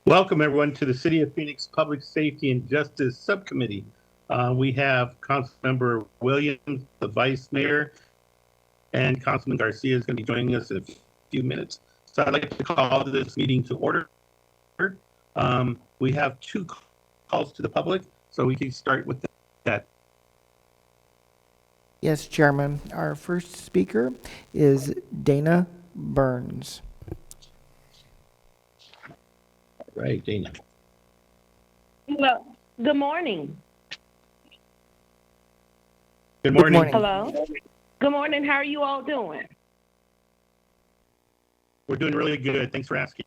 Welcome, everyone, to the City of Phoenix Public Safety and Justice Subcommittee. We have Councilmember Williams, the Vice Mayor, and Councilman Garcia is going to be joining us in a few minutes. So I'd like to call this meeting to order. We have two calls to the public, so we can start with that. Yes, Chairman. Our first speaker is Dana Burns. Right, Dana. Hello. Good morning. Good morning. morning. Hello. Good morning. How are you all doing? We're doing really good. Thanks for asking.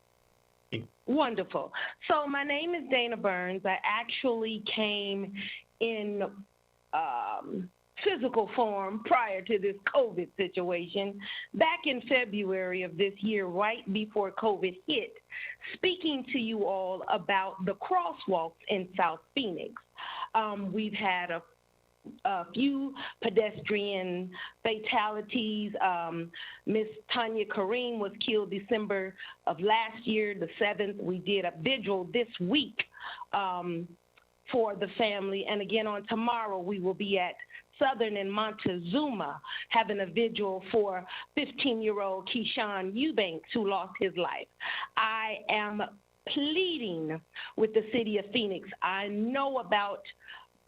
Wonderful. So my name is Dana Burns. I actually came in physical form prior to this COVID situation back in February of this year, right before COVID hit, speaking to you all about the crosswalks in South Phoenix. We've had a few pedestrian fatalities. Miss Tanya Kareem was killed December of last year, the 7th. We did a vigil this week for the family. And again, on tomorrow, we will be at Southern in Montezuma having a vigil for 15-year-old Keyshawn Eubanks, who lost his life. I am pleading with the city of Phoenix. I know about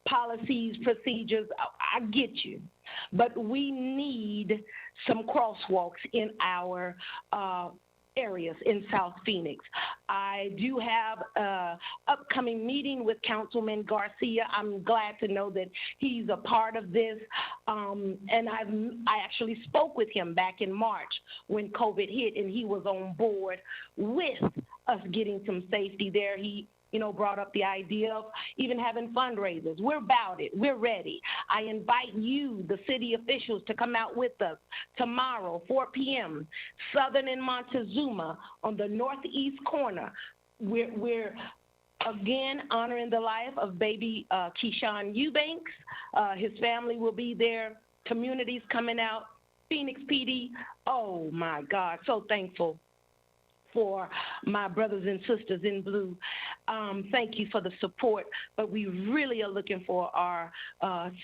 policies, procedures, I get you. But we need some crosswalks in our areas in South Phoenix. I do have an upcoming meeting with Councilman Garcia. I'm glad to know that he's a part of this. And I actually spoke with him back in March when COVID hit, and he was on board with us getting some safety there. He brought up the idea of even having fundraisers. We're about it. We're ready. I invite you, the city officials, to come out with us tomorrow, 4 p.m., Southern in Montezuma on the northeast corner. We're again honoring the life of baby Keyshawn Eubanks. His family will be there. Communities coming out. Phoenix PD. Oh, my God. So thankful for my brothers and sisters in blue. Thank you for the support, but we really are looking for our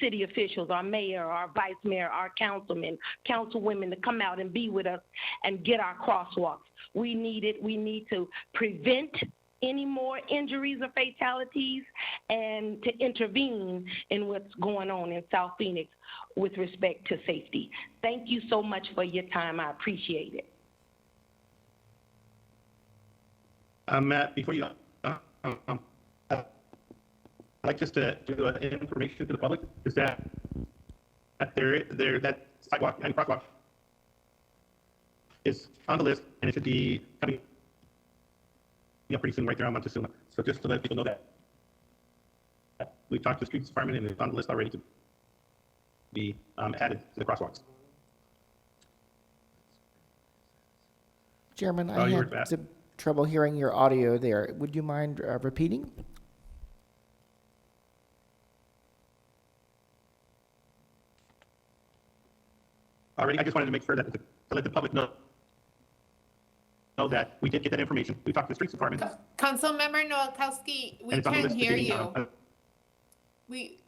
city officials, our mayor, our vice mayor, our councilmen, councilwomen to come out and be with us and get our crosswalks. We need it. We need to prevent any more injuries or fatalities and to intervene in what's going on in South Phoenix with respect to safety. Thank you so much for your time. I appreciate it. Matt, before you, I'd like just to do information to the public is that that sidewalk and crosswalk is on the list, and it should be coming pretty soon right there on Montezuma. So just to let people know that we've talked to the streets department and it's on the list already to be added to the crosswalks. Chairman, I had some trouble hearing your audio there. Would you mind repeating? Already, I just wanted to make sure that to let the public know that we did get that information. We talked to the streets department. Councilmember Nowakowski, we can't hear you.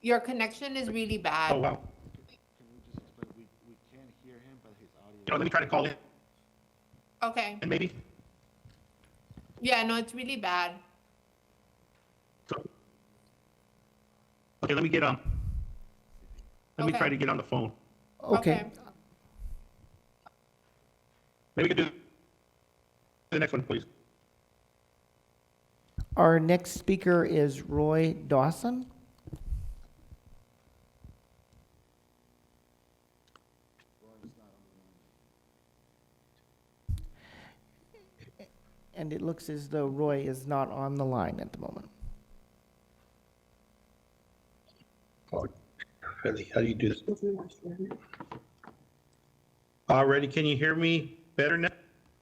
Your connection is really bad. Oh, wow. Can we just explain? We can hear him, but his audio. Let me try to call in. Okay. And maybe. Yeah, no, it's really bad. So, okay, let me get let me try to get on the phone. Okay. Maybe we could do the next one, please. Our next speaker is Roy Dawson. And it looks as though Roy is not on the line at the moment. Oh, really? How do you do this? Already, can you hear me better now?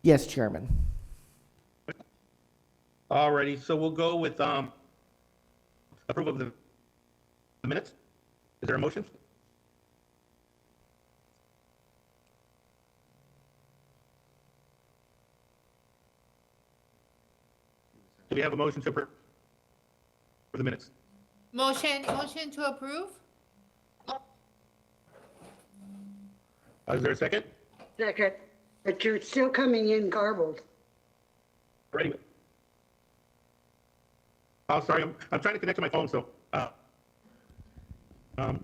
Yes, Chairman. Alrighty, so we'll go with approval of the minutes. Is there a motion? Do we have a motion to approve for the minutes? Motion to approve? Is there a second? Second, but you're still coming in garbled. Ready? Oh, sorry, I'm trying to connect to my phone, so, while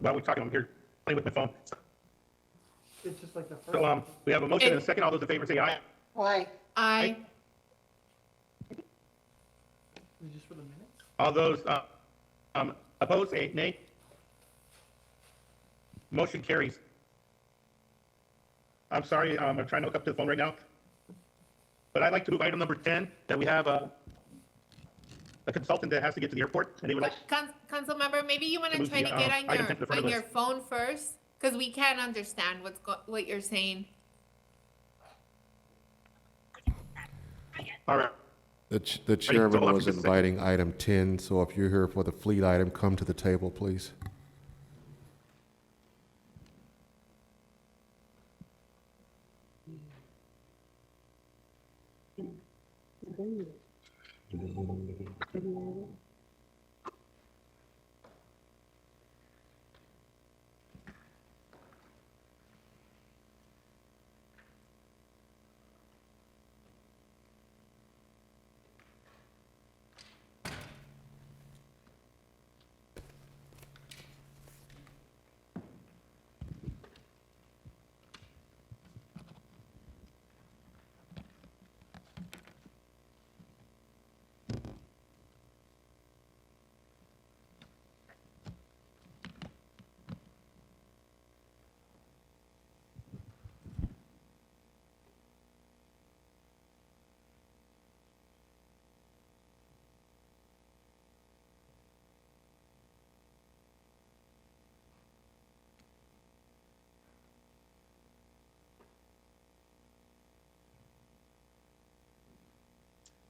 we're talking, I'm here playing with my phone. It's just like the first. So, we have a motion and a second. All those in favor say aye. Why? Aye. Just for the minutes? All those, opposed, say nay. Motion carries. I'm sorry, I'm trying to hook up to the phone right now. But I'd like to move item number 10, that we have, a consultant that has to get to the airport, and they would like, Council member, maybe you want to Move try the, to get item 10 to the front on of your us. phone first, because we can't understand what you're saying. all right. The chairman hold on was for just a second. inviting item 10, so if you're here for the fleet item, come to the table, please.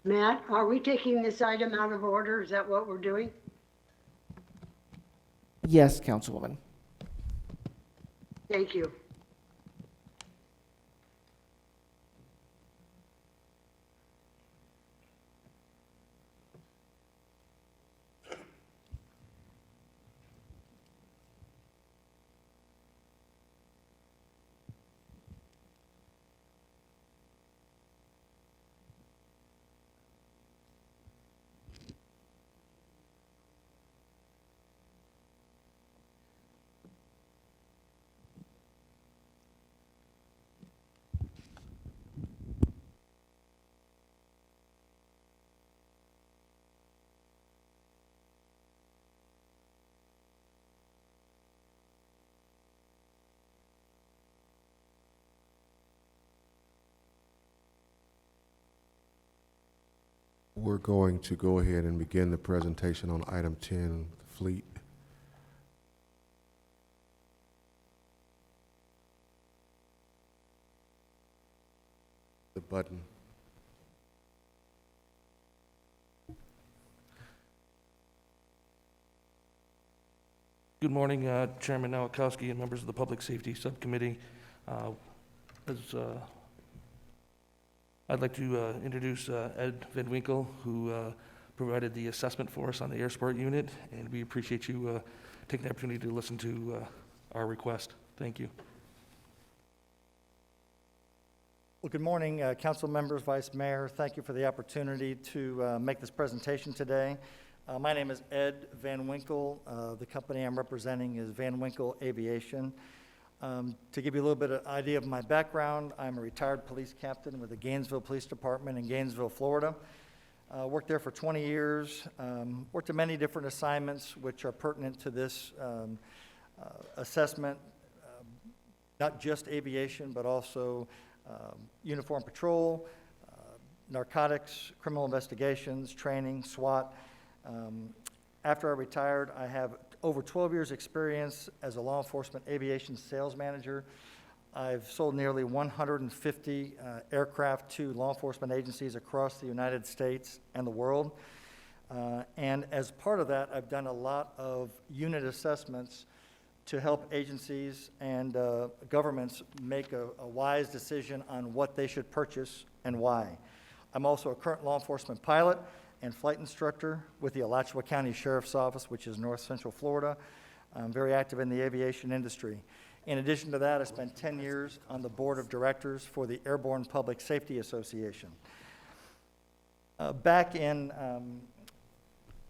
Matt, are we taking this item out of order? Is that what we're doing? Yes, Councilwoman. Thank you. We're going to go ahead and begin the presentation on item 10, fleet. The button. Good morning, Chairman Nowakowski and members of the Public Safety Subcommittee. I'd like to introduce Ed Van Winkle, who provided the assessment for us on the Air Sport unit, and we appreciate you taking the opportunity to listen to our request. Thank you. Well, good morning, council members, vice mayor. Thank you for the opportunity to make this presentation today. My name is Ed Van Winkle. The company I'm representing is Van Winkle Aviation. To give you a little bit of idea of my background, I'm a retired police captain with the Gainesville Police Department in Gainesville, Florida. Worked there for 20 years, worked in many different assignments which are pertinent to this assessment, not just aviation, but also uniform patrol, narcotics, criminal investigations, training, SWAT. After I retired, I have over 12 years' experience as a law enforcement aviation sales manager. I've sold nearly 150 aircraft to law enforcement agencies across the United States and the world. And as part of that, I've done a lot of unit assessments to help agencies and governments make a wise decision on what they should purchase and why. I'm also a current law enforcement pilot, and flight instructor with the Alachua County Sheriff's Office, which is North Central Florida. I'm very active in the aviation industry. In addition to that, I spent 10 years on the board of directors for the Airborne Public Safety Association. Back in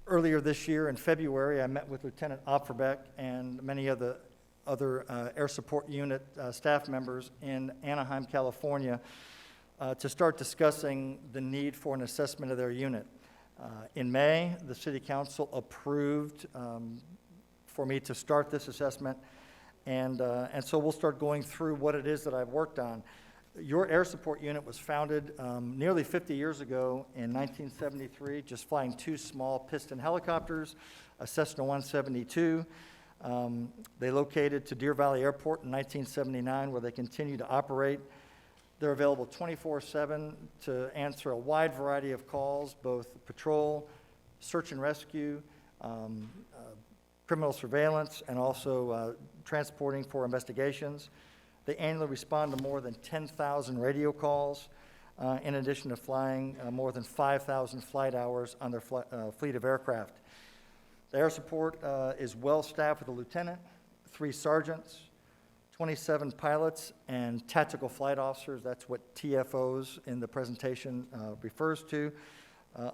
earlier this year in February, I met with Lieutenant Opferbeck and many of the other Air Support Unit staff members in Anaheim, California, to start discussing the need for an assessment of their unit. In May, the City Council approved for me to start this assessment, and so we'll start going through what it is that I've worked on. Your Air Support Unit was founded nearly 50 years ago in 1973, just flying 2 small piston helicopters, a Cessna 172. They located to Deer Valley Airport in 1979, where they continue to operate. They're available 24/7 to answer a wide variety of calls, both patrol, search and rescue, criminal surveillance, and also transporting for investigations. They annually respond to more than 10,000 radio calls, in addition to flying more than 5,000 flight hours on their fleet of aircraft. The air support is well-staffed with a lieutenant, 3 sergeants, 27 pilots, and tactical flight officers. That's what TFOs in the presentation refers to.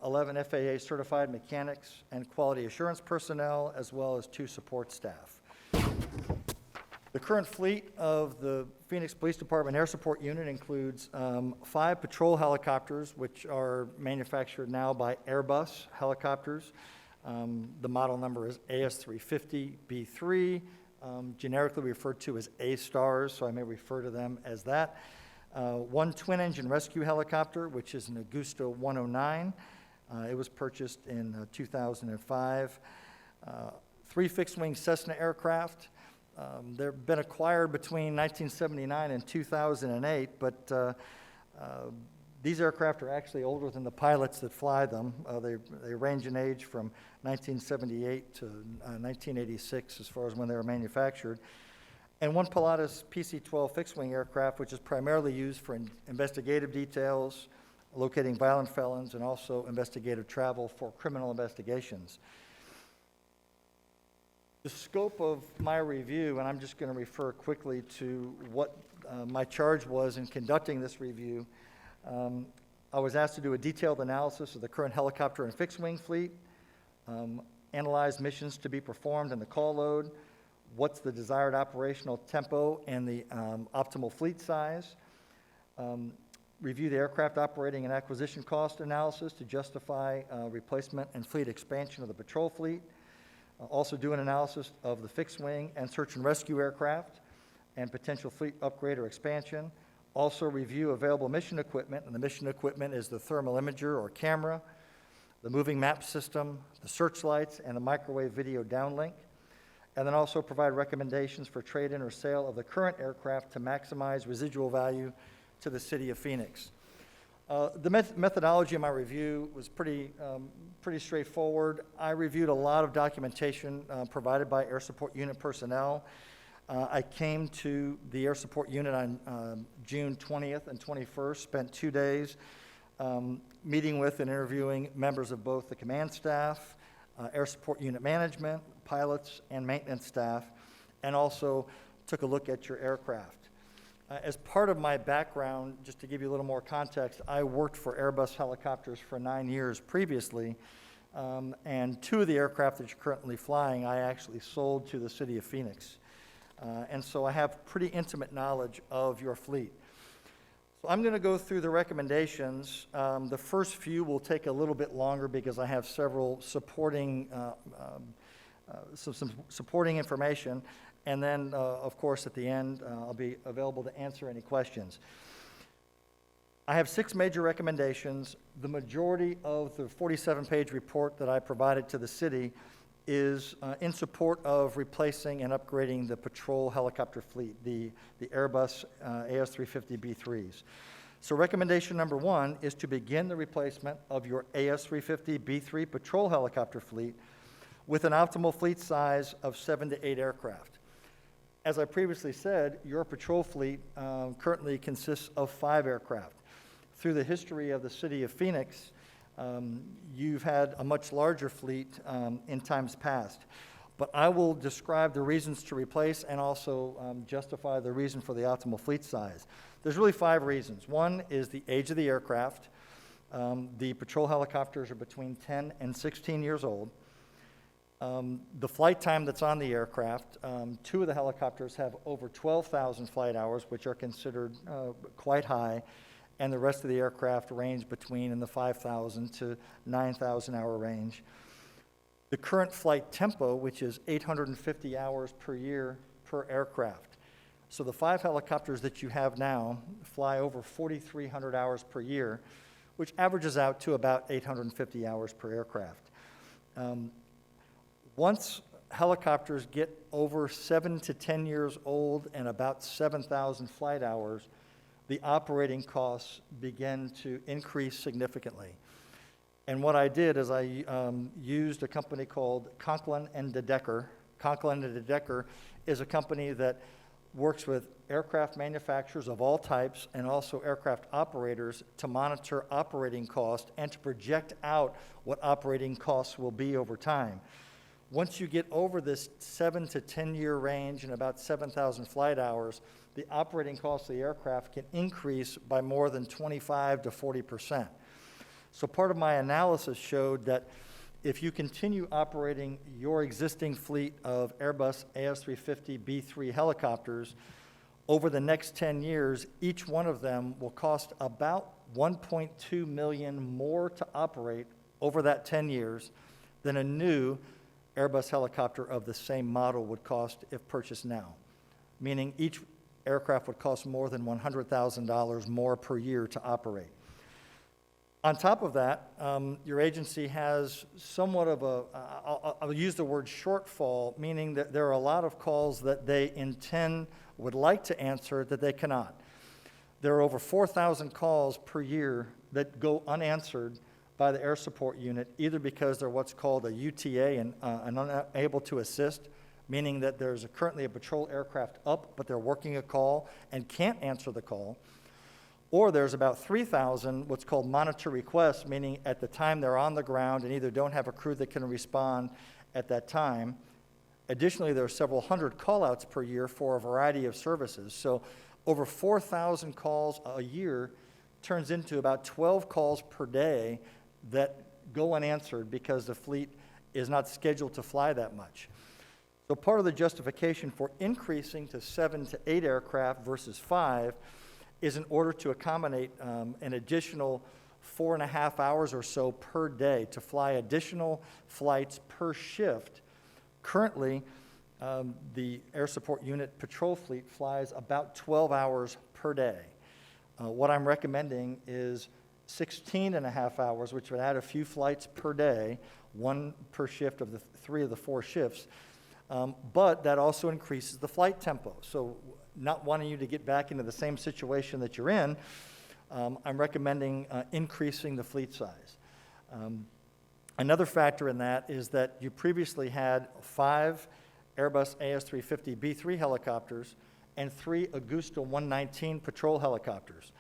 11 FAA certified mechanics and quality assurance personnel, as well as 2 support staff. The current fleet of the Phoenix Police Department Air Support Unit includes 5 patrol helicopters, which are manufactured now by Airbus Helicopters. The model number is AS350B3, generically referred to as A-Stars, so I may refer to them as that. 1 twin-engine rescue helicopter, which is an Augusta 109. It was purchased in 2005. 3 fixed-wing Cessna aircraft. They've been acquired between 1979 and 2008, but these aircraft are actually older than the pilots that fly them. They range in age from 1978 to 1986 as far as when they were manufactured. And 1 Pilatus PC-12 fixed-wing aircraft, which is primarily used for investigative details, locating violent felons, and also investigative travel for criminal investigations. The scope of my review, and I'm just going to refer quickly to what my charge was in conducting this review. I was asked to do a detailed analysis of the current helicopter and fixed-wing fleet, analyze missions to be performed and the call load, what's the desired operational tempo and the optimal fleet size, review the aircraft operating and acquisition cost analysis to justify replacement and fleet expansion of the patrol fleet, also do an analysis of the fixed-wing and search and rescue aircraft and potential fleet upgrade or expansion, also review available mission equipment, and the mission equipment is the thermal imager or camera, the moving map system, the searchlights, and the microwave video downlink, and then also provide recommendations for trade-in or sale of the current aircraft to maximize residual value to the city of Phoenix. The methodology of my review was pretty straightforward. I reviewed a lot of documentation provided by Air Support Unit personnel. I came to the Air Support Unit on June 20th and 21st, spent 2 days meeting with and interviewing members of both the command staff, Air Support Unit management, pilots, and maintenance staff, and also took a look at your aircraft. As part of my background, just to give you a little more context, I worked for Airbus Helicopters for 9 years previously, and 2 of the aircraft that you're currently flying I actually sold to the city of Phoenix. And so I have pretty intimate knowledge of your fleet. So I'm going to go through the recommendations. The first few will take a little bit longer because I have several supporting, some supporting information. And then, of course, at the end, I'll be available to answer any questions. I have 6 major recommendations. The majority of the 47-page report that I provided to the city is in support of replacing and upgrading the patrol helicopter fleet, the Airbus AS350B3s. So recommendation number 1 is to begin the replacement of your AS350B3 patrol helicopter fleet with an optimal fleet size of 7 to 8 aircraft. As I previously said, your patrol fleet currently consists of 5 aircraft. Through the history of the city of Phoenix, You've had a much larger fleet in times past. But I will describe the reasons to replace and also justify the reason for the optimal fleet size. There's really 5 reasons. One is the age of the aircraft. The patrol helicopters are between 10 and 16 years old. The flight time that's on the aircraft, 2 of the helicopters have over 12,000 flight hours, which are considered quite high, and the rest of the aircraft range between in the 5,000 to 9,000 hour range. The current flight tempo, which is 850 hours per year per aircraft. So the 5 helicopters that you have now fly over 4,300 hours per year, which averages out to about 850 hours per aircraft. Once helicopters get over 7 to 10 years old and about 7,000 flight hours, the operating costs begin to increase significantly. And what I did is I used a company called Conklin and DeDecker. Conklin and DeDecker is a company that works with aircraft manufacturers of all types and also aircraft operators to monitor operating costs and to project out what operating costs will be over time. Once you get over this 7 to 10 year range and about 7,000 flight hours, the operating cost of the aircraft can increase by more than 25 to 40%. So part of my analysis showed that if you continue operating your existing fleet of Airbus AS350B3 helicopters, over the next 10 years, each one of them will cost about $1.2 million more to operate over that 10 years than a new Airbus helicopter of the same model would cost if purchased now, meaning each aircraft would cost more than $100,000 more per year to operate. On top of that, your agency has somewhat of a, I'll use the word shortfall, meaning that there are a lot of calls that they would like to answer that they cannot. There are over 4,000 calls per year that go unanswered by the air support unit, either because they're what's called a UTA and unable to assist, meaning that there's currently a patrol aircraft up, but they're working a call and can't answer the call. Or there's about 3,000 what's called monitor requests, meaning at the time they're on the ground and either don't have a crew that can respond at that time. Additionally, there are several hundred call-outs per year for a variety of services. So over 4,000 calls a year turns into about 12 calls per day that go unanswered because the fleet is not scheduled to fly that much. So part of the justification for increasing to 7 to 8 aircraft versus 5 is in order to accommodate an additional 4.5 hours or so per day to fly additional flights per shift. Currently, the air support unit patrol fleet flies about 12 hours per day. What I'm recommending is 16.5 hours, which would add a few flights per day, 1 per shift of the 3 of the 4 shifts. But that also increases the flight tempo. So not wanting you to get back into the same situation that you're in, I'm recommending increasing the fleet size. Another factor in that is that you previously had 5 Airbus AS350B3 helicopters and 3 Augusta 119 patrol helicopters.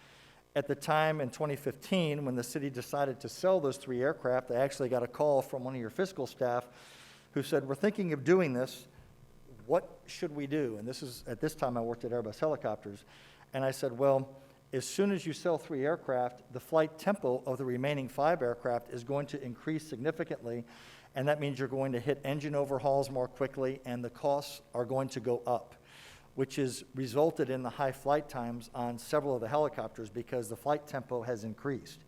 At the time in 2015, when the city decided to sell those 3 aircraft, I actually got a call from one of your fiscal staff who said, "We're thinking of doing this. What should we do?" And at this time I worked at Airbus Helicopters. And I said, well, as soon as you sell 3 aircraft, the flight tempo of the remaining 5 aircraft is going to increase significantly. And that means you're going to hit engine overhauls more quickly and the costs are going to go up, which has resulted in the high flight times on several of the helicopters because the flight tempo has increased.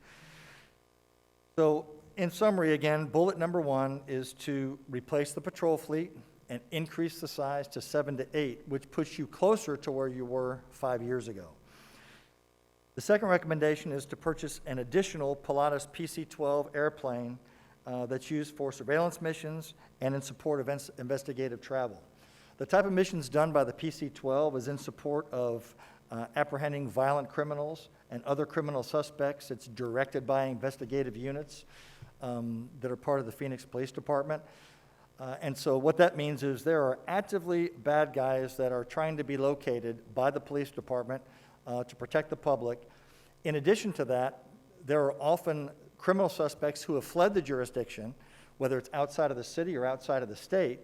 So in summary, again, bullet number 1 is to replace the patrol fleet and increase the size to 7 to 8, which puts you closer to where you were 5 years ago. The second recommendation is to purchase an additional Pilatus PC-12 airplane that's used for surveillance missions and in support of investigative travel. The type of missions done by the PC-12 is in support of apprehending violent criminals and other criminal suspects. It's directed by investigative units that are part of the Phoenix Police Department. And so what that means is there are actively bad guys that are trying to be located by the police department to protect the public. In addition to that, there are often criminal suspects who have fled the jurisdiction, whether it's outside of the city or outside of the state,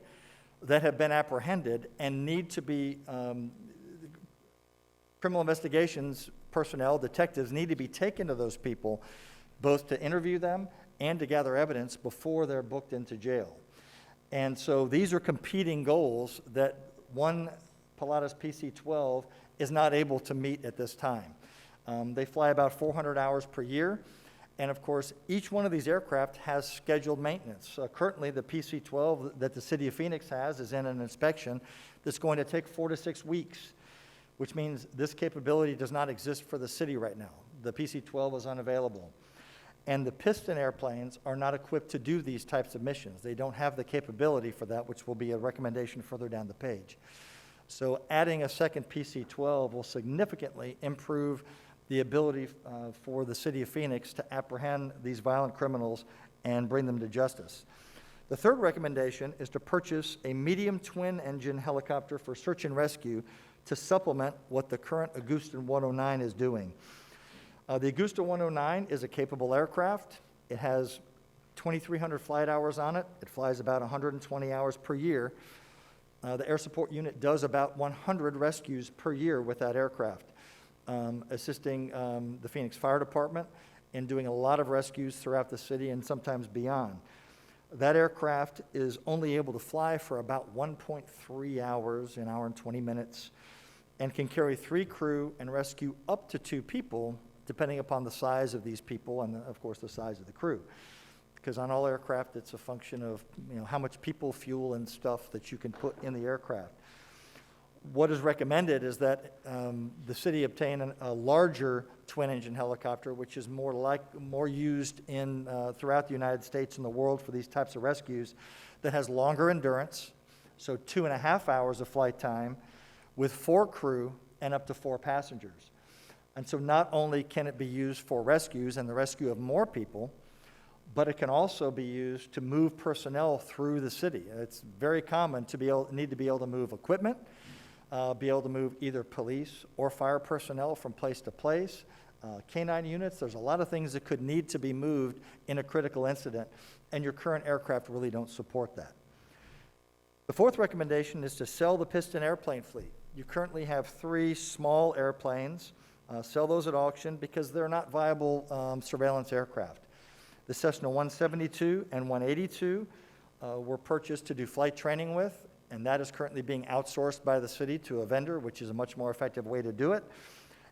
that have been apprehended and need to be, criminal investigations personnel, detectives, need to be taken to those people, both to interview them and to gather evidence before they're booked into jail. And so these are competing goals that one Pilatus PC-12 is not able to meet at this time. They fly about 400 hours per year, and of course, each one of these aircraft has scheduled maintenance. Currently, the PC-12 that the City of Phoenix has is in an inspection that's going to take 4 to 6 weeks, which means this capability does not exist for the city right now. The PC-12 is unavailable. And the piston airplanes are not equipped to do these types of missions. They don't have the capability for that, which will be a recommendation further down the page. So adding a second PC-12 will significantly improve the ability for the City of Phoenix to apprehend these violent criminals and bring them to justice. The third recommendation is to purchase a medium twin-engine helicopter for search and rescue to supplement what the current Augusta 109 is doing. The Augusta 109 is a capable aircraft. It has 2,300 flight hours on it. It flies about 120 hours per year. The air support unit does about 100 rescues per year with that aircraft, assisting the Phoenix Fire Department in doing a lot of rescues throughout the city and sometimes beyond. That aircraft is only able to fly for about 1.3 hours, an hour and 20 minutes, and can carry 3 crew and rescue up to 2 people, depending upon the size of these people and, of course, the size of the crew. Because on all aircraft, it's a function of how much people, fuel, and stuff that you can put in the aircraft. What is recommended is that the city obtain a larger twin-engine helicopter, which is more used in throughout the United States and the world for these types of rescues, that has longer endurance, so 2.5 hours of flight time, with 4 crew and up to 4 passengers. And so not only can it be used for rescues and the rescue of more people, but it can also be used to move personnel through the city. It's very common to need to be able to move equipment, be able to move either police or fire personnel from place to place, canine units. There's a lot of things that could need to be moved in a critical incident, and your current aircraft really don't support that. The fourth recommendation is to sell the piston airplane fleet. You currently have 3 small airplanes. Sell those at auction because they're not viable surveillance aircraft. The Cessna 172 and 182 were purchased to do flight training with, and that is currently being outsourced by the city to a vendor, which is a much more effective way to do it.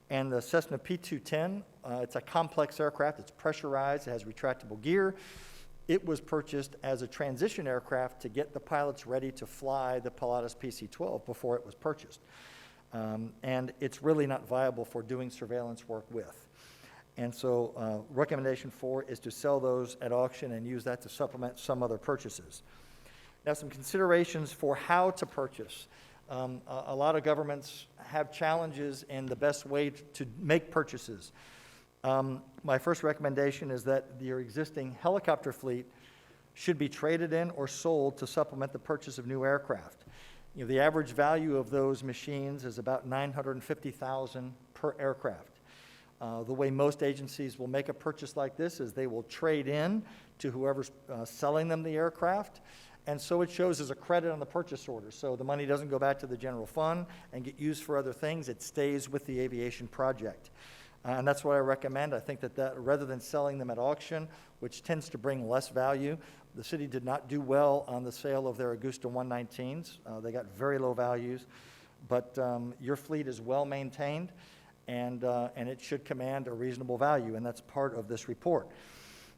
And the Cessna P210, it's a complex aircraft. It's pressurized. It has retractable gear. It was purchased as a transition aircraft to get the pilots ready to fly the Pilatus PC-12 before it was purchased. And it's really not viable for doing surveillance work with. And so recommendation 4 is to sell those at auction and use that to supplement some other purchases. Now, some considerations for how to purchase. A lot of governments have challenges in the best way to make purchases. My first recommendation is that your existing helicopter fleet should be traded in or sold to supplement the purchase of new aircraft. The average value of those machines is about $950,000 per aircraft. The way most agencies will make a purchase like this is they will trade in to whoever's selling them the aircraft, and so it shows as a credit on the purchase order. So the money doesn't go back to the general fund and get used for other things. It stays with the aviation project. And that's what I recommend. I think that rather than selling them at auction, which tends to bring less value, the city did not do well on the sale of their Augusta 119s. They got very low values, but your fleet is well maintained, and it should command a reasonable value, and that's part of this report.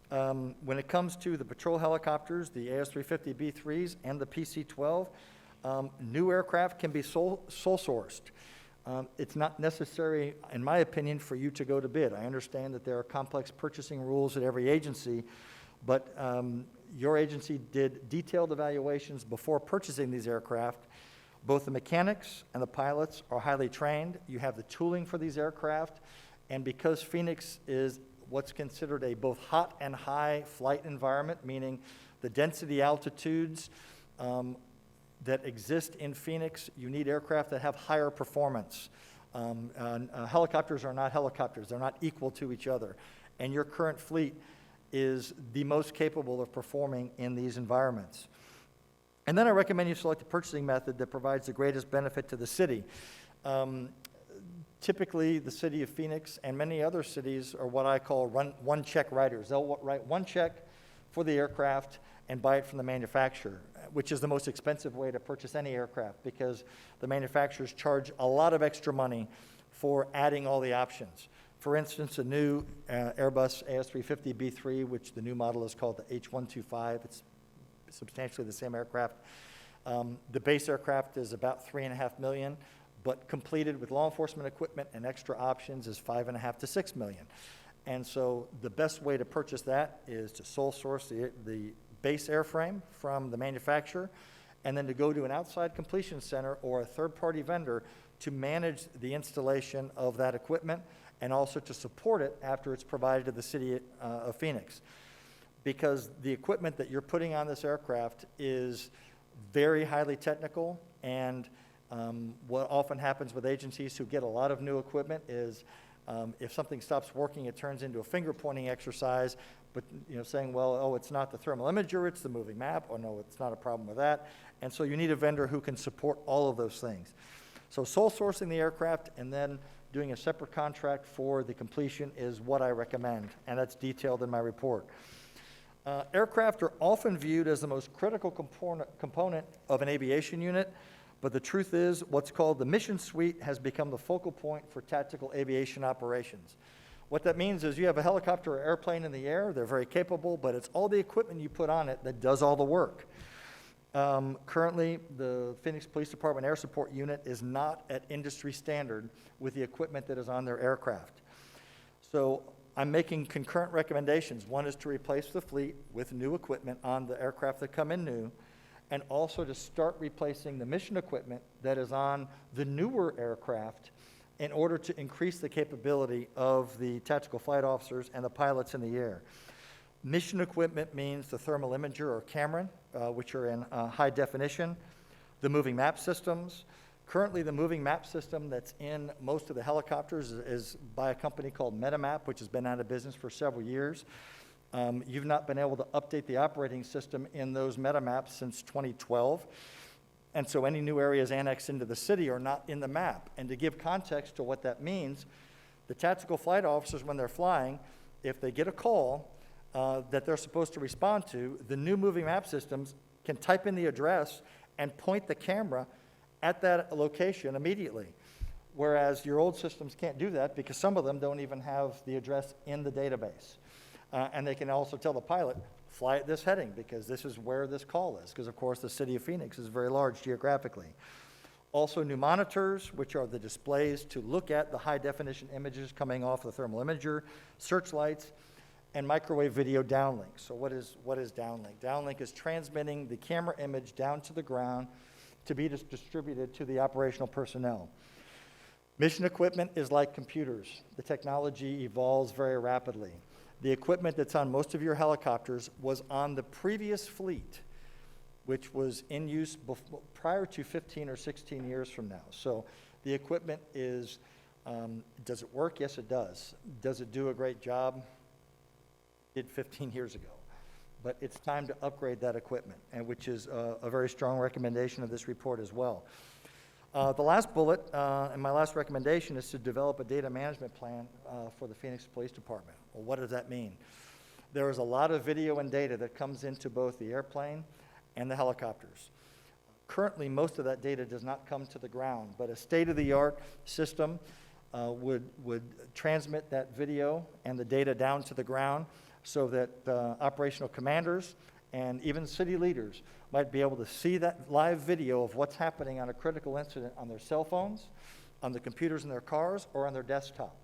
When it comes to the patrol helicopters, the AS-350B3s and the PC-12, new aircraft can be sole sourced. It's not necessary, in my opinion, for you to go to bid. I understand that there are complex purchasing rules at every agency, but your agency did detailed evaluations before purchasing these aircraft. Both the mechanics and the pilots are highly trained. You have the tooling for these aircraft, and because Phoenix is what's considered a both hot and high flight environment, meaning the density altitudes that exist in Phoenix, you need aircraft that have higher performance. Helicopters are not helicopters. They're not equal to each other. And your current fleet is the most capable of performing in these environments. And then I recommend you select a purchasing method that provides the greatest benefit to the city. Typically, the city of Phoenix and many other cities are what I call one-check writers. They'll write one check for the aircraft and buy it from the manufacturer, which is the most expensive way to purchase any aircraft because the manufacturers charge a lot of extra money for adding all the options. For instance, a new Airbus AS350-B3, which the new model is called the H125, it's substantially the same aircraft. The base aircraft is about $3.5 million, but completed with law enforcement equipment and extra options is $5.5 to $6 million. And so the best way to purchase that is to sole source the base airframe from the manufacturer, and then to go to an outside completion center or a third-party vendor to manage the installation of that equipment and also to support it after it's provided to the city of Phoenix. Because the equipment that you're putting on this aircraft is very highly technical, and what often happens with agencies who get a lot of new equipment is if something stops working, it turns into a finger-pointing exercise, but saying, well, oh, it's not the thermal imager, it's the moving map, or no, it's not a problem with that. And so you need a vendor who can support all of those things. So sole sourcing the aircraft and then doing a separate contract for the completion is what I recommend, and that's detailed in my report. Aircraft are often viewed as the most critical component of an aviation unit, but the truth is what's called the mission suite has become the focal point for tactical aviation operations. What that means is you have a helicopter or airplane in the air, they're very capable, but it's all the equipment you put on it that does all the work. Currently, the Phoenix Police Department Air Support Unit is not at industry standard with the equipment that is on their aircraft. So I'm making concurrent recommendations. One is to replace the fleet with new equipment on the aircraft that come in new, and also to start replacing the mission equipment that is on the newer aircraft in order to increase the capability of the tactical flight officers and the pilots in the air. Mission equipment means the thermal imager or camera, which are in high definition, the moving map systems. Currently, the moving map system that's in most of the helicopters is by a company called Metamap, which has been out of business for several years. You've not been able to update the operating system in those Metamaps since 2012. And so any new areas annexed into the city are not in the map. And to give context to what that means, the tactical flight officers, when they're flying, if they get a call that they're supposed to respond to, the new moving map systems can type in the address and point the camera at that location immediately. Whereas your old systems can't do that because some of them don't even have the address in the database. And they can also tell the pilot, fly at this heading because this is where this call is, because of course the city of Phoenix is very large geographically. Also new monitors, which are the displays to look at the high definition images coming off the thermal imager, searchlights, and microwave video downlink. So what is downlink? Downlink is transmitting the camera image down to the ground to be distributed to the operational personnel. Mission equipment is like computers. The technology evolves very rapidly. The equipment that's on most of your helicopters was on the previous fleet, which was in use prior to 15 or 16 years from now. So the equipment is, does it work? Yes, it does. Does it do a great job? It did 15 years ago. But it's time to upgrade that equipment, and which is a very strong recommendation of this report as well. The last bullet and my last recommendation is to develop a data management plan for the Phoenix Police Department. Well, what does that mean? There is a lot of video and data that comes into both the airplane and the helicopters. Currently, most of that data does not come to the ground, but a state-of-the-art system would transmit that video and the data down to the ground so that operational commanders and even city leaders might be able to see that live video of what's happening on a critical incident on their cell phones, on the computers in their cars, or on their desktop.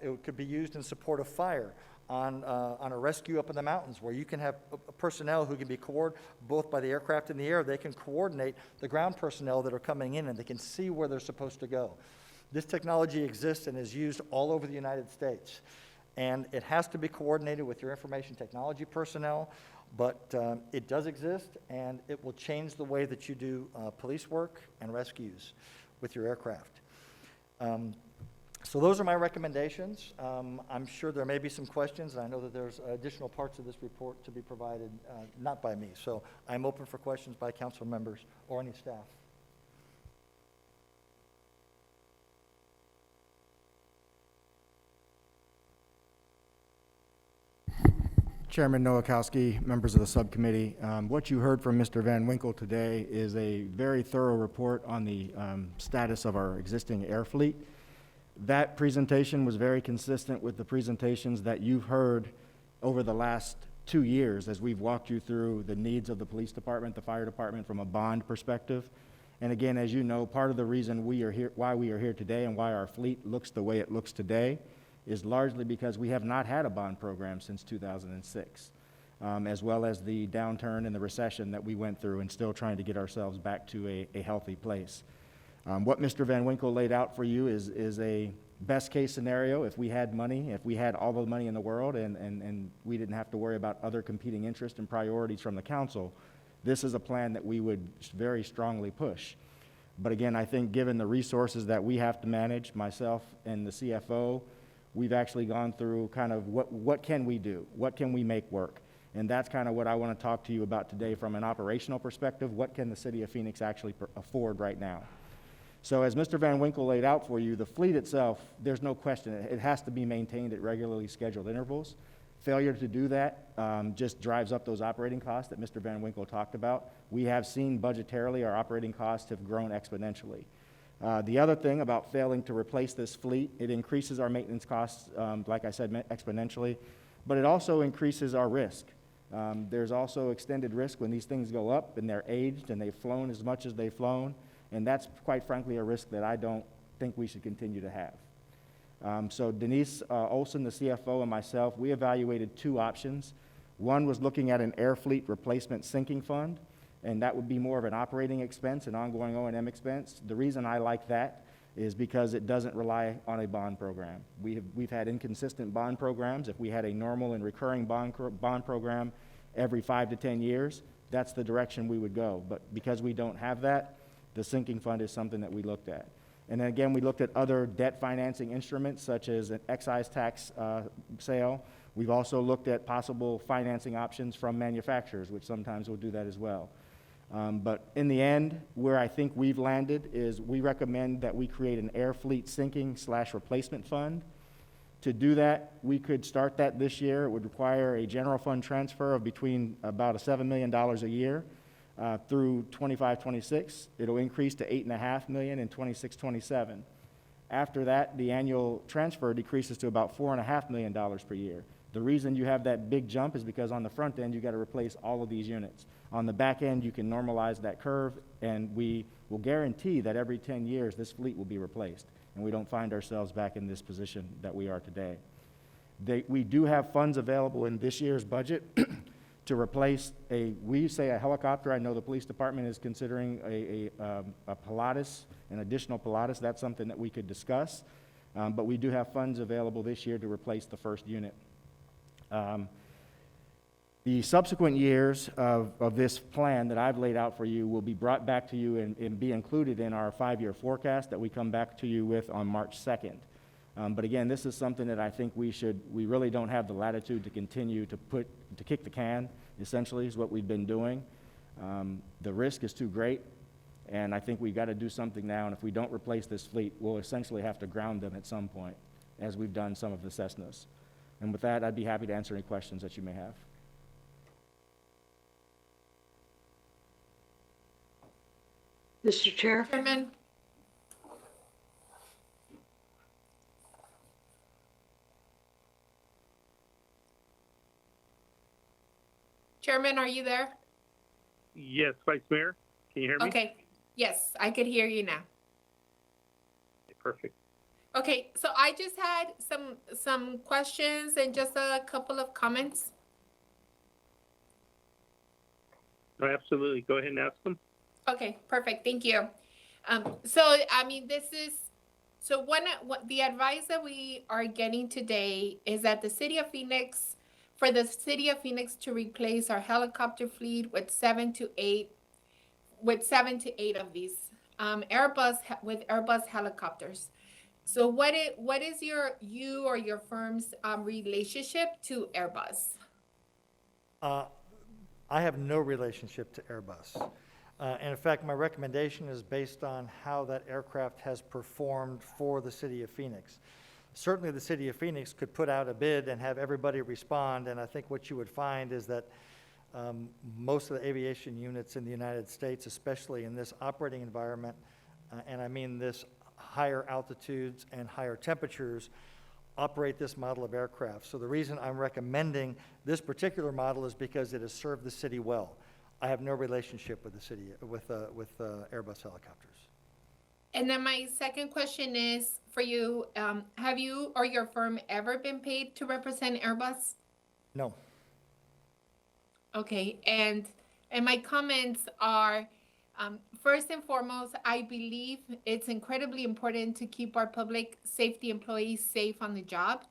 It could be used in support of fire, on a rescue up in the mountains, where you can have personnel who can be coordinated both by the aircraft in the air. They can coordinate the ground personnel that are coming in, and they can see where they're supposed to go. This technology exists and is used all over the United States. And it has to be coordinated with your information technology personnel, but it does exist, and it will change the way that you do police work and rescues with your aircraft. So those are my recommendations. I'm sure there may be some questions, and I know that there's additional parts of this report to be provided, not by me. So I'm open for questions by council members or any staff. Chairman Nowakowski, members of the subcommittee, what you heard from Mr. Van Winkle today is a very thorough report on the status of our existing air fleet. That presentation was very consistent with the presentations that you've heard over the last 2 years as we've walked you through the needs of the police department, the fire department from a bond perspective. And again, as you know, part of the reason why we are here today and why our fleet looks the way it looks today is largely because we have not had a bond program since 2006, as well as the downturn and the recession that we went through and still trying to get ourselves back to a healthy place. What Mr. Van Winkle laid out for you is a best case scenario. If we had money, if we had all the money in the world and we didn't have to worry about other competing interests and priorities from the council, this is a plan that we would very strongly push. But again, I think given the resources that we have to manage, myself and the CFO, we've actually gone through kind of what can we do? What can we make work? And that's kind of what I want to talk to you about today from an operational perspective. What can the city of Phoenix actually afford right now? So as Mr. Van Winkle laid out for you, the fleet itself, there's no question, it has to be maintained at regularly scheduled intervals. Failure to do that just drives up those operating costs that Mr. Van Winkle talked about. We have seen budgetarily our operating costs have grown exponentially. The other thing about failing to replace this fleet, it increases our maintenance costs, like I said, exponentially, but it also increases our risk. There's also extended risk when these things go up and they're aged and they've flown as much as they've flown, and that's quite frankly a risk that I don't think we should continue to have. So Denise Olson, the CFO, and myself, we evaluated 2 options. One was looking at an air fleet replacement sinking fund, and that would be more of an operating expense, an ongoing O&M expense. The reason I like that is because it doesn't rely on a bond program. We've had inconsistent bond programs. If we had a normal and recurring bond program every 5 to 10 years, that's the direction we would go. But because we don't have that, the sinking fund is something that we looked at. And then again, we looked at other debt financing instruments such as an excise tax sale. We've also looked at possible financing options from manufacturers, which sometimes will do that as well. But in the end, where I think we've landed is we recommend that we create an air fleet sinking/replacement fund. To do that, we could start that this year. It would require a general fund transfer of between about $7 million a year through 25-26. It'll increase to $8.5 million in 26-27. After that, the annual transfer decreases to about $4.5 million per year. The reason you have that big jump is because on the front end, you got to replace all of these units. On the back end, you can normalize that curve, and we will guarantee that every 10 years, this fleet will be replaced, and we don't find ourselves back in this position that we are today. We do have funds available in this year's budget to replace we say a helicopter. I know the police department is considering a Pilatus, an additional Pilatus. That's something that we could discuss, but we do have funds available this year to replace the first unit. The subsequent years of this plan that I've laid out for you will be brought back to you and be included in our 5-year forecast that we come back to you with on March 2nd. But again, this is something that I think we really don't have the latitude to continue to kick the can, essentially, is what we've been doing. The risk is too great, and I think we've got to do something now, and if we don't replace this fleet, we'll essentially have to ground them at some point, as we've done some of the Cessnas. And with that, I'd be happy to answer any questions that you may have. Mr. Chair? Chairman, Chairman, are you there? Yes, Vice Mayor, can you hear me? Okay, yes, I could hear you now. Perfect. Okay, so I just had some questions and just a couple of comments. No, absolutely. Go ahead and ask them. Okay, perfect. Thank you. So I mean, what the advice that we are getting today is that for the city of Phoenix to replace our helicopter fleet with 7 to 8 of these Airbus helicopters. So what is you or your firm's relationship to Airbus? I have no relationship to Airbus. And in fact, my recommendation is based on how that aircraft has performed for the city of Phoenix. Certainly, the city of Phoenix could put out a bid and have everybody respond, and I think what you would find is that most of the aviation units in the United States, especially in this operating environment, and I mean this higher altitudes and higher temperatures, operate this model of aircraft. So the reason I'm recommending this particular model is because it has served the city well. I have no relationship with the city, with Airbus helicopters. And then my second question is for you, have you or your firm ever been paid to represent Airbus? No. Okay, and my comments are, first and foremost, I believe it's incredibly important to keep our public safety employees safe on the job.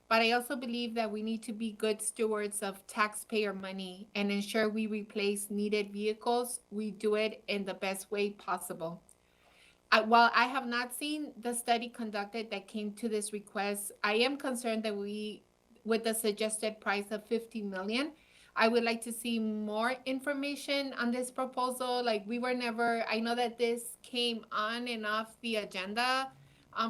But I also believe that we need to be good stewards of taxpayer money and ensure we replace needed vehicles. We do it in the best way possible. While I have not seen the study conducted that came to this request, I am concerned that with the suggested price of $50 million, I would like to see more information on this proposal. Like I know that this came on and off the agenda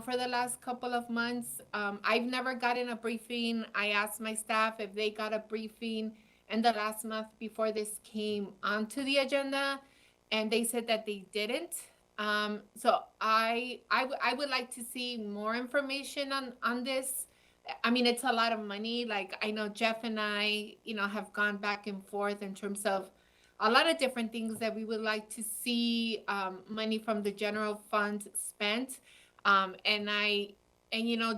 for the last couple of months. I've never gotten a briefing. I asked my staff if they got a briefing in the last month before this came onto the agenda, and they said that they didn't. So I would like to see more information on this. I mean, it's a lot of money. Like, I know Jeff and I, have gone back and forth in terms of a lot of different things that we would like to see money from the general fund spent. And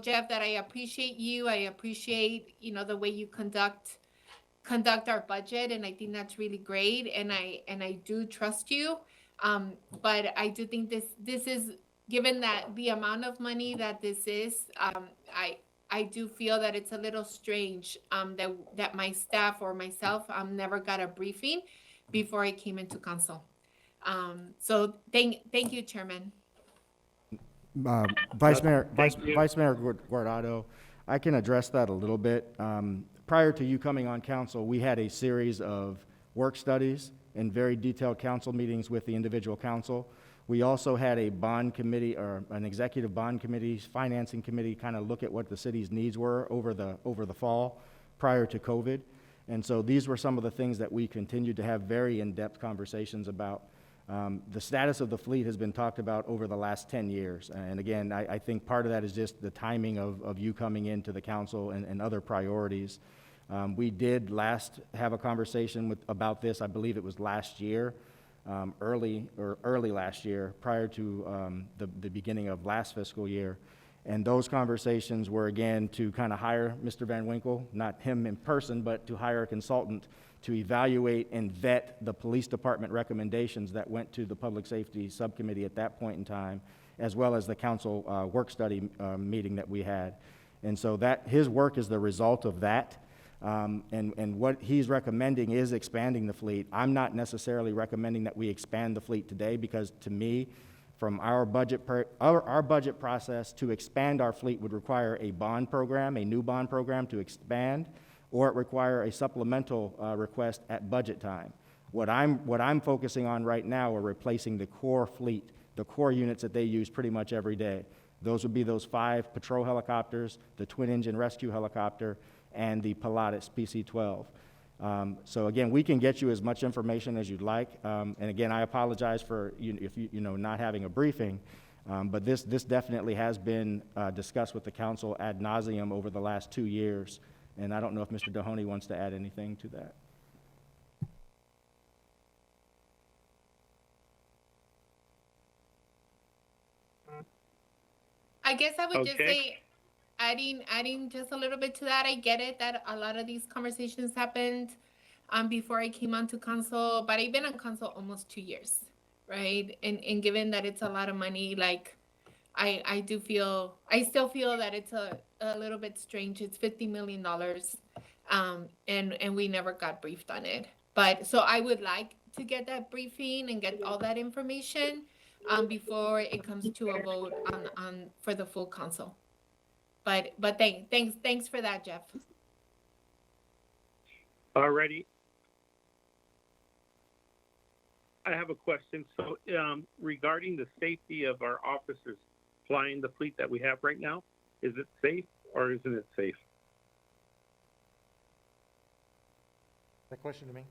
Jeff, that I appreciate you. I appreciate, the way you conduct our budget, and I think that's really great. And I do trust you. But I do think this is, given that the amount of money that this is, I do feel that it's a little strange that my staff or myself never got a briefing before I came into council. So thank you, Chairman. Vice Mayor Thank you. Guardado, I can address that a little bit. Prior to you coming on council, we had a series of work studies and very detailed council meetings with the individual council. We also had a bond committee, or an executive bond committee, financing committee, kind of look at what the city's needs were over the fall prior to COVID. And so these were some of the things that we continued to have very in-depth conversations about. The status of the fleet has been talked about over the last 10 years. And again, I think part of that is just the timing of you coming into the council and other priorities. We did last have a conversation about this, I believe it was last year, early last year, prior to the beginning of last fiscal year. And those conversations were, again, to kind of hire Mr. Van Winkle, not him in person, but to hire a consultant to evaluate and vet the police department recommendations that went to the Public Safety Subcommittee at that point in time, as well as the council work study meeting that we had. And so his work is the result of that. And what he's recommending is expanding the fleet. I'm not necessarily recommending that we expand the fleet today, because to me, from our budget process, to expand our fleet would require a bond program, a new bond program to expand, or it require a supplemental request at budget time. What I'm focusing on right now are replacing the core fleet, the core units that they use pretty much every day. Those would be those 5 patrol helicopters, the twin-engine rescue helicopter, and the Pilatus PC-12. So again, we can get you as much information as you'd like. And again, I apologize for not having a briefing, but this definitely has been discussed with the council ad nauseum over the last 2 years. And I don't know if Mr. Dohoney wants to add anything to that. I guess I would just Okay. say, adding just a little bit to that, I get it that a lot of these conversations happened before I came onto council, but I've been on council almost 2 years, right? And given that it's a lot of money, like I still feel that it's a little bit strange. It's $50 million, and we never got briefed on it. But so I would like to get that briefing and get all that information. before it comes to a vote for the full council. But thanks for that, Jeff. Alrighty. I have a question. So regarding the safety of our officers flying the fleet that we have right now, is it safe or isn't it safe? That question to me?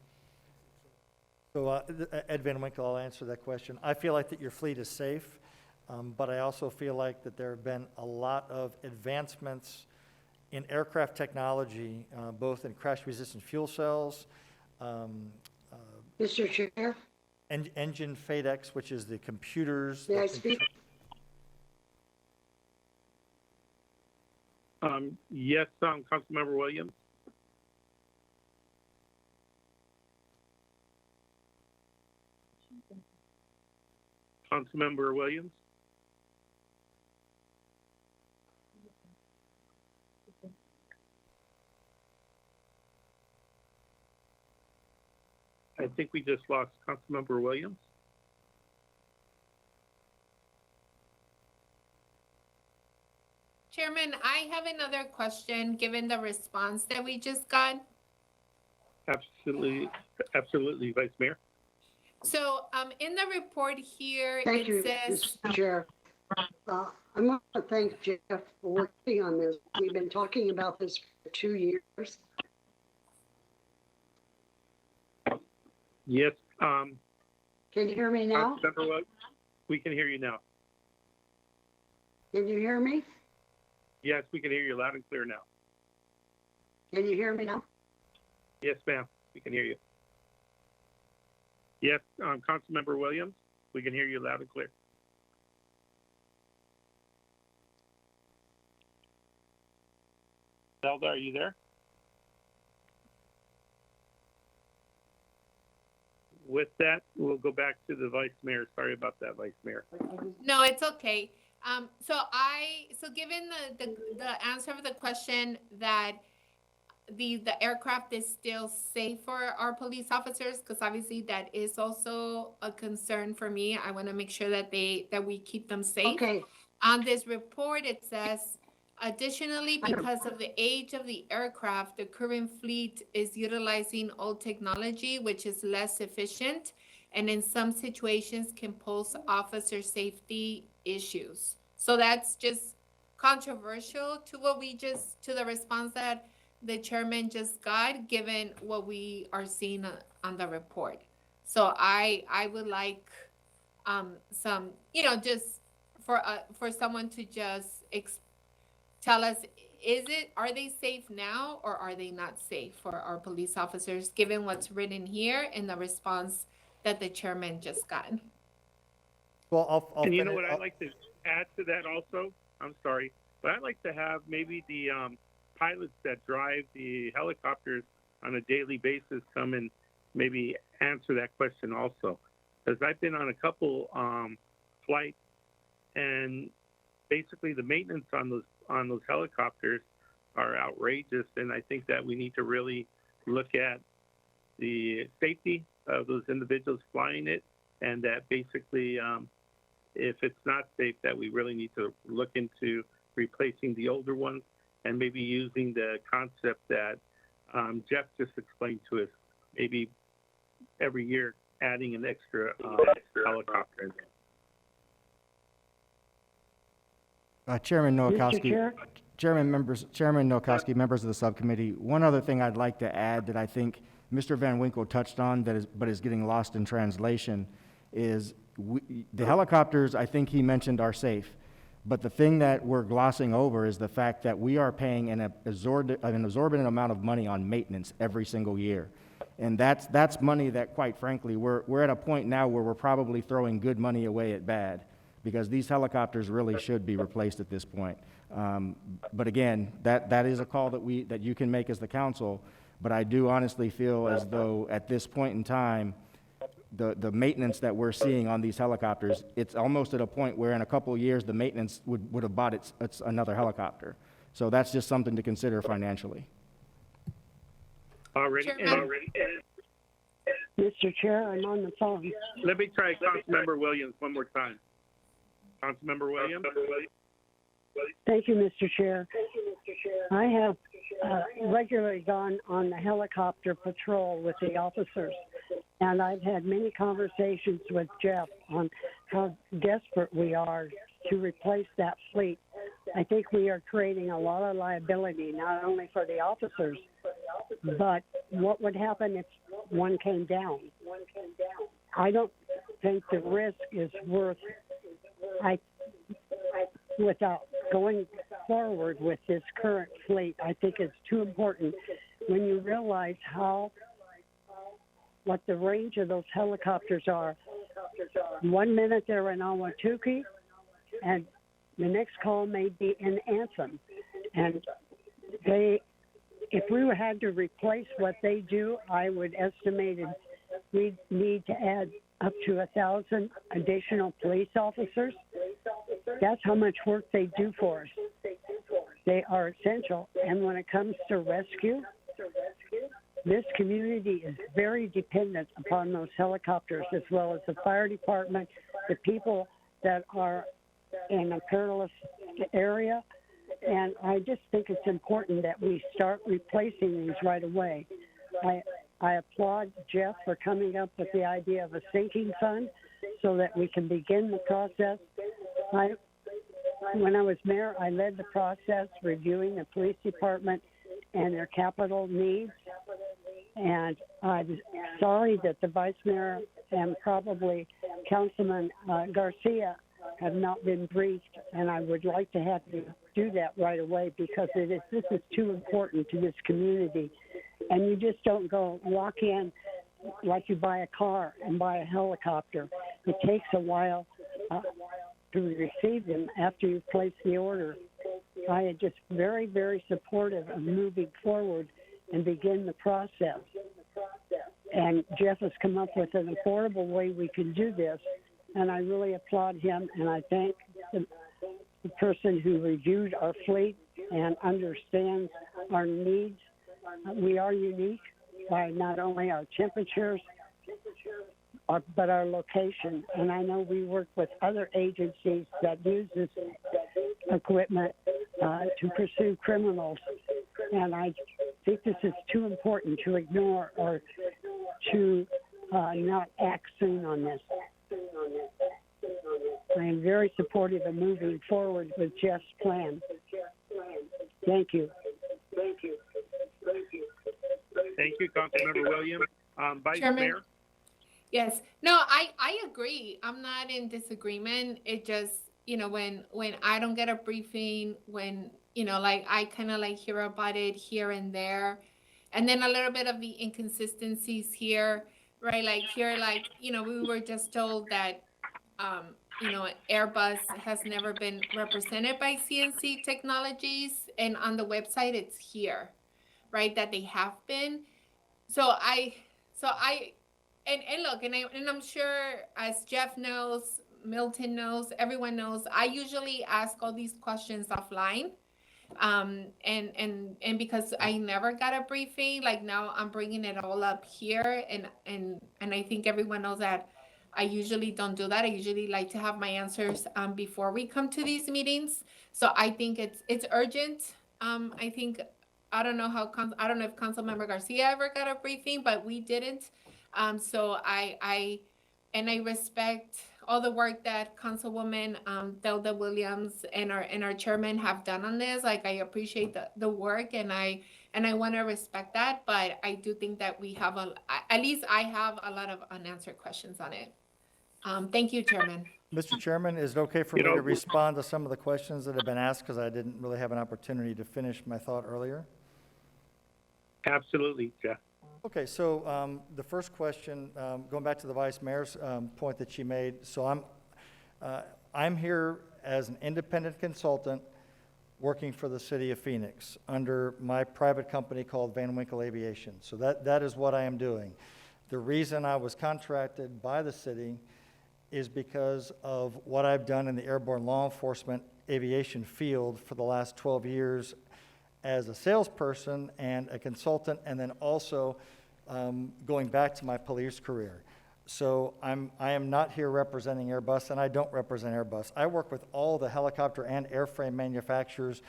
So Ed Van Winkle, I'll answer that question. I feel like that your fleet is safe, but I also feel like that there have been a lot of advancements in aircraft technology, both in crash-resistant fuel cells, Mr. Chair, engine FADEX, which is the computers. may I that speak? Yes, Councilmember Williams. Councilmember Williams. I think we just lost Councilmember Williams. Chairman, I have another question, given the response that we just got. Absolutely, absolutely, Vice Mayor. So, in the report here, Thank you, it says, Mr. Chair. I want to thank Jeff for working on this. We've been talking about this for 2 years. Yes, Can you hear me now? Councilmember Williams, we can hear you now. Can you hear me? Yes, we can hear you loud and clear now. Can you hear me now? Yes, ma'am, we can hear you. Yes, Councilmember Williams, we can hear you loud and clear. Zelda, are you there? With that, we'll go back to the Vice Mayor. Sorry about that, Vice Mayor. no, it's okay. So given the answer of the question that the aircraft is still safe for our police officers, because obviously that is also a concern for me. I want to make sure that we keep them safe. Okay, On this report, it says, additionally, because of the age of the aircraft, the current fleet is utilizing old technology, which is less efficient, and in some situations can pose officer safety issues. So that's just controversial to to the response that the chairman just got, given what we are seeing on the report. So I would like some, just for someone to just tell us, are they safe now or are they not safe for our police officers, given what's written here in the response that the chairman just got? Well, I'll And you know finish- what I'd like to add to that also? I'm sorry, but I'd like to have maybe the pilots that drive the helicopters on a daily basis come and maybe answer that question also. Because I've been on a couple flights, and basically the maintenance on those helicopters are outrageous, and I think that we need to really look at the safety of those individuals flying it, and that basically if it's not safe, that we really need to look into replacing the older ones and maybe using the concept that Jeff just explained to us, maybe every year adding an extra helicopter. Chairman Mr. Nowakowski, Chair, Chairman Nowakowski, members of the subcommittee, one other thing I'd like to add that I think Mr. Van Winkle touched on but is getting lost in translation is the helicopters, I think he mentioned, are safe. But the thing that we're glossing over is the fact that we are paying an exorbitant amount of money on maintenance every single year. And that's money that, quite frankly, we're at a point now where we're probably throwing good money away at bad, because these helicopters really should be replaced at this point. But again, that is a call that you can make as the council. But I do honestly feel as though at this point in time, the maintenance that we're seeing on these helicopters, it's almost at a point where in a couple of years, the maintenance would have bought it's another helicopter. So that's just something to consider financially. Already, Chairman. Mr. Chair, I'm on the phone. Let me try Councilmember Williams one more time. Councilmember Williams? Thank you, Mr. Chair. I have regularly gone on the helicopter patrol with the officers, and I've had many conversations with Jeff on how desperate we are to replace that fleet. I think we are creating a lot of liability, not only for the officers, but what would happen if one came down? I don't think the risk is worth, without going forward with this current fleet. I think it's too important when you realize what the range of those helicopters are. 1 minute they're in Ahwatukee, and the next call may be in Anthem. And if we had to replace what they do, I would estimate we'd need to add up to 1,000 additional police officers. That's how much work they do for us. They are essential. And when it comes to rescue, this community is very dependent upon those helicopters, as well as the fire department, the people that are in a perilous area. And I just think it's important that we start replacing these right away. I applaud Jeff for coming up with the idea of a sinking fund so that we can begin the process. When I was mayor, I led the process reviewing the police department and their capital needs. And I'm sorry that the vice mayor and probably Councilman Garcia have not been briefed, and I would like to have you do that right away because this is too important to this community. And you just don't go walk in like you buy a car and buy a helicopter. It takes a while to receive them after you place the order. I am just very, very supportive of moving forward and begin the process. And Jeff has come up with an affordable way we can do this, and I really applaud him, and I thank the person who reviewed our fleet and understands our needs. We are unique by not only our temperatures, but our location. And I know we work with other agencies that use this equipment to pursue criminals. And I think this is too important to ignore or to not act soon on this. I am very supportive of moving forward with Jeff's plan. Thank you. Thank you, Councilmember Williams. Vice Chairman? Mayor? Yes, no, I agree. I'm not in disagreement. It just, when I don't get a briefing, when, like I kind of like hear about it here and there, and then a little bit of the inconsistencies here, right? Like here, we were just told that, Airbus has never been represented by CNC Technologies, and on the website it's here, right? That they have been. And look, and I'm sure, as Jeff knows, Milton knows, everyone knows, I usually ask all these questions offline. And because I never got a briefing, like now I'm bringing it all up here, and I think everyone knows that I usually don't do that. I usually like to have my answers before we come to these meetings. So I think it's urgent. I think I don't know if Councilmember Garcia ever got a briefing, but we didn't. So I respect all the work that Councilwoman Delda Williams and our chairman have done on this. Like, I appreciate the work, and I want to respect that. But I do think that we have at least I have a lot of unanswered questions on it. Thank you, Chairman. Mr. Chairman, is it okay for me to respond to some of the questions that have been asked, because I didn't really have an opportunity to finish my thought earlier? Absolutely, Jeff. Okay, so the first question, going back to the Vice Mayor's point that she made, so I'm here as an independent consultant working for the City of Phoenix under my private company called Van Winkle Aviation. So that is what I am doing. The reason I was contracted by the city is because of what I've done in the airborne law enforcement aviation field for the last 12 years as a salesperson and a consultant, and then also going back to my police career. So I am not here representing Airbus, and I don't represent Airbus. I work with all the helicopter and airframe manufacturers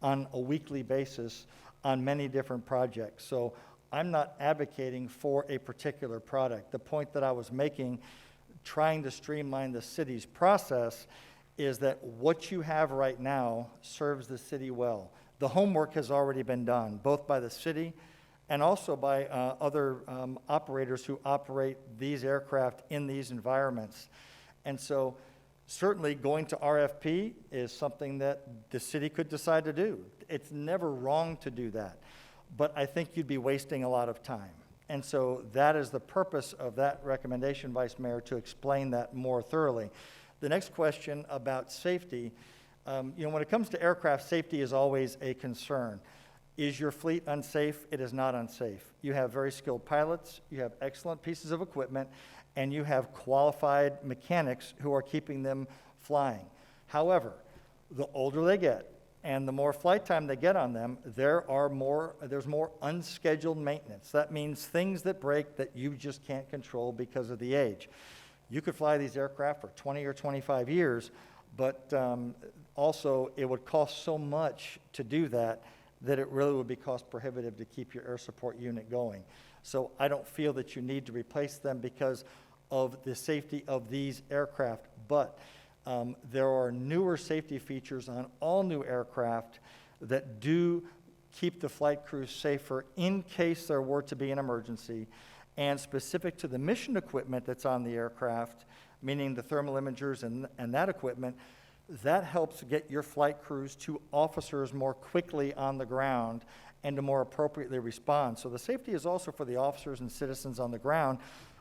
on a weekly basis on many different projects. So I'm not advocating for a particular product. The point that I was making, trying to streamline the city's process, is that what you have right now serves the city well. The homework has already been done, both by the city and also by other operators who operate these aircraft in these environments. And so certainly going to RFP is something that the city could decide to do. It's never wrong to do that, but I think you'd be wasting a lot of time. And so that is the purpose of that recommendation, Vice Mayor, to explain that more thoroughly. The next question about safety, when it comes to aircraft, safety is always a concern. Is your fleet unsafe? It is not unsafe. You have very skilled pilots, you have excellent pieces of equipment, and you have qualified mechanics who are keeping them flying. However, the older they get and the more flight time they get on them, there's more unscheduled maintenance. That means things that break that you just can't control because of the age. You could fly these aircraft for 20 or 25 years, but also it would cost so much to do that it really would be cost prohibitive to keep your air support unit going. So I don't feel that you need to replace them because of the safety of these aircraft, but there are newer safety features on all new aircraft that do keep the flight crews safer in case there were to be an emergency, and specific to the mission equipment that's on the aircraft, meaning the thermal imagers and that equipment, that helps get your flight crews to officers more quickly on the ground and to more appropriately respond. So the safety is also for the officers and citizens on the ground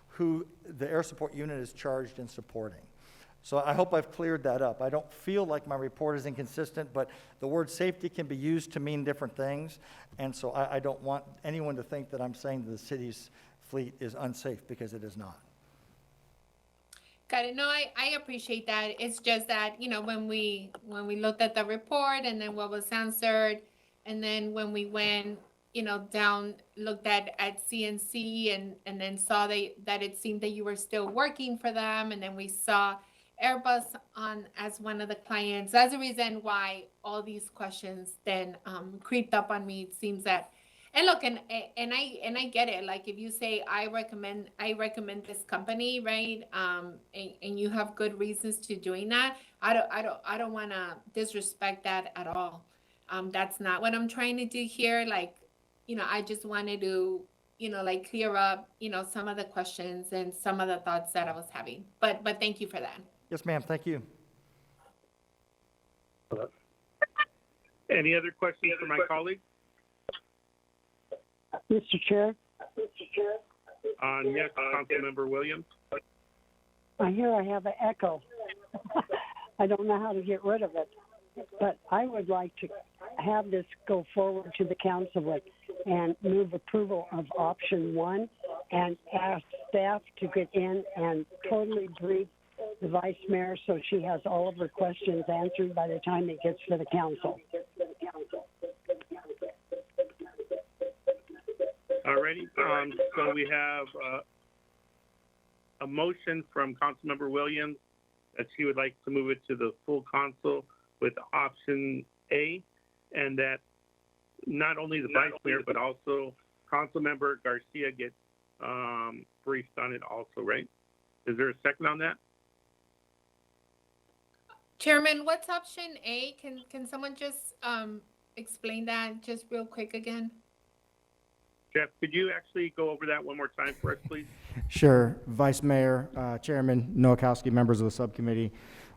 who the air support unit is charged in supporting. So I hope I've cleared that up. I don't feel like my report is inconsistent, but the word safety can be used to mean different things, and so I don't want anyone to think that I'm saying that the city's fleet is unsafe, because it is not. Got it. No, I appreciate that. It's just that, when we looked at the report and then what was answered, and then when we went, down, looked at CNC and then saw that it seemed that you were still working for them, and then we saw Airbus on as one of the clients. That's the reason why all these questions then creeped up on me. It seems that, and look, and I get it. Like if you say I recommend this company, right? And you have good reasons to doing that. I don't want to disrespect that at all. That's not what I'm trying to do here. Like, I just wanted to, clear up, some of the questions and some of the thoughts that I was having. But thank you for that. Yes, ma'am. Thank you. Any other questions for my colleague? Mr. Chair? Yes, Councilmember Williams. I hear I have an echo. I don't know how to get rid of it, but I would like to have this go forward to the council and move approval of option 1 and ask staff to get in and totally brief the vice mayor so she has all of her questions answered by the time it gets to the council. Alrighty, so we have a motion from Councilmember Williams that she would like to move it to the full council with option A, and that not only the vice mayor but also Councilmember Garcia get briefed on it also, right? Is there a second on that? Chairman, what's option A? Can someone just explain that just real quick again? Jeff, could you actually go over that one more time for us, please? Sure. Vice Mayor, Chairman Nowakowski, members of the subcommittee,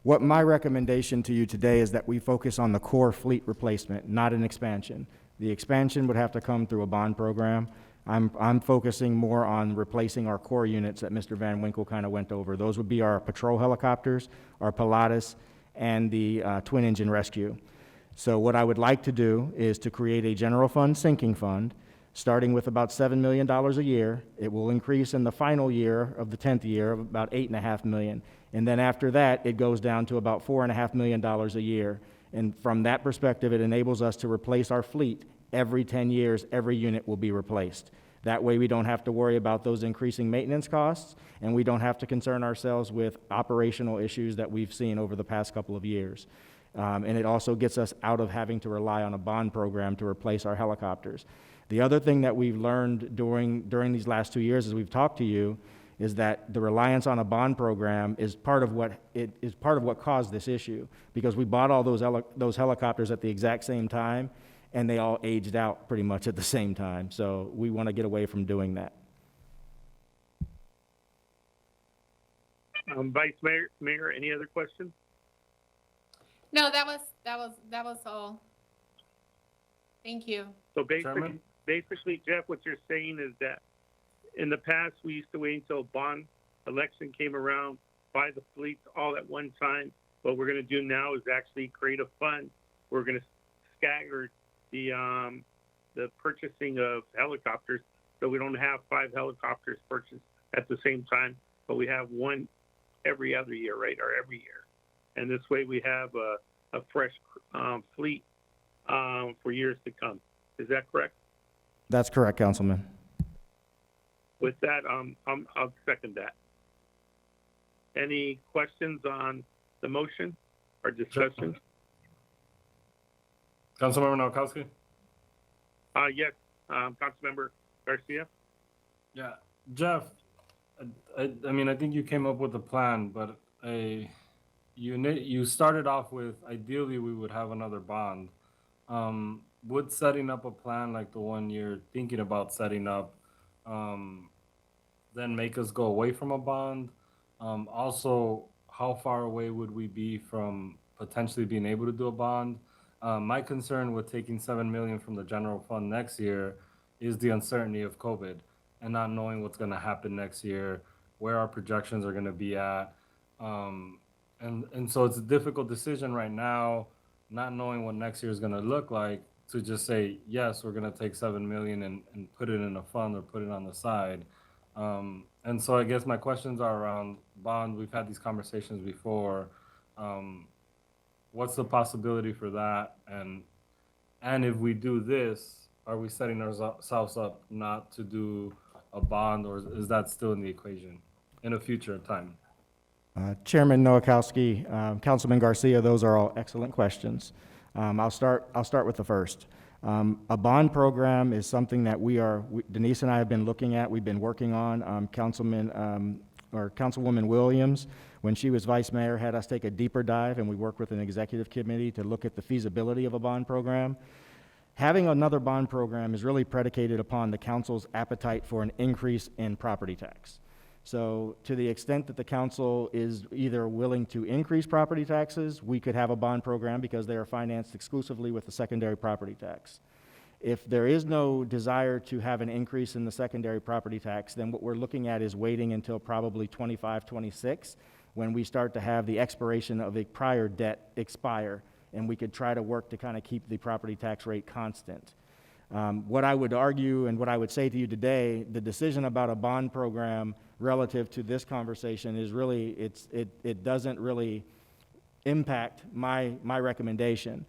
what my recommendation to you today is that we focus on the core fleet replacement, not an expansion. The expansion would have to come through a bond program. I'm focusing more on replacing our core units that Mr. Van Winkle kind of went over. Those would be our patrol helicopters, our Pilatus, and the twin engine rescue. So what I would like to do is to create a general fund sinking fund, starting with about $7 million a year. It will increase in the final year of the 10th year of about $8.5 million. And then after that, it goes down to about $4.5 million a year. And from that perspective, it enables us to replace our fleet every 10 years. Every unit will be replaced. That way we don't have to worry about those increasing maintenance costs, and we don't have to concern ourselves with operational issues that we've seen over the past couple of years. And it also gets us out of having to rely on a bond program to replace our helicopters. The other thing that we've learned during these last 2 years as we've talked to you is that the reliance on a bond program is part of what caused this issue, because we bought all those helicopters at the exact same time, and they all aged out pretty much at the same time. So we want to get away from doing that. Vice Mayor, any other questions? No, that was all. Thank you. So basically, Jeff, what you're saying is that in the past, we used to wait until a bond election came around, buy the fleets all at one time. What we're going to do now is actually create a fund. We're going to stagger the purchasing of helicopters, so we don't have 5 helicopters purchased at the same time, but we have one every other year, right, or every year. And this way we have a fresh fleet for years to come. Is that correct? That's correct, Councilman. With that, I'll second that. Any questions on the motion or discussion? Councilmember Nowakowski? Yes, Councilmember Garcia? Yeah, Jeff, I mean, I think you came up with a plan, but you started off with, ideally, we would have another bond. Would setting up a plan like the one you're thinking about setting up then make us go away from a bond? Also, how far away would we be from potentially being able to do a bond? My concern with taking $7 million from the general fund next year is the uncertainty of COVID and not knowing what's going to happen next year, where our projections are going to be at. And so it's a difficult decision right now, not knowing what next year is going to look like, to just say, yes, we're going to take $7 million and put it in a fund or put it on the side. And so I guess my questions are around bond. We've had these conversations before. What's the possibility for that? And if we do this, are we setting ourselves up not to do a bond, or is that still in the equation in a future time? Chairman Nowakowski, Councilman Garcia, those are all excellent questions. I'll start with the first. A bond program is something that Denise and I have been looking at. We've been working on. Councilwoman Williams, when she was vice mayor, had us take a deeper dive, and we worked with an executive committee to look at the feasibility of a bond program. Having another bond program is really predicated upon the council's appetite for an increase in property tax. So to the extent that the council is either willing to increase property taxes, we could have a bond program because they are financed exclusively with the secondary property tax. If there is no desire to have an increase in the secondary property tax, then what we're looking at is waiting until probably 25, 26, when we start to have the expiration of a prior debt expire, and we could try to work to kind of keep the property tax rate constant. What I would argue and what I would say to you today, the decision about a bond program relative to this conversation is really, it doesn't really impact my recommendation,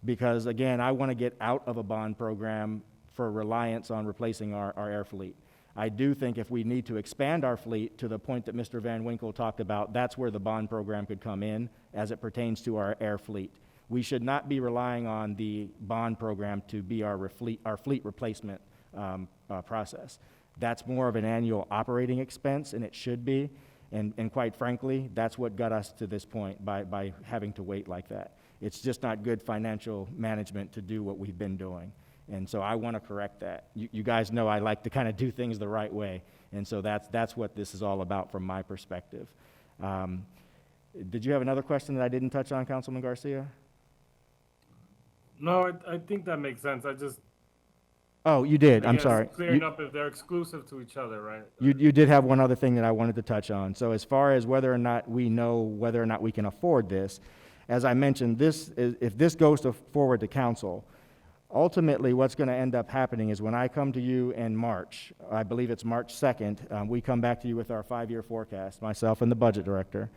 because again, I want to get out of a bond program for reliance on replacing our air fleet. I do think if we need to expand our fleet to the point that Mr. Van Winkle talked about, that's where the bond program could come in as it pertains to our air fleet. We should not be relying on the bond program to be our fleet replacement process. That's more of an annual operating expense, and it should be. And quite frankly, that's what got us to this point by having to wait like that. It's just not good financial management to do what we've been doing. And so I want to correct that. You guys know I like to kind of do things the right way. And so that's what this is all about from my perspective. Did you have another question that I didn't touch on, Councilman Garcia? No, I think that makes sense. Oh, you did. I'm sorry. Clearing up if they're exclusive to each other, right? You did have one other thing that I wanted to touch on. So as far as whether or not we know whether or not we can afford this, as I mentioned, if this goes forward to council, ultimately what's going to end up happening is when I come to you in March, I believe it's March 2nd, we come back to you with our 5-year forecast, myself and the budget director,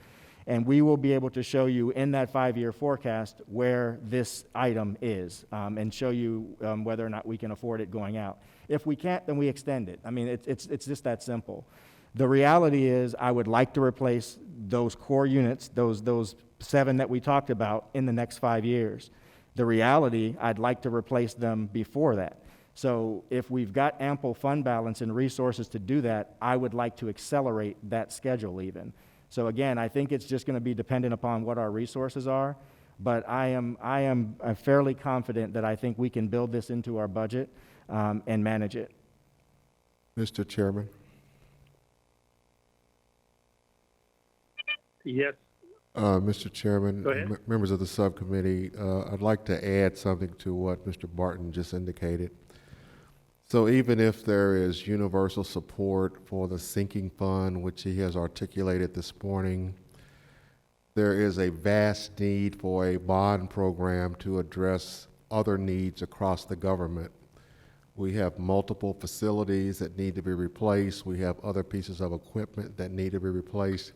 and we will be able to show you in that 5-year forecast where this item is, and show you whether or not we can afford it going out. If we can't, then we extend it. I mean, it's just that simple. The reality is, I would like to replace those core units, those 7 that we talked about, in the next 5 years. The reality, I'd like to replace them before that. So if we've got ample fund balance and resources to do that, I would like to accelerate that schedule even. So again, I think it's just going to be dependent upon what our resources are, but I am fairly confident that I think we can build this into our budget and manage it. Mr. Chairman? Yes. Mr. Chairman, Go ahead. members of the subcommittee, I'd like to add something to what Mr. Barton just indicated. So even if there is universal support for the sinking fund, which he has articulated this morning, there is a vast need for a bond program to address other needs across the government. We have multiple facilities that need to be replaced. We have other pieces of equipment that need to be replaced.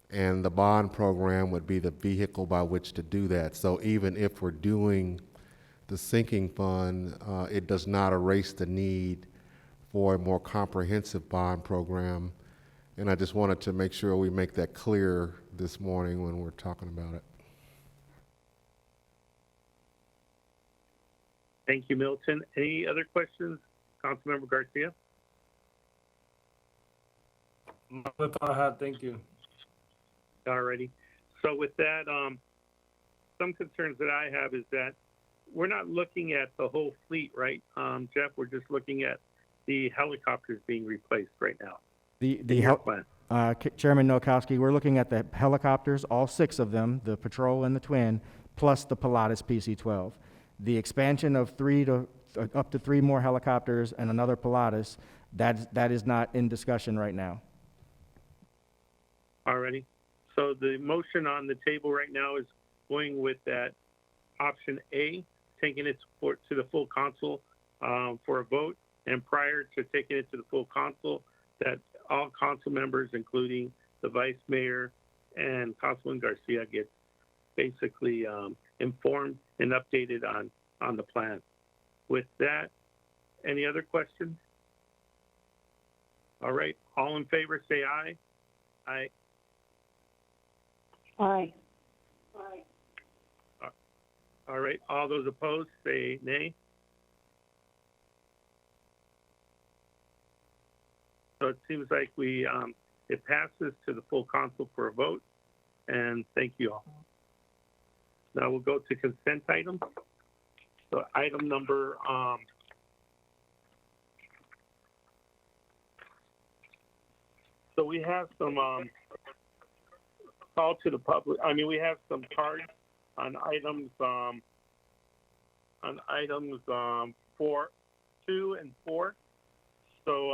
And the bond program would be the vehicle by which to do that. So even if we're doing the sinking fund, it does not erase the need for a more comprehensive bond program. And I just wanted to make sure we make that clear this morning when we're talking about it. Thank you, Milton. Any other questions, Councilmember Garcia? That's all I have. Thank you. Alrighty. So with that, some concerns that I have is that we're not looking at the whole fleet, right? Jeff, we're just looking at the helicopters being replaced right now. Chairman Nowakowski, we're looking at the helicopters, all 6 of them, the Patrol and the Twin, plus the Pilatus PC-12. The expansion of up to 3 more helicopters and another Pilatus, that is not in discussion right now. Alrighty. So the motion on the table right now is going with that option A, taking it to the full council for a vote, and prior to taking it to the full council, that all council members, including the vice mayor and Councilman Garcia, get basically informed and updated on the plan. With that, any other questions? All right, all in favor, say aye. Aye. Aye. All right, all those opposed, say nay. So it seems like it passes to the full council for a vote, and thank you all. Now we'll go to consent items. So item number, so we have some call to the public. I mean, we have some cards on items 4, 2, and 4. So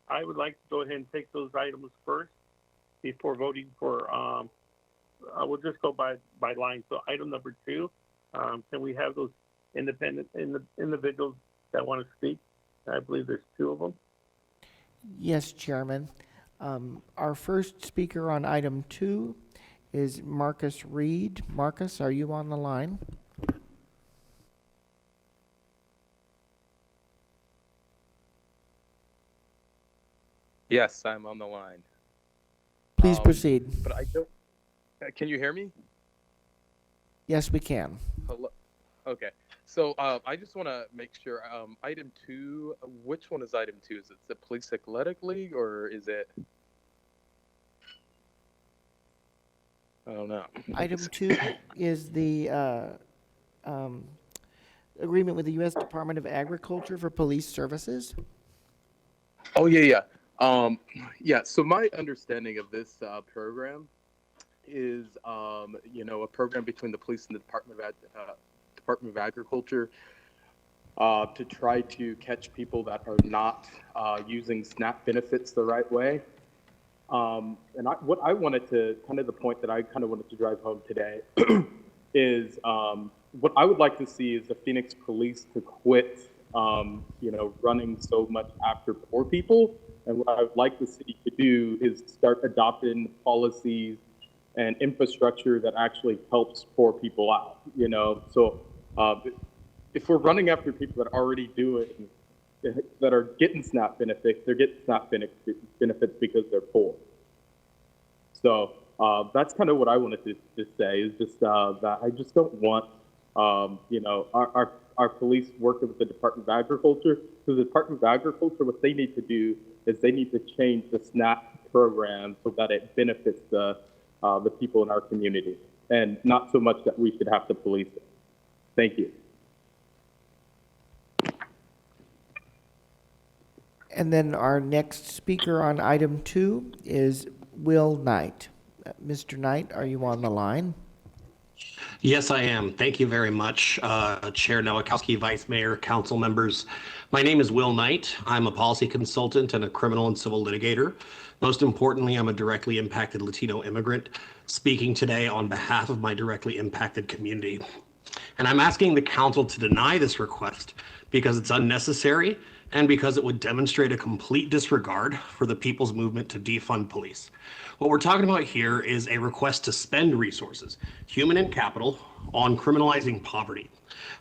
I would like to go ahead and take those items first before voting for. We'll just go by line. So item number 2, can we have those individuals that want to speak? I believe there's 2 of them. Yes, Chairman. Our first speaker on item 2 is Marcus Reed. Marcus, are you on the line? Yes, I'm on the line. Please proceed. But I don't. Can you hear me? Yes, we can. Hello. Okay. So I just want to make sure. Item 2. Which one is item 2? Is it the Police Athletic League or is it? I don't know. Item 2 is the agreement with the U.S. Department of Agriculture for police services. Oh yeah. Yeah. So my understanding of this program is, a program between the police and the Department of Agriculture to try to catch people that are not using SNAP benefits the right way. And what I wanted to, the point that I wanted to drive home today is what I would like to see is the Phoenix police to quit, running so much after poor people. And what I would like the city to do is start adopting policies and infrastructure that actually helps poor people out, So if we're running after people that already do it, that are getting SNAP benefits, they're getting SNAP benefits because they're poor. So that's kind of what I wanted to say, is just that I just don't want, our police working with the Department of Agriculture. So the Department of Agriculture, what they need to do is they need to change the SNAP program so that it benefits the people in our community, and not so much that we should have to police it. Thank you. And then our next speaker on item 2 is Will Knight. Mr. Knight, are you on the line? Yes, I am. Thank you very much, Chair Nowakowski, Vice Mayor, council members. My name is Will Knight. I'm a policy consultant and a criminal and civil litigator. Most importantly, I'm a directly impacted Latino immigrant speaking today on behalf of my directly impacted community. And I'm asking the council to deny this request because it's unnecessary and because it would demonstrate a complete disregard for the people's movement to defund police. What we're talking about here is a request to spend resources, human and capital, on criminalizing poverty.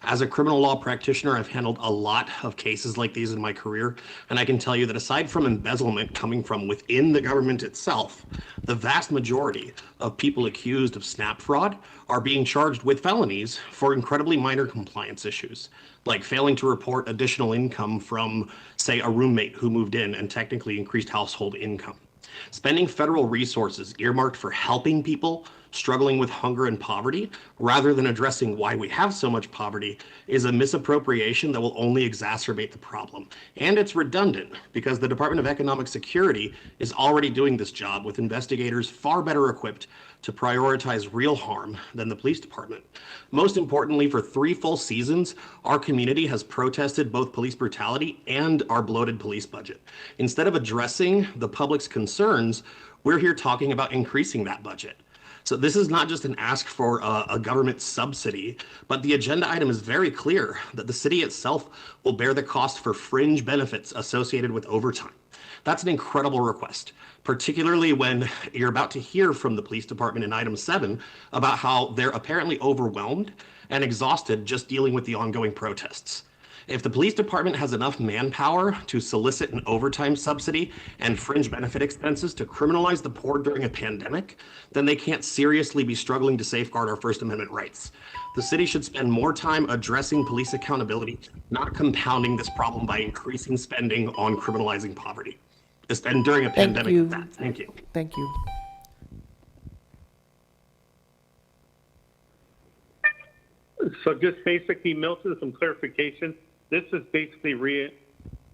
As a criminal law practitioner, I've handled a lot of cases like these in my career, and I can tell you that aside from embezzlement coming from within the government itself, the vast majority of people accused of SNAP fraud are being charged with felonies for incredibly minor compliance issues, like failing to report additional income from, say, a roommate who moved in and technically increased household income. Spending federal resources earmarked for helping people struggling with hunger and poverty, rather than addressing why we have so much poverty, is a misappropriation that will only exacerbate the problem. And it's redundant because the Department of Economic Security is already doing this job with investigators far better equipped to prioritize real harm than the police department. Most importantly, for 3 full seasons, our community has protested both police brutality and our bloated police budget. Instead of addressing the public's concerns, we're here talking about increasing that budget. So this is not just an ask for a government subsidy, but the agenda item is very clear that the city itself will bear the cost for fringe benefits associated with overtime. That's an incredible request, particularly when you're about to hear from the police department in item 7 about how they're apparently overwhelmed and exhausted just dealing with the ongoing protests. If the police department has enough manpower to solicit an overtime subsidy and fringe benefit expenses to criminalize the poor during a pandemic, then they can't seriously be struggling to safeguard our First Amendment rights. The city should spend more time addressing police accountability, not compounding this problem by increasing spending on criminalizing poverty. And during a pandemic. Thank you. Thank you. So just basically, Milton, some clarification. This is basically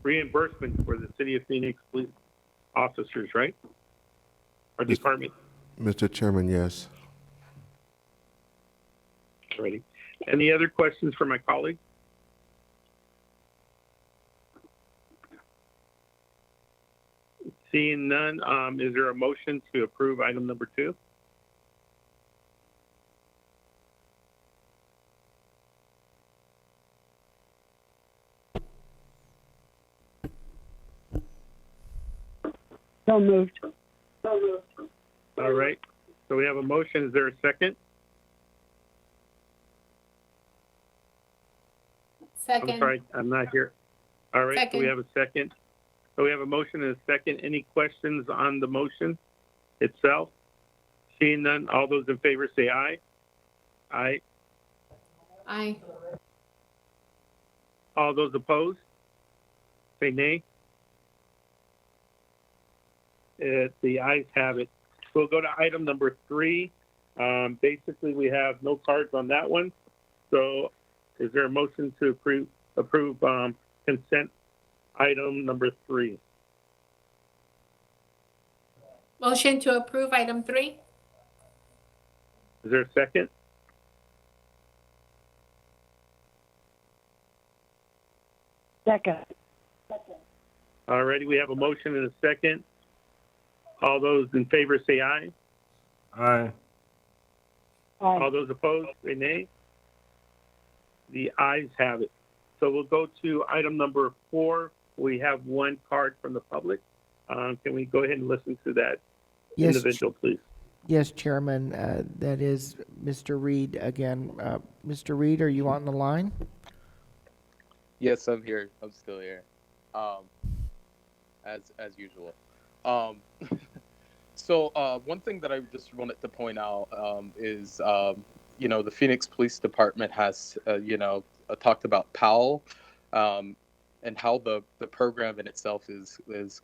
reimbursement for the City of Phoenix police officers, right? Or department? Mr. Chairman, yes. Ready. Any other questions for my colleague? Seeing none, is there a motion to approve item number 2? So moved. All right. So we have a motion. Is there a second? Second. I'm sorry, I'm not here. All right, so we Second. have a second. So we have a motion and a second. Any questions on the motion itself? Seeing none, all those in favor say aye. Aye. Aye. All those opposed? Say nay. The ayes have it. We'll go to item number 3. Basically, we have no cards on that one. So is there a motion to approve consent item number 3? Motion to approve item 3. Is there a second? Second. All righty, we have a motion and a second. All those in favor say aye. Aye. All Aye. those opposed say nay. The ayes have it. So we'll go to item number 4. We have one card from the public. Can we go ahead and listen to that individual, please? Yes, Chairman. That is Mr. Reed again. Mr. Reed, are you on the line? Yes, I'm here. I'm still here. as usual. Um, so one thing that I just wanted to point out is, the Phoenix Police Department has, talked about Powell, and how the program in itself is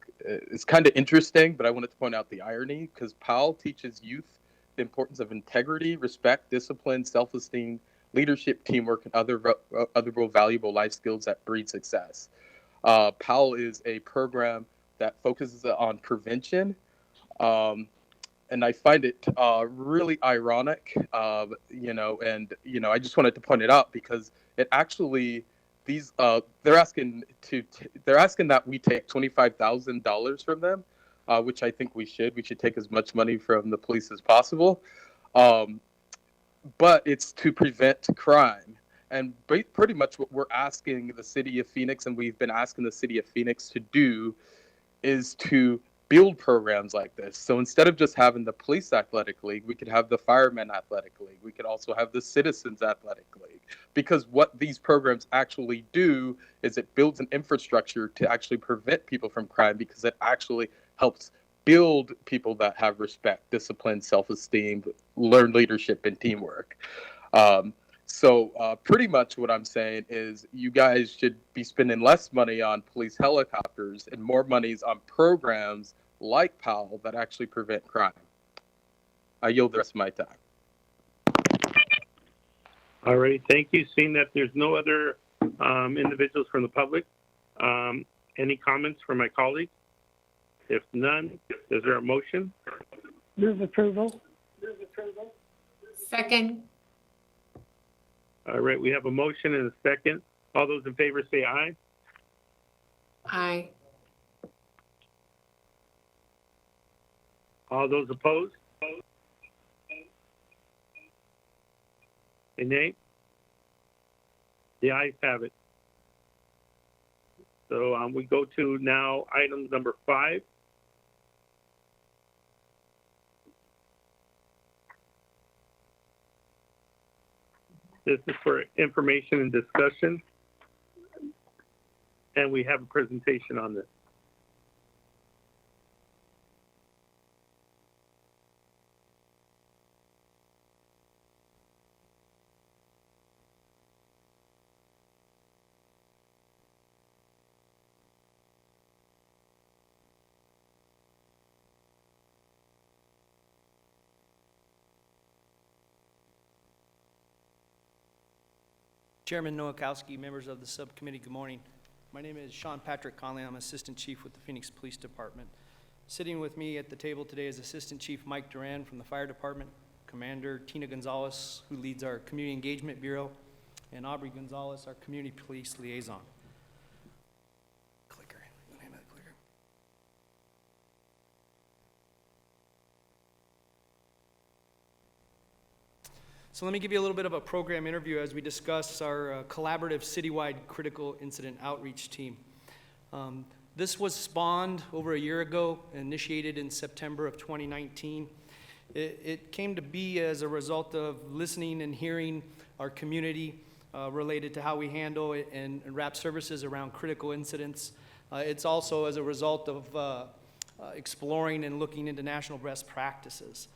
kind of interesting. But I wanted to point out the irony, because Powell teaches youth the importance of integrity, respect, discipline, self-esteem, leadership, teamwork, and other valuable life skills that breed success. Powell is a program that focuses on prevention, and I find it really ironic, I just wanted to point it out because it actually they're asking that we take $25,000 from them, which I think we should. We should take as much money from the police as possible, but it's to prevent crime. And pretty much what we're asking the city of Phoenix, and we've been asking the city of Phoenix to do, is to build programs like this. So instead of just having the police athletic league, we could have the firemen athletic league. We could also have the citizens athletic league. Because what these programs actually do is it builds an infrastructure to actually prevent people from crime, because it actually helps build people that have respect, discipline, self-esteem, learn leadership and teamwork. So pretty much what I'm saying is you guys should be spending less money on police helicopters and more monies on programs like Powell that actually prevent crime. I yield the rest of my time. All right, thank you. Seeing that there's no other individuals from the public, any comments from my colleagues? If none, is there a motion? Move approval. Second. All right, we have a motion and a second. All those in favor say aye. Aye. All those opposed? Say nay. The ayes have it. So we go to now item number 5. This is for information and discussion, and we have a presentation on this. Chairman Nowakowski, members of the subcommittee, good morning. My name is Sean Patrick Conley. I'm Assistant Chief with the Phoenix Police Department. Sitting with me at the table today is Assistant Chief Mike Duran from the Fire Department, Commander Tina Gonzalez, who leads our Community Engagement Bureau, and Aubrey Gonzalez, our Community Police Liaison. Clicker, the name of the clicker. So let me give you a little bit of a program interview as we discuss our collaborative citywide critical incident outreach team. This was spawned over a year ago, initiated in September of 2019. It came to be as a result of listening and hearing our community related to how we handle it and wrap services around critical incidents. It's also as a result of exploring and looking into national best practices.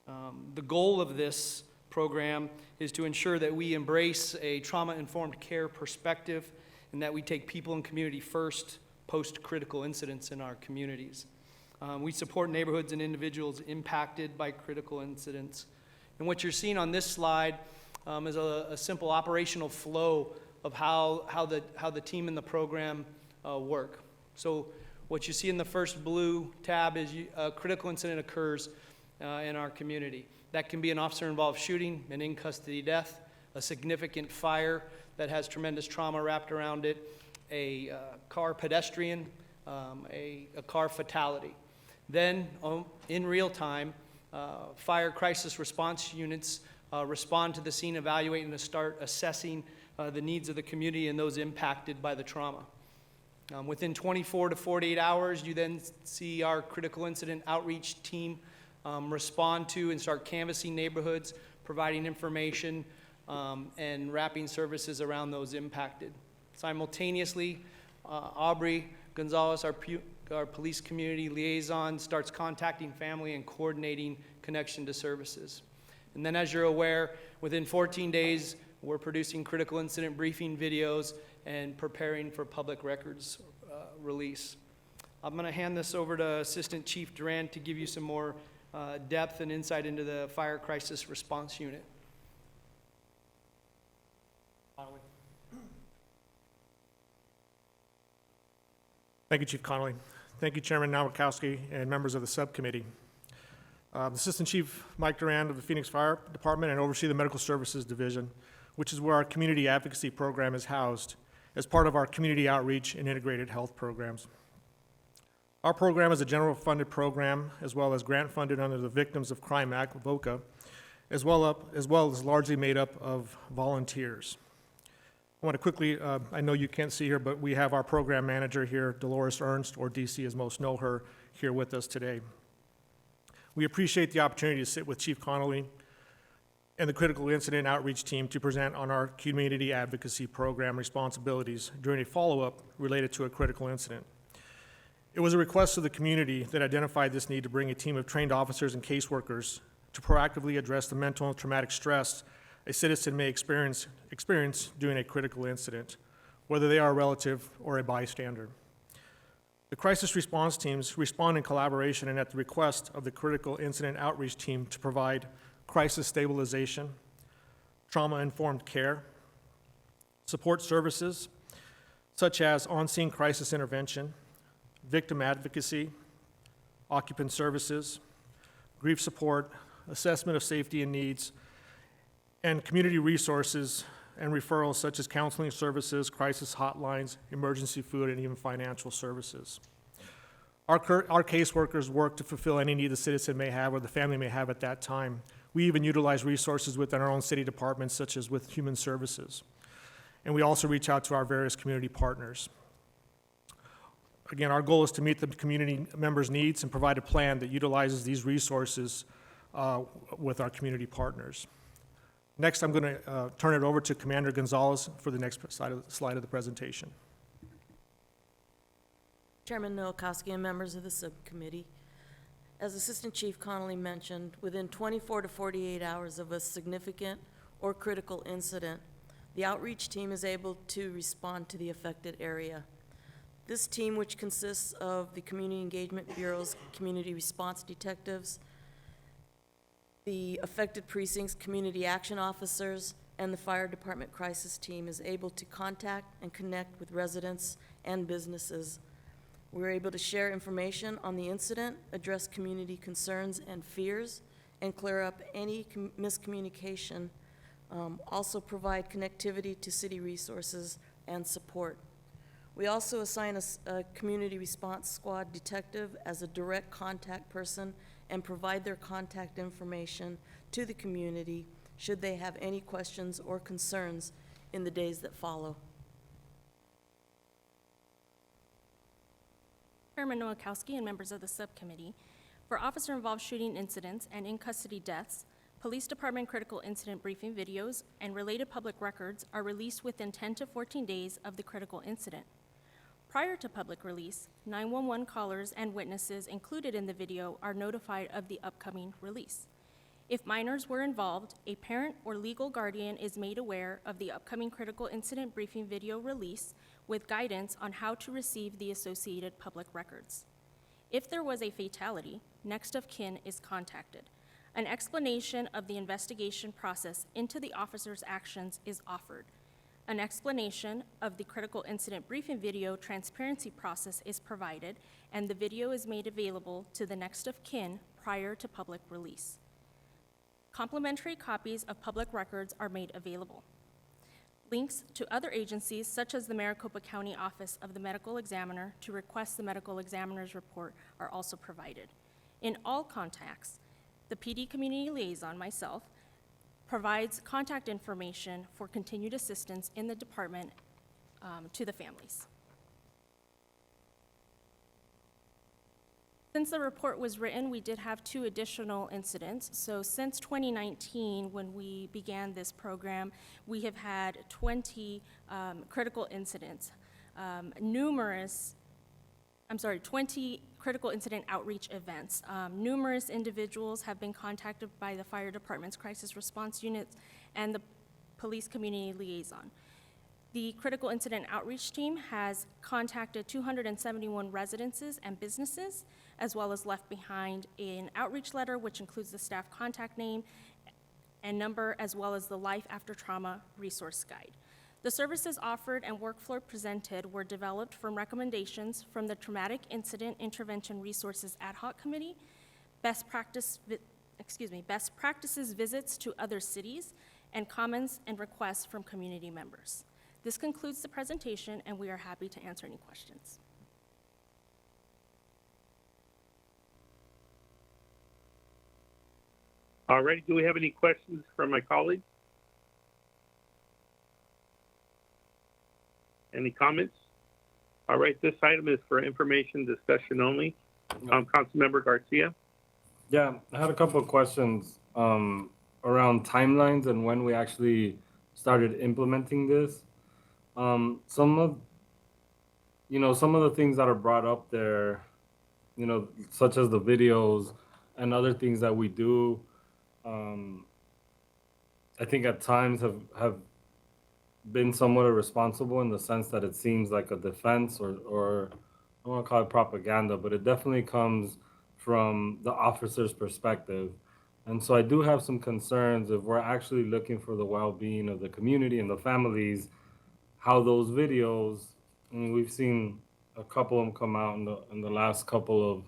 The goal of this program is to ensure that we embrace a trauma-informed care perspective and that we take people and community first post-critical incidents in our communities. We support neighborhoods and individuals impacted by critical incidents. And what you're seeing on this slide is a simple operational flow of how the team and the program work. So what you see in the first blue tab is a critical incident occurs in our community. That can be an officer-involved shooting, an in-custody death, a significant fire that has tremendous trauma wrapped around it, a car pedestrian, a car fatality. Then, in real time, fire crisis response units respond to the scene, evaluate, and start assessing the needs of the community and those impacted by the trauma. Within 24 to 48 hours, you then see our critical incident outreach team respond to and start canvassing neighborhoods, providing information, and wrapping services around those impacted. Simultaneously, Aubrey Gonzalez, our police community liaison, starts contacting family and coordinating connection to services. And then, as you're aware, within 14 days, we're producing critical incident briefing videos and preparing for public records release. I'm going to hand this over to Assistant Chief Durant to give you some more depth and insight into the Fire Crisis Response Unit. Thank you, Chief Connolly. Thank you, Chairman Nowakowski and members of the subcommittee. Assistant Chief Mike Durand of the Phoenix Fire Department and oversee the Medical Services Division, which is where our community advocacy program is housed as part of our community outreach and integrated health programs. Our program is a general funded program as well as grant funded under the Victims of Crime Act, VOCA, as well as largely made up of volunteers. I want to quickly, I know you can't see her, but we have our program manager here, Dolores Ernst, or DC as most know her, here with us today. We appreciate the opportunity to sit with Chief Connolly and the Critical Incident Outreach Team to present on our community advocacy program responsibilities during a follow-up related to a critical incident. It was a request of the community that identified this need to bring a team of trained officers and caseworkers to proactively address the mental and traumatic stress a citizen may experience during a critical incident, whether they are a relative or a bystander. The crisis response teams respond in collaboration and at the request of the Critical Incident Outreach Team to provide crisis stabilization, trauma-informed care, support services such as on-scene crisis intervention, victim advocacy, occupant services, grief support, assessment of safety and needs, and community resources and referrals such as counseling services, crisis hotlines, emergency food, and even financial services. Our caseworkers work to fulfill any need the citizen may have or the family may have at that time. We even utilize resources within our own city departments, such as with Human Services. And we also reach out to our various community partners. Again, our goal is to meet the community members' needs and provide a plan that utilizes these resources with our community partners. Next, I'm going to turn it over to Commander Gonzalez for the next slide of the presentation. Chairman Nowakowski and members of the subcommittee, as Assistant Chief Connolly mentioned, within 24 to 48 hours of a significant or critical incident, the outreach team is able to respond to the affected area. This team, which consists of the Community Engagement Bureau's community response detectives, the affected precincts community action officers, and the fire department crisis team, is able to contact and connect with residents and businesses. We're able to share information on the incident, address community concerns and fears, and clear up any miscommunication. Also provide connectivity to city resources and support. We also assign a community response squad detective as a direct contact person and provide their contact information to the community should they have any questions or concerns in the days that follow. Chairman Nowakowski and members of the subcommittee, for officer-involved shooting incidents and in-custody deaths, Police Department critical incident briefing videos and related public records are released within 10 to 14 days of the critical incident. Prior to public release, 911 callers and witnesses included in the video are notified of the upcoming release. If minors were involved, a parent or legal guardian is made aware of the upcoming critical incident briefing video release with guidance on how to receive the associated public records. If there was a fatality, next of kin is contacted. An explanation of the investigation process into the officer's actions is offered. An explanation of the critical incident briefing video transparency process is provided, and the video is made available to the next of kin prior to public release. Complimentary copies of public records are made available. Links to other agencies, such as the Maricopa County Office of the Medical Examiner, to request the medical examiner's report are also provided. In all contacts, the PD Community Liaison, myself, provides contact information for continued assistance in the department to the families. Since the report was written, we did have 2 additional incidents. So since 2019, when we began this program, we have had 20 critical incidents. 20 critical incident outreach events. Numerous individuals have been contacted by the fire department's crisis response units and the police community liaison. The critical incident outreach team has contacted 271 residences and businesses, as well as left behind an outreach letter, which includes the staff contact name and number, as well as the Life After Trauma resource guide. The services offered and workflow presented were developed from recommendations from the Traumatic Incident Intervention Resources Ad Hoc Committee, best practices visits to other cities, and comments and requests from community members. This concludes the presentation, and we are happy to answer any questions. All right, do we have any questions from my colleagues? Any comments? All right, this item is for information discussion only. Councilmember Garcia. Yeah, I had a couple of questions around timelines and when we actually started implementing this. Some of the things that are brought up there, such as the videos and other things that we do, I think at times have been somewhat irresponsible in the sense that it seems like a defense or I don't want to call it propaganda, but it definitely comes from the officer's perspective. And so I do have some concerns if we're actually looking for the well-being of the community and the families, how those videos, I mean, we've seen a couple of them come out in the last couple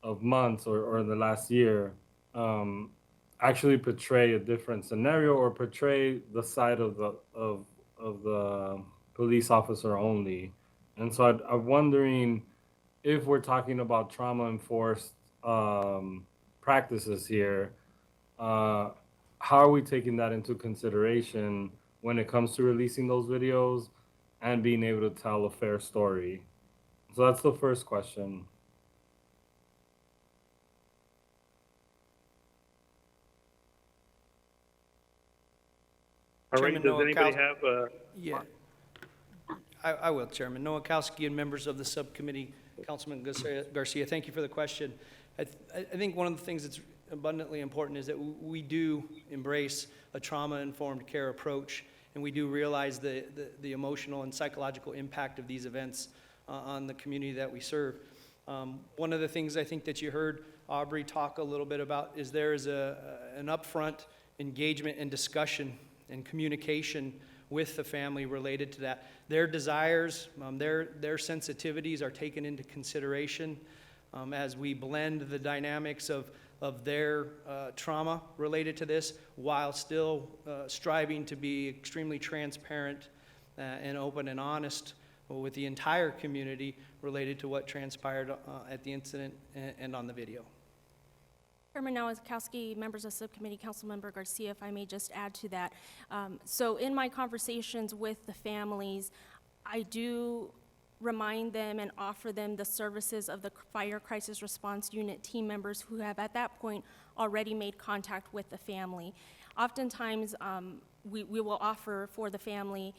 of months or in the last year, actually portray a different scenario or portray the side of the police officer only. And so I'm wondering if we're talking about trauma-enforced practices here, how are we taking that into consideration when it comes to releasing those videos and being able to tell a fair story? So that's the first question. All right, Chairman does anybody Nowakowski. have a? Yeah, I will, Chairman Nowakowski and members of the subcommittee, Councilman Garcia, thank you for the question. I think one of the things that's abundantly important is that we do embrace a trauma-informed care approach, and we do realize the emotional and psychological impact of these events on the community that we serve. One of the things I think that you heard Aubrey talk a little bit about is there is an upfront engagement and discussion and communication with the family related to that. Their desires, their sensitivities are taken into consideration as we blend the dynamics of their trauma related to this, while still striving to be extremely transparent and open and honest with the entire community related to what transpired at the incident and on the video. Chairman Nowakowski, members of subcommittee, Councilmember Garcia, if I may just add to that. So in my conversations with the families, I do remind them and offer them the services of the Fire Crisis Response Unit team members who have at that point already made contact with the family. Oftentimes, we will offer for the family,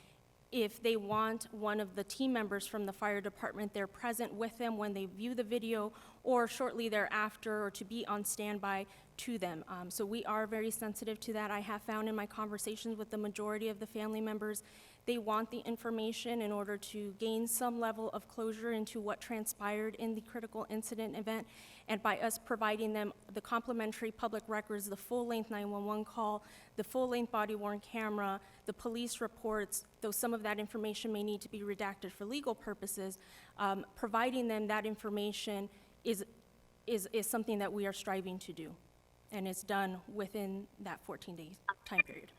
if they want one of the team members from the fire department, they're present with them when they view the video or shortly thereafter, or to be on standby to them. So we are very sensitive to that. I have found in my conversations with the majority of the family members, they want the information in order to gain some level of closure into what transpired in the critical incident event. And by us providing them the complimentary public records, the full-length 911 call, the full-length body-worn camera, the police reports, though some of that information may need to be redacted for legal purposes, providing them that information is something that we are striving to do, and it's done within that 14-day time period.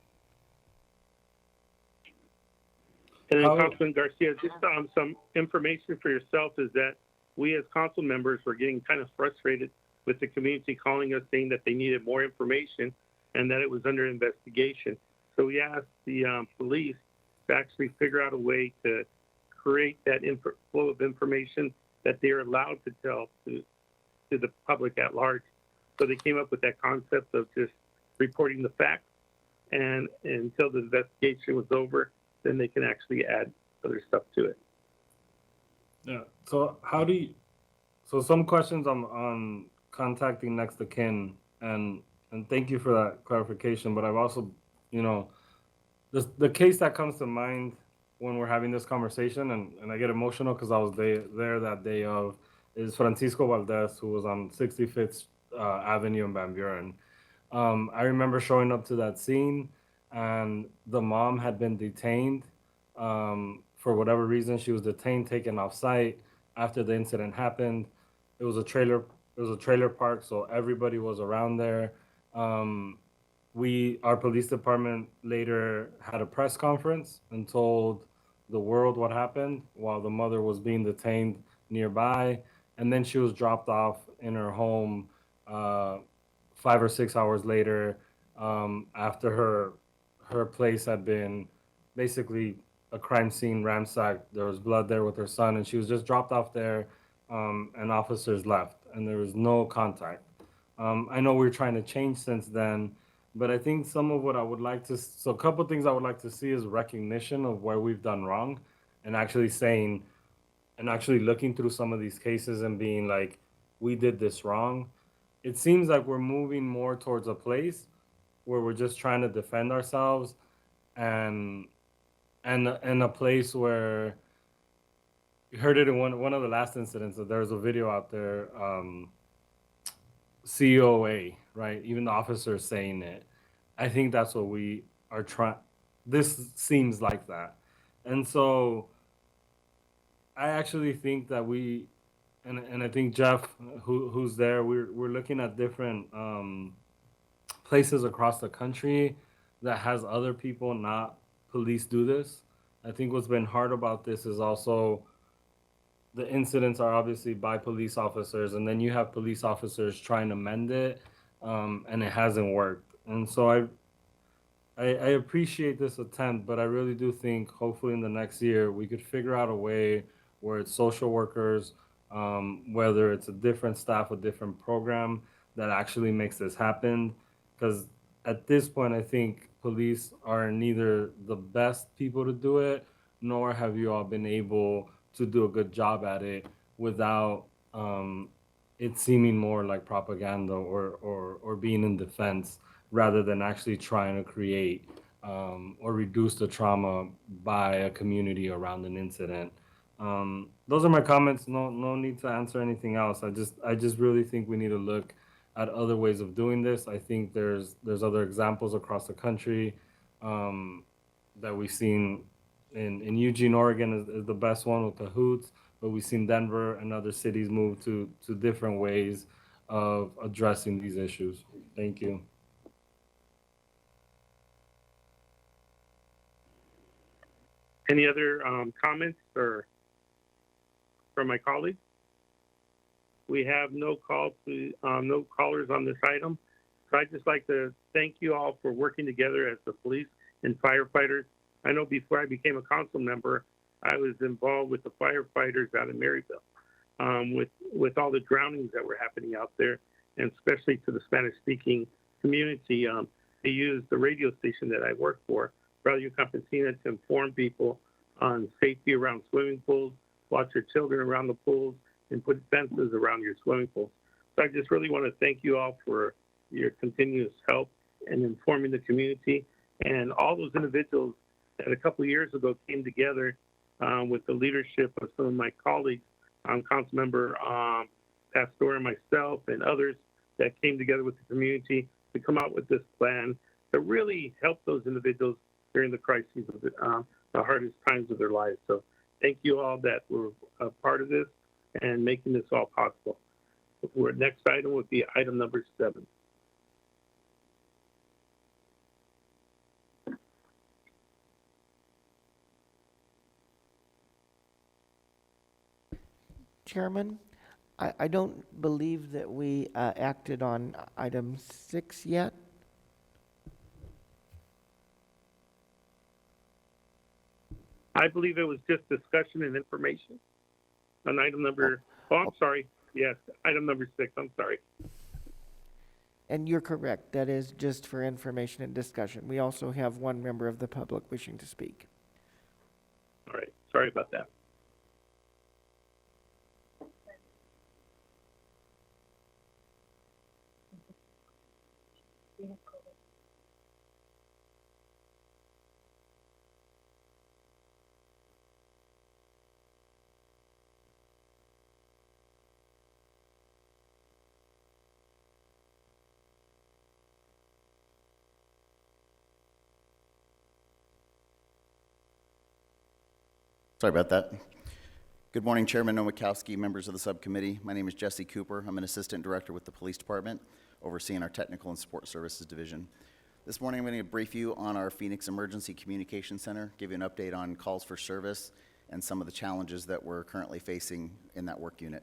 And then Councilman Garcia, just some information for yourself is that we as council members were getting kind of frustrated with the community calling us saying that they needed more information and that it was under investigation. So we asked the police to actually figure out a way to create that flow of information that they are allowed to tell to the public at large. So they came up with that concept of just reporting the facts, and until the investigation was over, then they can actually add other stuff to it. Yeah. So how do you, so some questions on contacting next of kin, and thank you for that clarification, but I've also, you know, the case that comes to mind when we're having this conversation, and I get emotional because I was there that day of, is Francisco Valdez, who was on 65th Avenue in Van Buren. I remember showing up to that scene, and the mom had been detained. For whatever reason, she was detained, taken off site after the incident happened. It was a trailer park, so everybody was around there. Our police department later had a press conference and told the world what happened while the mother was being detained nearby. And then she was dropped off in her home 5 or 6 hours later, after her place had been basically a crime scene ransacked. There was blood there with her son, and she was just dropped off there, and officers left, and there was no contact. I know we're trying to change since then, but I think some of what I would like to, so a couple things I would like to see is recognition of where we've done wrong, and actually saying, and actually looking through some of these cases and being like, we did this wrong. It seems like we're moving more towards a place where we're just trying to defend ourselves, and a place where you heard it in one of the last incidents that there's a video out there, COA, right? Even the officers saying it. I think that's what we are trying. This seems like that. And so I actually think that we, and I think Jeff, who's there, we're looking at different places across the country that has other people, not police, do this. I think what's been hard about this is also the incidents are obviously by police officers, and then you have police officers trying to mend it, and it hasn't worked. And so I appreciate this attempt, but I really do think hopefully in the next year we could figure out a way where it's social workers, whether it's a different staff, a different program that actually makes this happen. Because at this point, I think police are neither the best people to do it, nor have you all been able to do a good job at it without it seeming more like propaganda or being in defense rather than actually trying to create or reduce the trauma by a community around an incident. Those are my comments. No need to answer anything else. I just really think we need to look at other ways of doing this. I think there's other examples across the country that we've seen. In Eugene, Oregon is the best one with Cahoots, but we've seen Denver and other cities move to different ways of addressing these issues. Thank you. Any other comments or from my colleagues? We have no callers on this item. So I'd just like to thank you all for working together as the police and firefighters. I know before I became a council member, I was involved with the firefighters out in Maryville, with all the drownings that were happening out there, and especially to the Spanish-speaking community. They used the radio station that I work for, Radio Campesina, to inform people on safety around swimming pools, watch your children around the pools, and put fences around your swimming pools. So I just really want to thank you all for your continuous help in informing the community, and all those individuals that a couple of years ago came together with the leadership of some of my colleagues, Councilmember Pastor and myself and others that came together with the community to come out with this plan to really help those individuals during the crises of the hardest times of their lives. So thank you all that were a part of this and making this all possible. Our next item would be item number 7. Chairman, I don't believe that we acted on item 6 yet. I believe it was just discussion and information on item number, I'm sorry. Yes, item number 6, I'm sorry. And you're correct, that is just for information and discussion. We also have one member of the public wishing to speak. All right. Sorry about that. Sorry about that. Good morning, Chairman Nowakowski, members of the subcommittee. My name is Jesse Cooper. I'm an assistant director with the police department, overseeing our technical and support services division. This morning, I'm going to brief you on our Phoenix Emergency Communication Center, give you an update on calls for service and some of the challenges that we're currently facing in that work unit.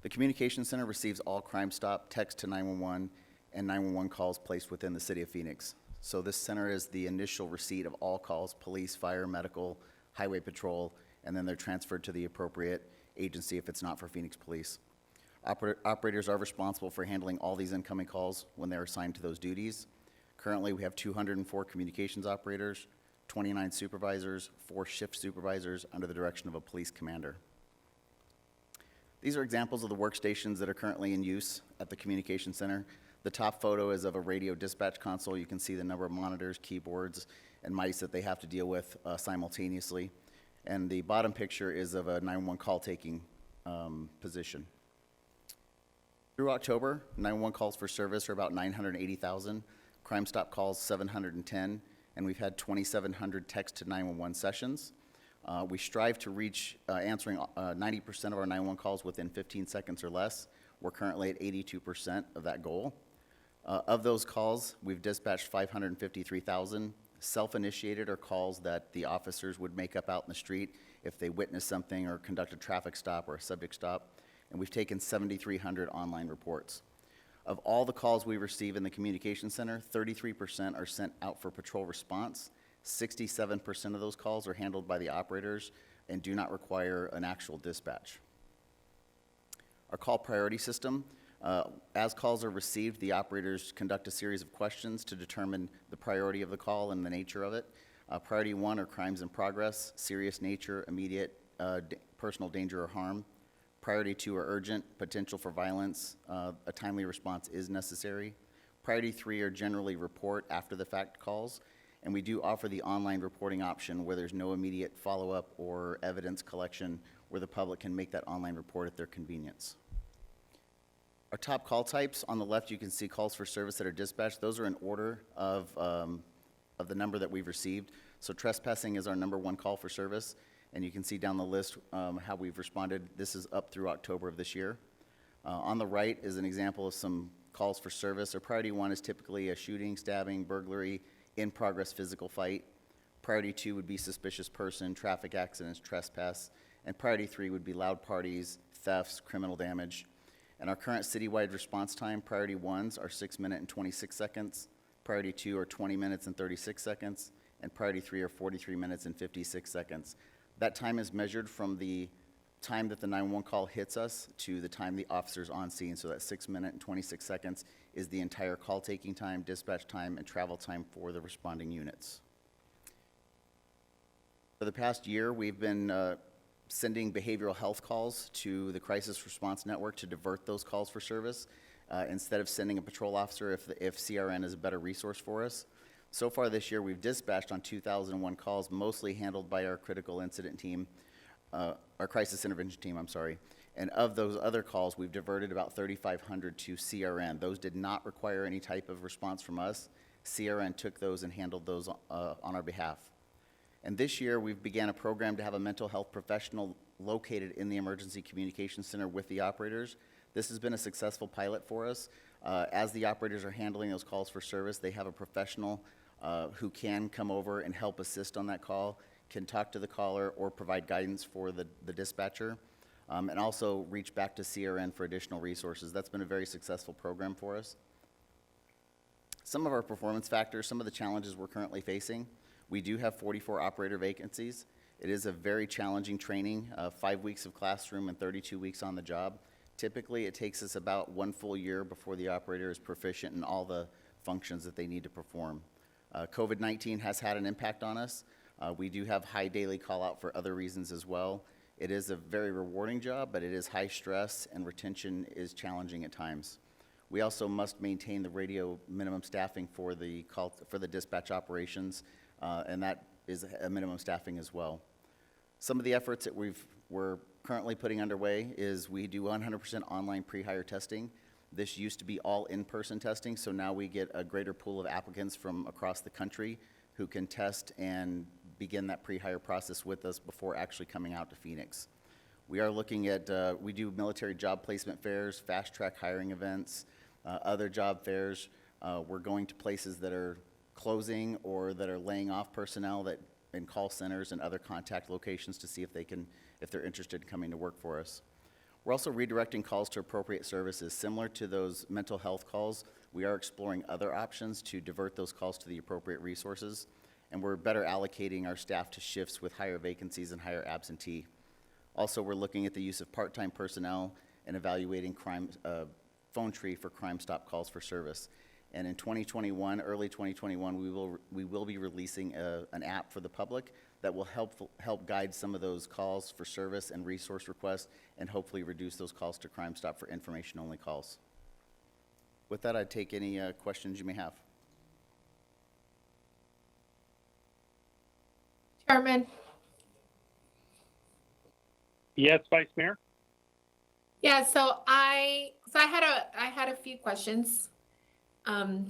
The Communication Center receives all Crime Stop, text to 911, and 911 calls placed within the city of Phoenix. So this center is the initial receipt of all calls, police, fire, medical, highway patrol, and then they're transferred to the appropriate agency if it's not for Phoenix Police. Operators are responsible for handling all these incoming calls when they're assigned to those duties. Currently, we have 204 communications operators, 29 supervisors, 4 shift supervisors under the direction of a police commander. These are examples of the workstations that are currently in use at the communication center. The top photo is of a radio dispatch console. You can see the number of monitors, keyboards, and mice that they have to deal with simultaneously. And the bottom picture is of a 911 call taking position. Through October, 911 calls for service are about 980,000, Crime Stop calls 710, and we've had 2,700 text to 911 sessions. We strive to reach answering 90% of our 911 calls within 15 seconds or less. We're currently at 82% of that goal. Of those calls, we've dispatched 553,000. Self-initiated are calls that the officers would make up out in the street if they witness something or conduct a traffic stop or a subject stop. And we've taken 7,300 online reports. Of all the calls we receive in the communication center, 33% are sent out for patrol response. 67% of those calls are handled by the operators and do not require an actual dispatch. Our call priority system, as calls are received, the operators conduct a series of questions to determine the priority of the call and the nature of it. Priority 1 are crimes in progress, serious nature, immediate personal danger or harm. Priority 2 are urgent, potential for violence. A timely response is necessary. Priority 3 are generally report after the fact calls. And we do offer the online reporting option where there's no immediate follow-up or evidence collection where the public can make that online report at their convenience. Our top call types, on the left you can see calls for service that are dispatched. Those are in order of the number that we've received. So trespassing is our #1 call for service, and you can see down the list how we've responded. This is up through October of this year. On the right is an example of some calls for service. Our priority 1 is typically a shooting, stabbing, burglary, in-progress physical fight. Priority 2 would be suspicious person, traffic accidents, trespass. And priority 3 would be loud parties, thefts, criminal damage. And our current citywide response time, priority 1s are 6 minutes and 26 seconds. Priority 2 are 20 minutes and 36 seconds. And priority 3 are 43 minutes and 56 seconds. That time is measured from the time that the 911 call hits us to the time the officer's on scene. So that 6 minutes and 26 seconds is the entire call taking time, dispatch time, and travel time for the responding units. For the past year, we've been sending behavioral health calls to the crisis response network to divert those calls for service instead of sending a patrol officer if CRN is a better resource for us. So far this year, we've dispatched on 2,001 calls, mostly handled by our critical incident team, our crisis intervention team, I'm sorry. And of those other calls, we've diverted about 3,500 to CRN. Those did not require any type of response from us. CRN took those and handled those on our behalf. And this year, we've began a program to have a mental health professional located in the Emergency Communication Center with the operators. This has been a successful pilot for us. As the operators are handling those calls for service, they have a professional who can come over and help assist on that call, can talk to the caller or provide guidance for the dispatcher, and also reach back to CRN for additional resources. That's been a very successful program for us. Some of our performance factors, some of the challenges we're currently facing. We do have 44 operator vacancies. It is a very challenging training, 5 weeks of classroom and 32 weeks on the job. Typically, it takes us about 1 full year before the operator is proficient in all the functions that they need to perform. COVID-19 has had an impact on us. We do have high daily call out for other reasons as well. It is a very rewarding job, but it is high stress and retention is challenging at times. We also must maintain the radio minimum staffing for the dispatch operations, and that is a minimum staffing as well. Some of the efforts that we're currently putting underway is we do 100% online pre-hire testing. This used to be all in-person testing, so now we get a greater pool of applicants from across the country who can test and begin that pre-hire process with us before actually coming out to Phoenix. We are looking at, we do military job placement fairs, fast-track hiring events, other job fairs. We're going to places that are closing or that are laying off personnel that in call centers and other contact locations to see if they're interested in coming to work for us. We're also redirecting calls to appropriate services. Similar to those mental health calls, we are exploring other options to divert those calls to the appropriate resources, and we're better allocating our staff to shifts with higher vacancies and higher absentee. Also, we're looking at the use of part-time personnel and evaluating phone tree for Crime Stop calls for service. And in 2021, early 2021, we will be releasing an app for the public that will help guide some of those calls for service and resource requests, and hopefully reduce those calls to Crime Stop for information-only calls. With that, I'd take any questions you may have. Chairman. Yes, Vice Mayor? Yeah, so I had a few questions.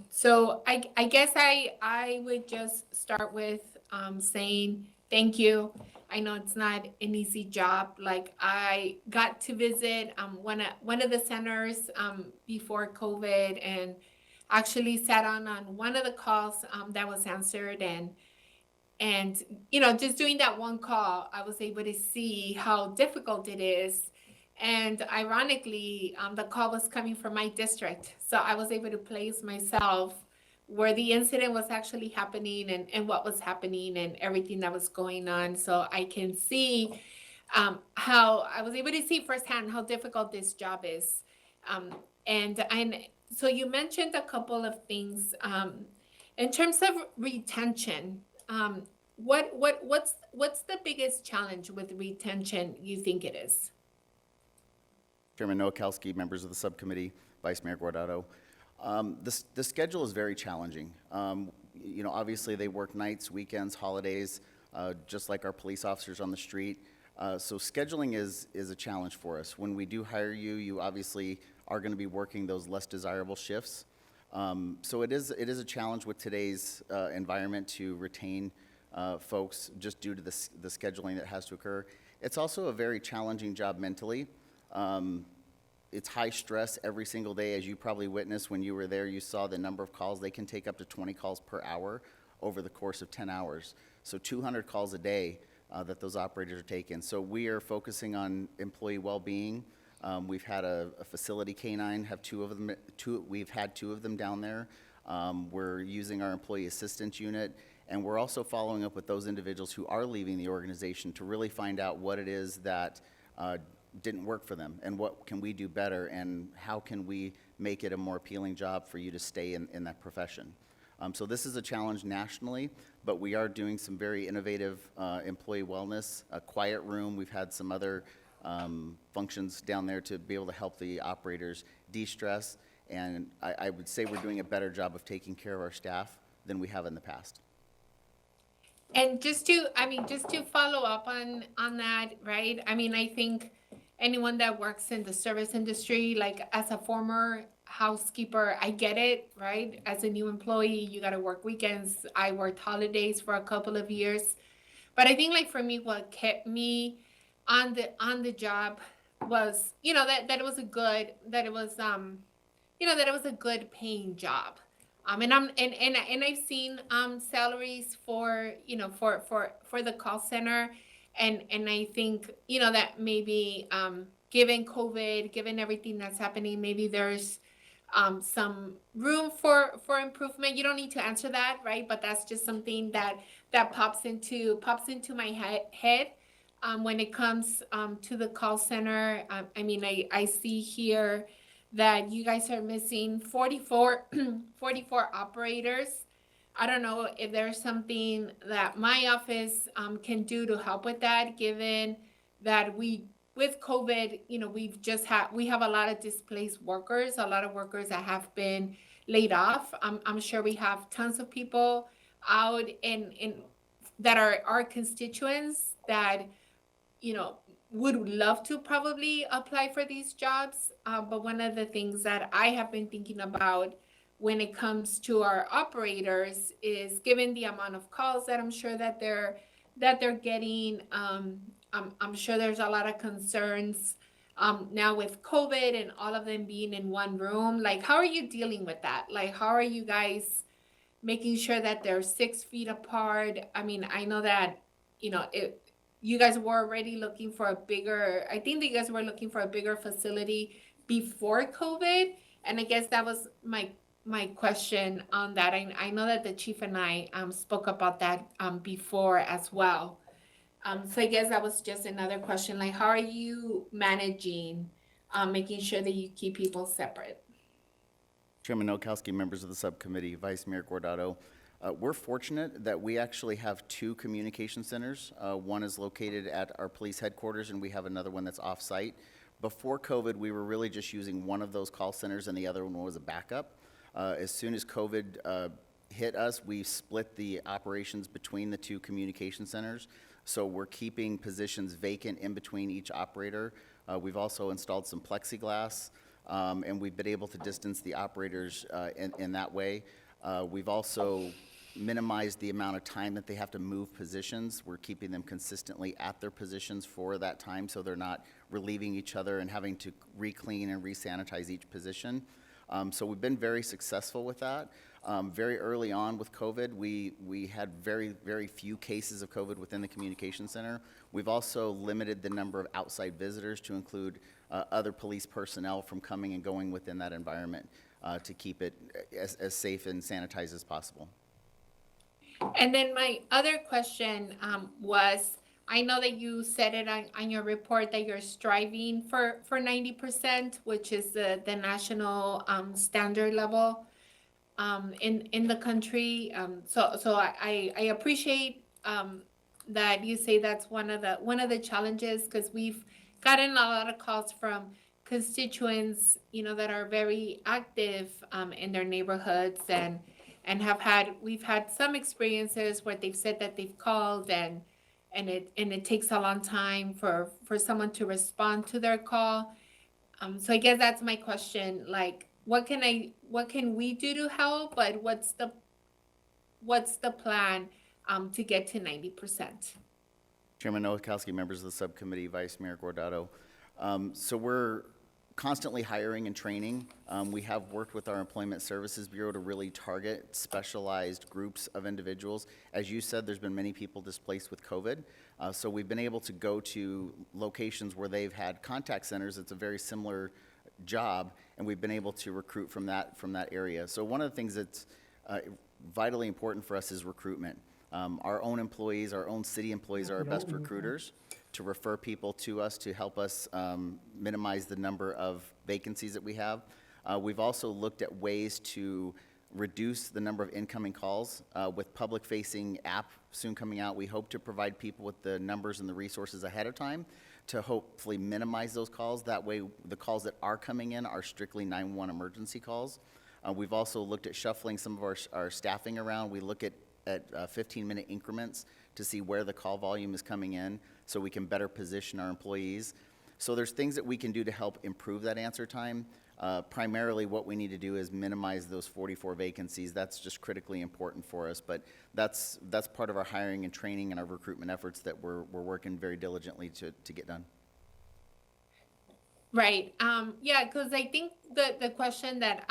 So I guess I would just start with saying thank you. I know it's not an easy job. Like, I got to visit one of the centers before COVID, and actually sat on one of the calls that was answered, and you know, just doing that one call, I was able to see how difficult it is. And ironically, the call was coming from my district, so I was able to place myself where the incident was actually happening, and what was happening and everything that was going on. So I can see how I was able to see firsthand how difficult this job is. And so you mentioned a couple of things in terms of retention. What's the biggest challenge with retention you think it is? Chairman Nowakowski, members of the subcommittee, Vice Mayor Guardado. The schedule is very challenging. You know, obviously they work nights, weekends, holidays, just like our police officers on the street. So scheduling is a challenge for us. When we do hire you, you obviously are going to be working those less desirable shifts. So it is a challenge with today's environment to retain folks just due to the scheduling that has to occur. It's also a very challenging job mentally. It's high stress every single day. As you probably witnessed when you were there, you saw the number of calls. They can take up to 20 calls per hour over the course of 10 hours. So 200 calls a day that those operators are taking. So we are focusing on employee well-being. We've had a facility canine, we've had two of them down there. We're using our employee assistance unit, and we're also following up with those individuals who are leaving the organization to really find out what it is that didn't work for them, and what can we do better, and how can we make it a more appealing job for you to stay in that profession. So this is a challenge nationally, but we are doing some very innovative employee wellness, a quiet room. We've had some other functions down there to be able to help the operators de-stress, and I would say we're doing a better job of taking care of our staff than we have in the past. And just to follow up on that, right? I mean, I think anyone that works in the service industry, like as a former housekeeper, I get it, right? As a new employee, you got to work weekends. I worked holidays for a couple of years. But I think, like, for me, what kept me on the job was, you know, that it was a good paying job. And I've seen salaries for, you know, for the call center, and I think, you know, that maybe given COVID, given everything that's happening, maybe there's some room for improvement. You don't need to answer that, right? But that's just something that pops into my head when it comes to the call center. I mean, I see here that you guys are missing 44 operators. I don't know if there's something that my office can do to help with that, given that with COVID, we have a lot of displaced workers, a lot of workers that have been laid off. I'm sure we have tons of people out in that are our constituents that, would love to probably apply for these jobs. But one of the things that I have been thinking about when it comes to our operators is, given the amount of calls that I'm sure that they're getting, I'm sure there's a lot of concerns now with COVID and all of them being in one room. Like, how are you dealing with that? Like, how are you guys making sure that they're 6 feet apart? I mean, I know that, you guys were already looking for I think that you guys were looking for a bigger facility before COVID. And I guess that was my question on that. I know that the chief and I spoke about that before as well. So I guess that was just another question. Like, how are you managing making sure that you keep people separate? Chairman Nowakowski, members of the subcommittee, Vice Mayor Guardado, we're fortunate that we actually have 2 communication centers. One is located at our police headquarters, and we have another one that's off-site. Before COVID, we were really just using one of those call centers, and the other one was a backup. As soon as COVID hit us, we split the operations between the 2 communication centers. So we're keeping positions vacant in between each operator. We've also installed some plexiglass, and we've been able to distance the operators in that way. We've also minimized the amount of time that they have to move positions. We're keeping them consistently at their positions for that time, so they're not relieving each other and having to re-clean and re-sanitize each position. So we've been very successful with that. Very early on with COVID, we had very, very few cases of COVID within the communication center. We've also limited the number of outside visitors to include other police personnel from coming and going within that environment to keep it as safe and sanitized as possible. And then my other question was, I know that you said it on your report that you're striving for 90%, which is the national standard level in the country. So I appreciate that you say that's one of the challenges, because we've gotten a lot of calls from constituents, that are very active in their neighborhoods and we've had some experiences where they've said that they've called and it takes a long time for someone to respond to their call. So I guess that's my question. Like, what can we do to help? But what's the plan to get to 90%? Chairman Nowakowski, members of the subcommittee, Vice Mayor Guardado. So we're constantly hiring and training. We have worked with our Employment Services Bureau to really target specialized groups of individuals. As you said, there's been many people displaced with COVID. So we've been able to go to locations where they've had contact centers. It's a very similar job, and we've been able to recruit from that area. So one of the things that's vitally important for us is recruitment. Our own employees, our own city employees are our best recruiters to refer people to us to help us minimize the number of vacancies that we have. We've also looked at ways to reduce the number of incoming calls. With public-facing app soon coming out, we hope to provide people with the numbers and the resources ahead of time to hopefully minimize those calls. That way, the calls that are coming in are strictly 911 emergency calls. We've also looked at shuffling some of our staffing around. We look at 15-minute increments to see where the call volume is coming in so we can better position our employees. So there's things that we can do to help improve that answer time. Primarily what we need to do is minimize those 44 vacancies. That's just critically important for us, but that's part of our hiring and training and our recruitment efforts that we're working very diligently to get done. Right. Yeah, because I think the question that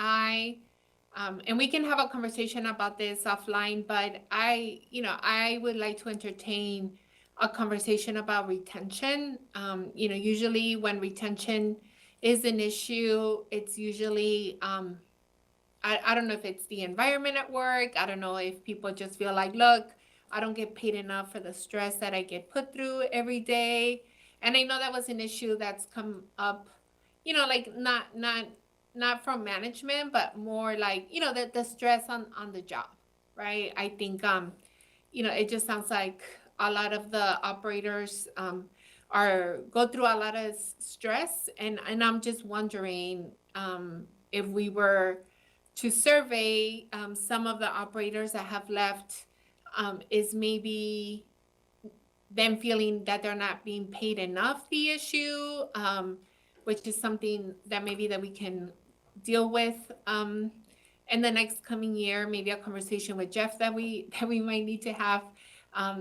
and we can have a conversation about this offline, but I would like to entertain a conversation about retention. Usually when retention is an issue, it's usually, I don't know if it's the environment at work. I don't know if people just feel like, look, I don't get paid enough for the stress that I get put through every day. And I know that was an issue that's come up, like not from management, but more like, the stress on the job. right? I think, it just sounds like a lot of the operators go through a lot of stress, and I'm just wondering if we were to survey some of the operators that have left, is maybe them feeling that they're not being paid enough the issue, which is something that maybe that we can deal with in the next coming year, maybe a conversation with Jeff that we might need to have.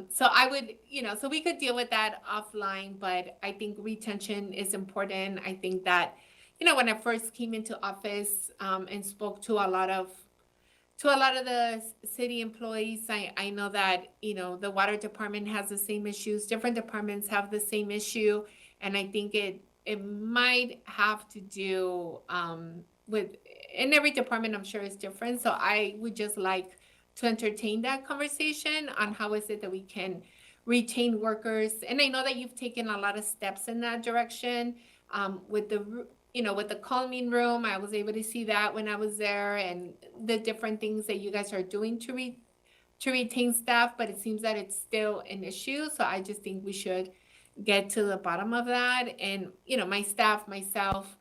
So I would, so we could deal with that offline, but I think retention is important. I think that, when I first came into office and spoke to a lot of the city employees, I know that, the water department has the same issues. Different departments have the same issue. And I think it might have to do with, in every department, I'm sure it's different. So I would just like to entertain that conversation on how is it that we can retain workers. And I know that you've taken a lot of steps in that direction with the calming room. I was able to see that when I was there, and the different things that you guys are doing to retain staff, but it seems that it's still an issue. So I just think we should get to the bottom of that. And, my staff, myself,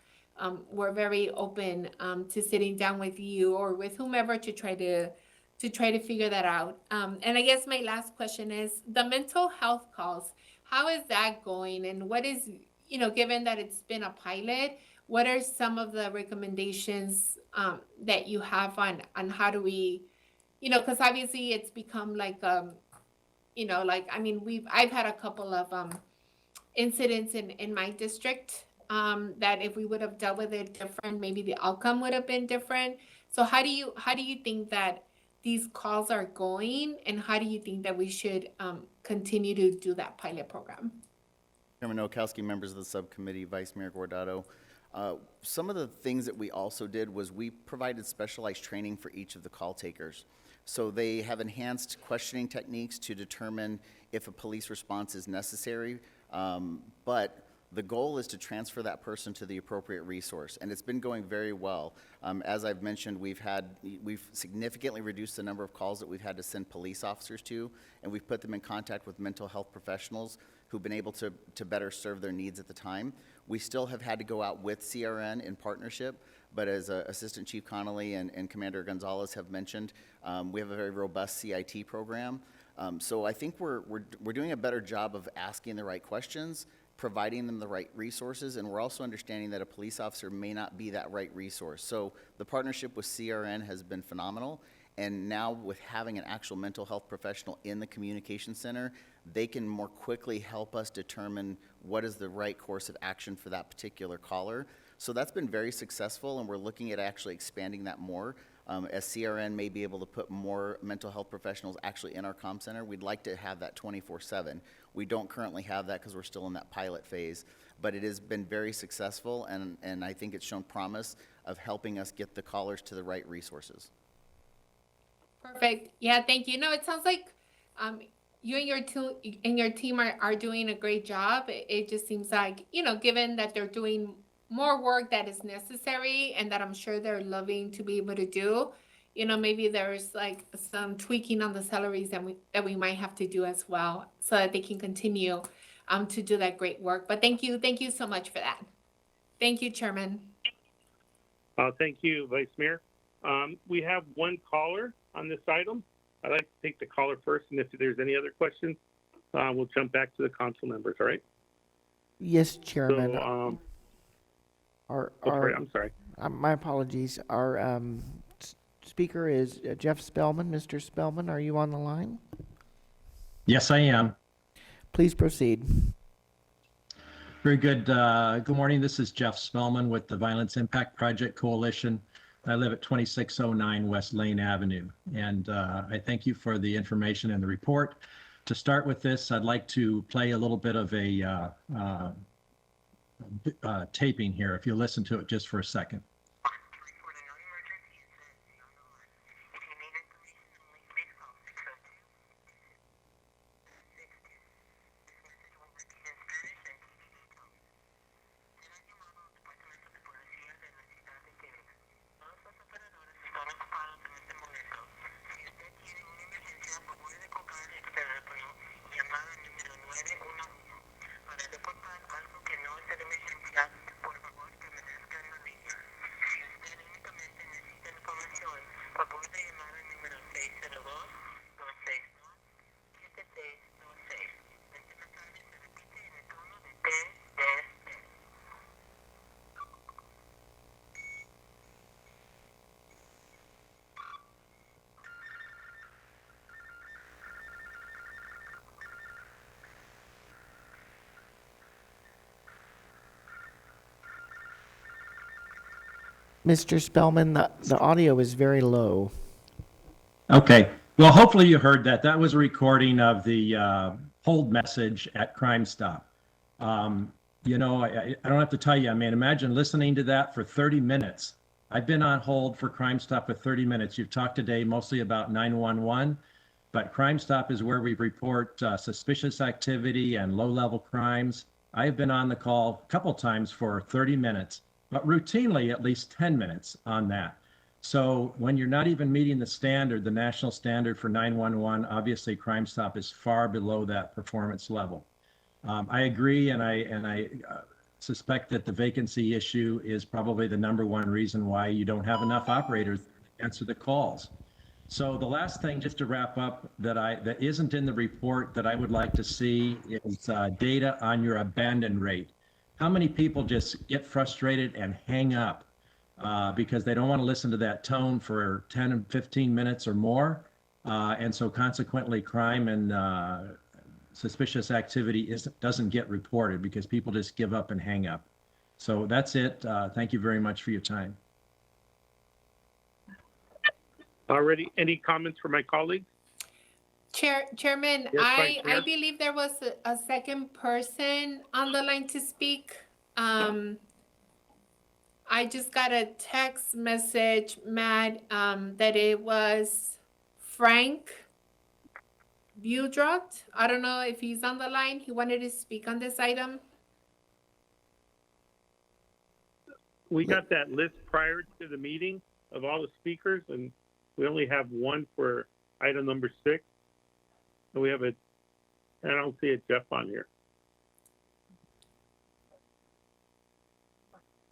we're very open to sitting down with you or with whomever to try to figure that out. And I guess my last question is the mental health calls. How is that going? And what is, given that it's been a pilot, what are some of the recommendations that you have on how do we, because obviously it's become like, I've had a couple of incidents in my district that if we would have dealt with it different, maybe the outcome would have been different. So how do you think that these calls are going, and how do you think that we should continue to do that pilot program? Chairman Nowakowski, members of the subcommittee, Vice Mayor Guardado. Some of the things that we also did was we provided specialized training for each of the call takers. So they have enhanced questioning techniques to determine if a police response is necessary, but the goal is to transfer that person to the appropriate resource, and it's been going very well. As I've mentioned, we've significantly reduced the number of calls that we've had to send police officers to, and we've put them in contact with mental health professionals who've been able to better serve their needs at the time. We still have had to go out with CRN in partnership, but as Assistant Chief Connolly and Commander Gonzalez have mentioned, we have a very robust CIT program. So I think we're doing a better job of asking the right questions, providing them the right resources, and we're also understanding that a police officer may not be that right resource. So the partnership with CRN has been phenomenal, and now with having an actual mental health professional in the communication center, they can more quickly help us determine what is the right course of action for that particular caller. So that's been very successful, and we're looking at actually expanding that more. As CRN may be able to put more mental health professionals actually in our comm center, we'd like to have that 24/7. We don't currently have that because we're still in that pilot phase, but it has been very successful, and I think it's shown promise of helping us get the callers to the right resources. Perfect. Yeah, thank you. No, it sounds like you and your team are doing a great job. It just seems like, given that they're doing more work that is necessary and that I'm sure they're loving to be able to do, maybe there's like some tweaking on the salaries that we might have to do as well so that they can continue to do that great work. But thank you so much for that. Thank you, Chairman. Thank you, Vice Mayor. We have one caller on this item. I'd like to take the caller first, and if there's any other questions, we'll jump back to the council members, all right? Yes, Chairman. So, I'm sorry. My apologies. Our speaker is Jeff Spellman. Mr. Spellman, are you on the line? Yes, I am. Please proceed. Very good. Good morning. This is Jeff Spellman with the Violence Impact Project Coalition. I live at 2609 West Lane Avenue, and I thank you for the information and the report. To start with this, I'd like to play a little bit of a taping here, if you listen to it just for a second. Todos los operadores están ocupados en este momento. Si usted tiene Mr. Spellman, the audio is very low. Okay. Well, hopefully you heard that. That was a recording of the hold message at Crime Stop. You know, I don't have to tell you, I mean, imagine listening to that for 30 minutes. I've been on hold for Crime Stop for 30 minutes. You've talked today mostly about 911, but Crime Stop is where we report suspicious activity and low-level crimes. I have been on the call a couple times for 30 minutes, but routinely at least 10 minutes on that. So when you're not even meeting the standard, the national standard for 911, obviously Crime Stop is far below that performance level. I agree, and I suspect that the vacancy issue is probably the #1 reason why you don't have enough operators to answer the calls. So the last thing, just to wrap up, that isn't in the report that I would like to see is data on your abandon rate. How many people just get frustrated and hang up because they don't want to listen to that tone for 10 and 15 minutes or more, and so consequently crime and suspicious activity doesn't get reported because people just give up and hang up. So that's it. Thank you very much for your time. Already, any comments from my colleagues? Chairman, Yes, Vice I Mayor. believe there was a second person on the line to speak. I just got a text message, Matt, that it was Frank Budrot. I don't know if he's on the line. He wanted to speak on this item. We got that list prior to the meeting of all the speakers, and we only have one for item number 6. And we have I don't see a Jeff on here.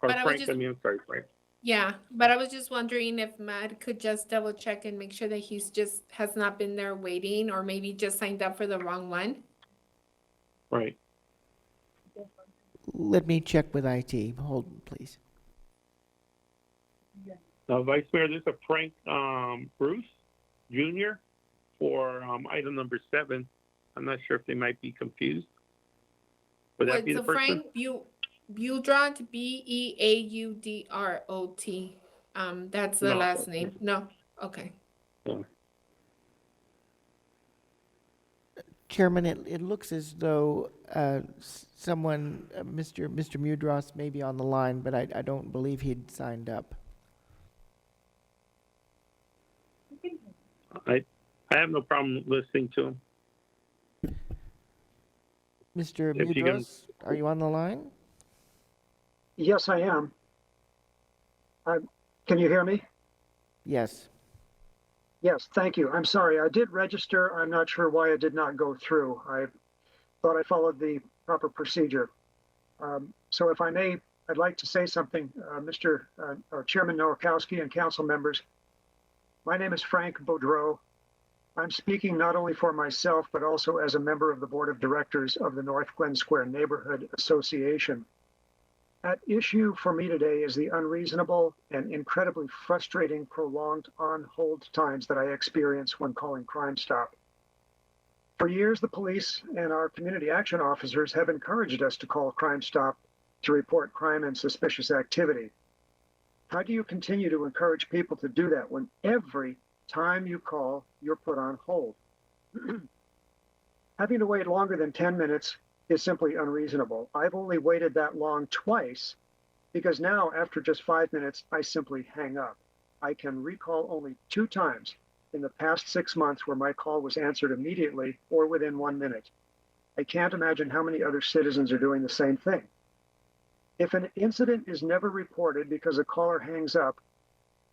Or But Frank, I'm sorry, Frank. Yeah, but I was just wondering if Matt could just double check and make sure that he's just has not been there waiting, or maybe just signed up for the wrong one. Right. Let me check with IT. Hold, please. Vice Mayor, this is a Frank Bruce Jr. for item number 7. I'm not sure if they might be confused. Would that be the person? Frank Budrot, Beaudrot. That's the No. last name. No, okay. Yeah. Chairman, it looks as though someone, Mr. Mudros, may be on the line, but I don't believe he'd signed up. I have no problem listening to him. Mr. If you can- Mudros, are you on the line? Yes, I am. Can you hear me? Yes. Yes, thank you. I'm sorry. I did register. I'm not sure why it did not go through. I thought I followed the proper procedure. So if I may, I'd like to say something, Mr. Chairman Nowakowski and council members. My name is Frank Baudreau. I'm speaking not only for myself, but also as a member of the board of directors of the North Glen Square Neighborhood Association. At issue for me today is the unreasonable and incredibly frustrating prolonged on-hold times that I experience when calling Crime Stop. For years, the police and our community action officers have encouraged us to call Crime Stop to report crime and suspicious activity. How do you continue to encourage people to do that when every time you call, you're put on hold? Having to wait longer than 10 minutes is simply unreasonable. I've only waited that long twice because now, after just 5 minutes, I simply hang up. I can recall only 2 times in the past 6 months where my call was answered immediately or within 1 minute. I can't imagine how many other citizens are doing the same thing. If an incident is never reported because a caller hangs up,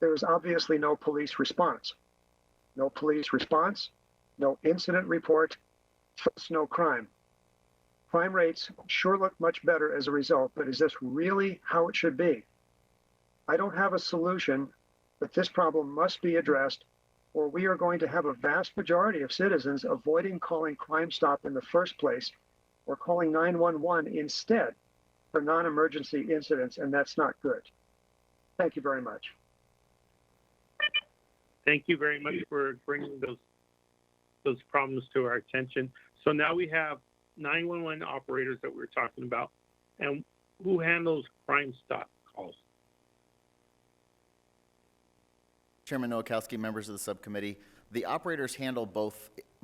there is obviously no police response. No police response, no incident report, thus no crime. Crime rates sure look much better as a result, but is this really how it should be? I don't have a solution, but this problem must be addressed, or we are going to have a vast majority of citizens avoiding calling Crime Stop in the first place, or calling 911 instead for non-emergency incidents, and that's not good. Thank you very much. Thank you very much for bringing those problems to our attention. So now we have 911 operators that we're talking about, and who handles Crime Stop calls? Chairman Nowakowski, members of the subcommittee, the operators handle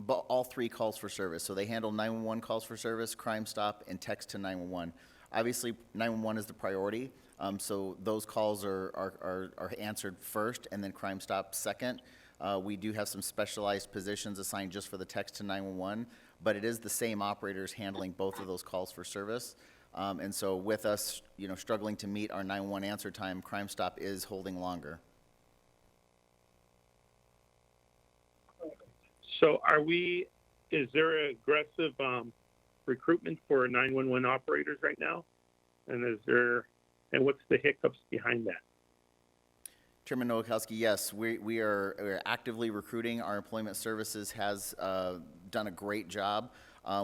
all three calls for service. So they handle 911 calls for service, Crime Stop, and text to 911. Obviously, 911 is the priority, so those calls are answered first, and then Crime Stop second. We do have some specialized positions assigned just for the text to 911, but it is the same operators handling both of those calls for service. And so with us, struggling to meet our 911 answer time, Crime Stop is holding longer. So is there aggressive recruitment for 911 operators right now? And what's the hiccups behind that? Chairman Nowakowski, yes, we are actively recruiting. Our employment services has done a great job.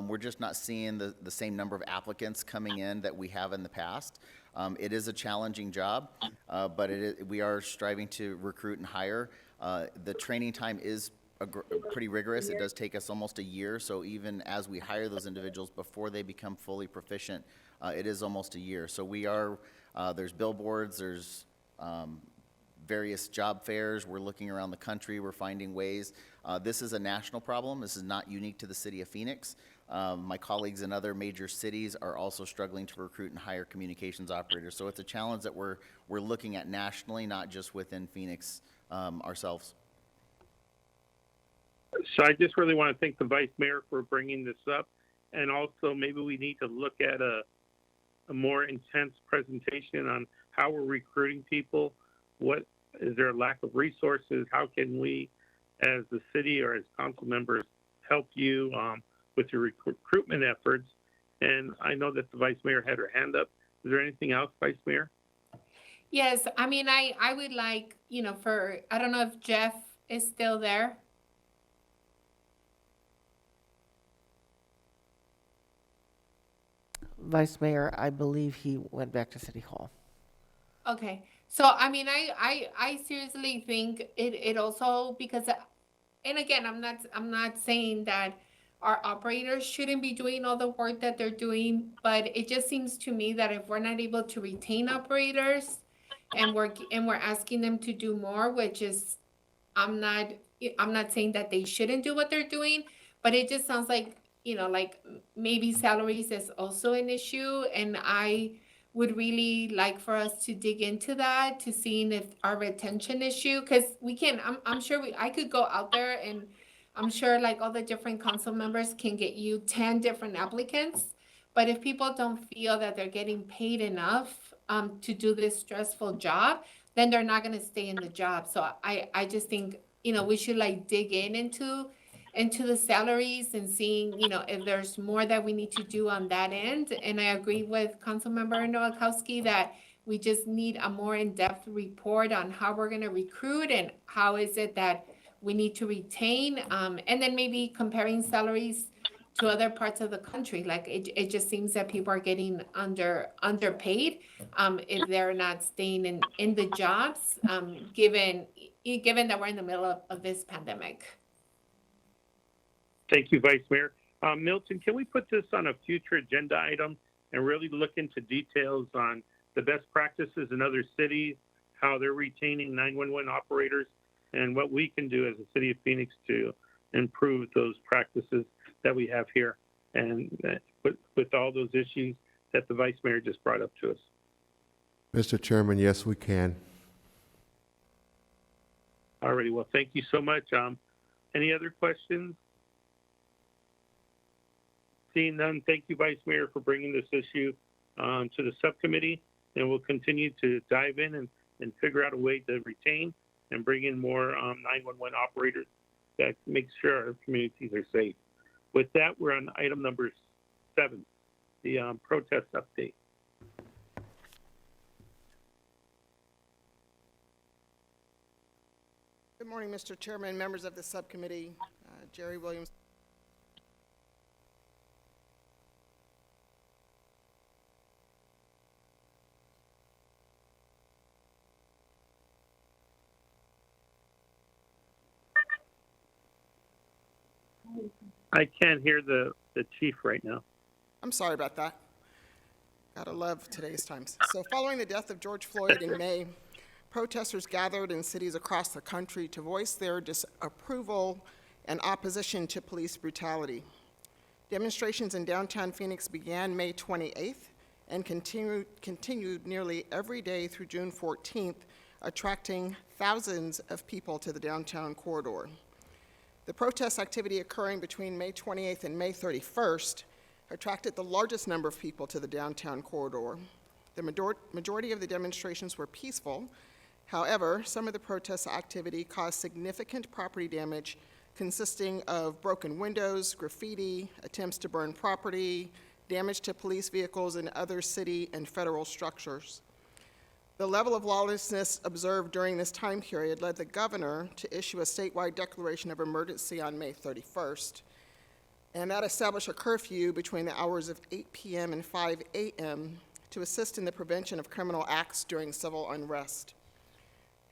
We're just not seeing the same number of applicants coming in that we have in the past. It is a challenging job, but we are striving to recruit and hire. The training time is pretty rigorous. It does take us almost a year, so even as we hire those individuals before they become fully proficient, it is almost a year. So there's billboards, there's various job fairs. We're looking around the country. We're finding ways. This is a national problem. This is not unique to the city of Phoenix. My colleagues in other major cities are also struggling to recruit and hire communications operators. So it's a challenge that we're looking at nationally, not just within Phoenix ourselves. So I just really want to thank the Vice Mayor for bringing this up. And also maybe we need to look at a more intense presentation on how we're recruiting people. Is there a lack of resources? How can we, as the city or as council members, help you with your recruitment efforts? And I know that the Vice Mayor had her hand up. Is there anything else, Vice Mayor? Yes, I mean, I would like, I don't know if Jeff is still there. Vice Mayor, I believe he went back to City Hall. Okay, so I mean, I seriously think it also, because, and again, I'm not saying that our operators shouldn't be doing all the work that they're doing, but it just seems to me that if we're not able to retain operators and we're asking them to do more, which is, I'm not saying that they shouldn't do what they're doing, but it just sounds like, like maybe salaries is also an issue, and I would really like for us to dig into that, to seeing if our retention issue, because we can, I'm sure I could go out there, and I'm sure like all the different council members can get you 10 different applicants, but if people don't feel that they're getting paid enough to do this stressful job, then they're not going to stay in the job. So I just think, we should like dig into the salaries and seeing, if there's more that we need to do on that end. And I agree with Councilmember Nowakowski that we just need a more in-depth report on how we're going to recruit and how is it that we need to retain, and then maybe comparing salaries to other parts of the country. Like it just seems that people are getting underpaid if they're not staying in the jobs, given that we're in the middle of this pandemic. Thank you, Vice Mayor. Milton, can we put this on a future agenda item and really look into details on the best practices in other cities, how they're retaining 911 operators, and what we can do as a city of Phoenix to improve those practices that we have here, and with all those issues that the Vice Mayor just brought up to us? Mr. Chairman, yes, we can. All righty. Well, thank you so much. Any other questions? Seeing none, thank you, Vice Mayor, for bringing this issue to the subcommittee, and we'll continue to dive in and figure out a way to retain and bring in more 911 operators that make sure our communities are safe. With that, we're on item number 7, the protest update. Good morning, Mr. Chairman, members of the subcommittee, Jerry Williams. I can't hear the chief right now. I'm sorry about that. Gotta love today's times. So following the death of George Floyd in May, protesters gathered in cities across the country to voice their disapproval and opposition to police brutality. Demonstrations in downtown Phoenix began May 28th and continued nearly every day through June 14th, attracting thousands of people to the downtown corridor. The protest activity occurring between May 28th and May 31st attracted the largest number of people to the downtown corridor. The majority of the demonstrations were peaceful. However, some of the protest activity caused significant property damage consisting of broken windows, graffiti, attempts to burn property, damage to police vehicles and other city and federal structures. The level of lawlessness observed during this time period led the governor to issue a statewide declaration of emergency on May 31st, and that established a curfew between the hours of 8 p.m. and 5 a.m. to assist in the prevention of criminal acts during civil unrest.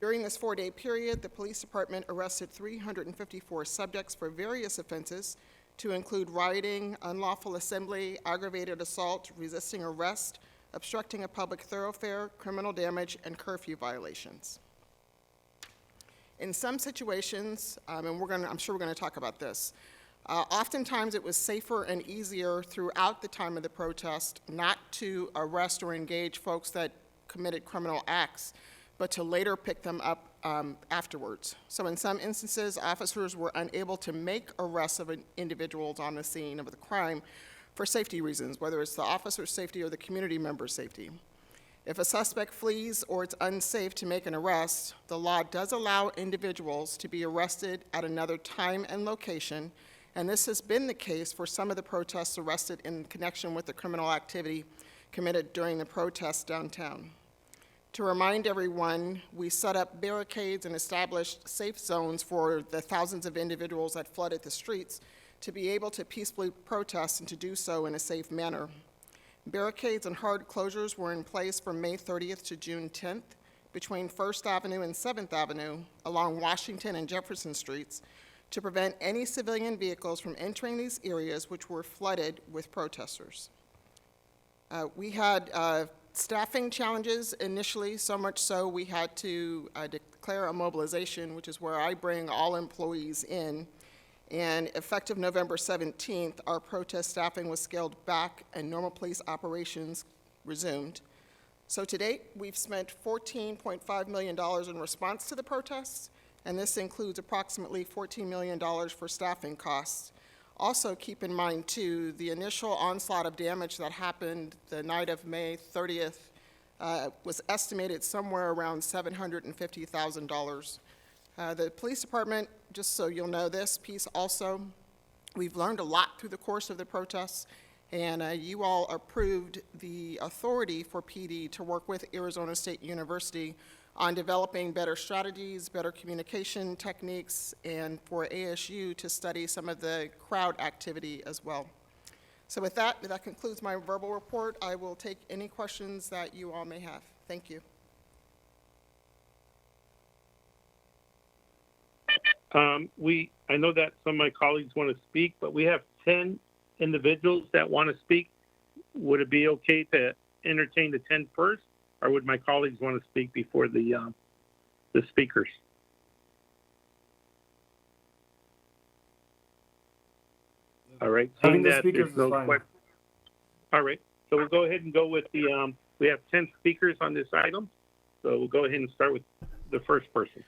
During this 4-day period, the police department arrested 354 subjects for various offenses, to include rioting, unlawful assembly, aggravated assault, resisting arrest, obstructing a public thoroughfare, criminal damage, and curfew violations. In some situations, and I'm sure we're going to talk about this, oftentimes it was safer and easier throughout the time of the protest not to arrest or engage folks that committed criminal acts, but to later pick them up afterwards. So in some instances, officers were unable to make arrests of individuals on the scene of the crime for safety reasons, whether it's the officer's safety or the community member's safety. If a suspect flees or it's unsafe to make an arrest, the law does allow individuals to be arrested at another time and location, and this has been the case for some of the protests arrested in connection with the criminal activity committed during the protests downtown. To remind everyone, we set up barricades and established safe zones for the thousands of individuals that flooded the streets to be able to peacefully protest and to do so in a safe manner. Barricades and hard closures were in place from May 30th to June 10th between 1st Avenue and 7th Avenue along Washington and Jefferson Streets to prevent any civilian vehicles from entering these areas which were flooded with protesters. We had staffing challenges initially, so much so we had to declare a mobilization, which is where I bring all employees in. And effective November 17th, our protest staffing was scaled back and normal police operations resumed. So to date, we've spent $14.5 million in response to the protests, and this includes approximately $14 million for staffing costs. Also keep in mind, too, the initial onslaught of damage that happened the night of May 30th was estimated somewhere around $750,000. The police department, just so you'll know this piece also, we've learned a lot through the course of the protests, and you all approved the authority for PD to work with Arizona State University on developing better strategies, better communication techniques, and for ASU to study some of the crowd activity as well. So with that concludes my verbal report. I will take any questions that you all may have. Thank you. I know that some of my colleagues want to speak, but we have 10 individuals that want to speak. Would it be okay to entertain the 10 first, or would my colleagues want to speak before the speakers? All right. Having Seeing the that speakers there's is no fine. question. All right. So we'll go ahead and go with the, we have 10 speakers on this item. So we'll go ahead and start with the first person.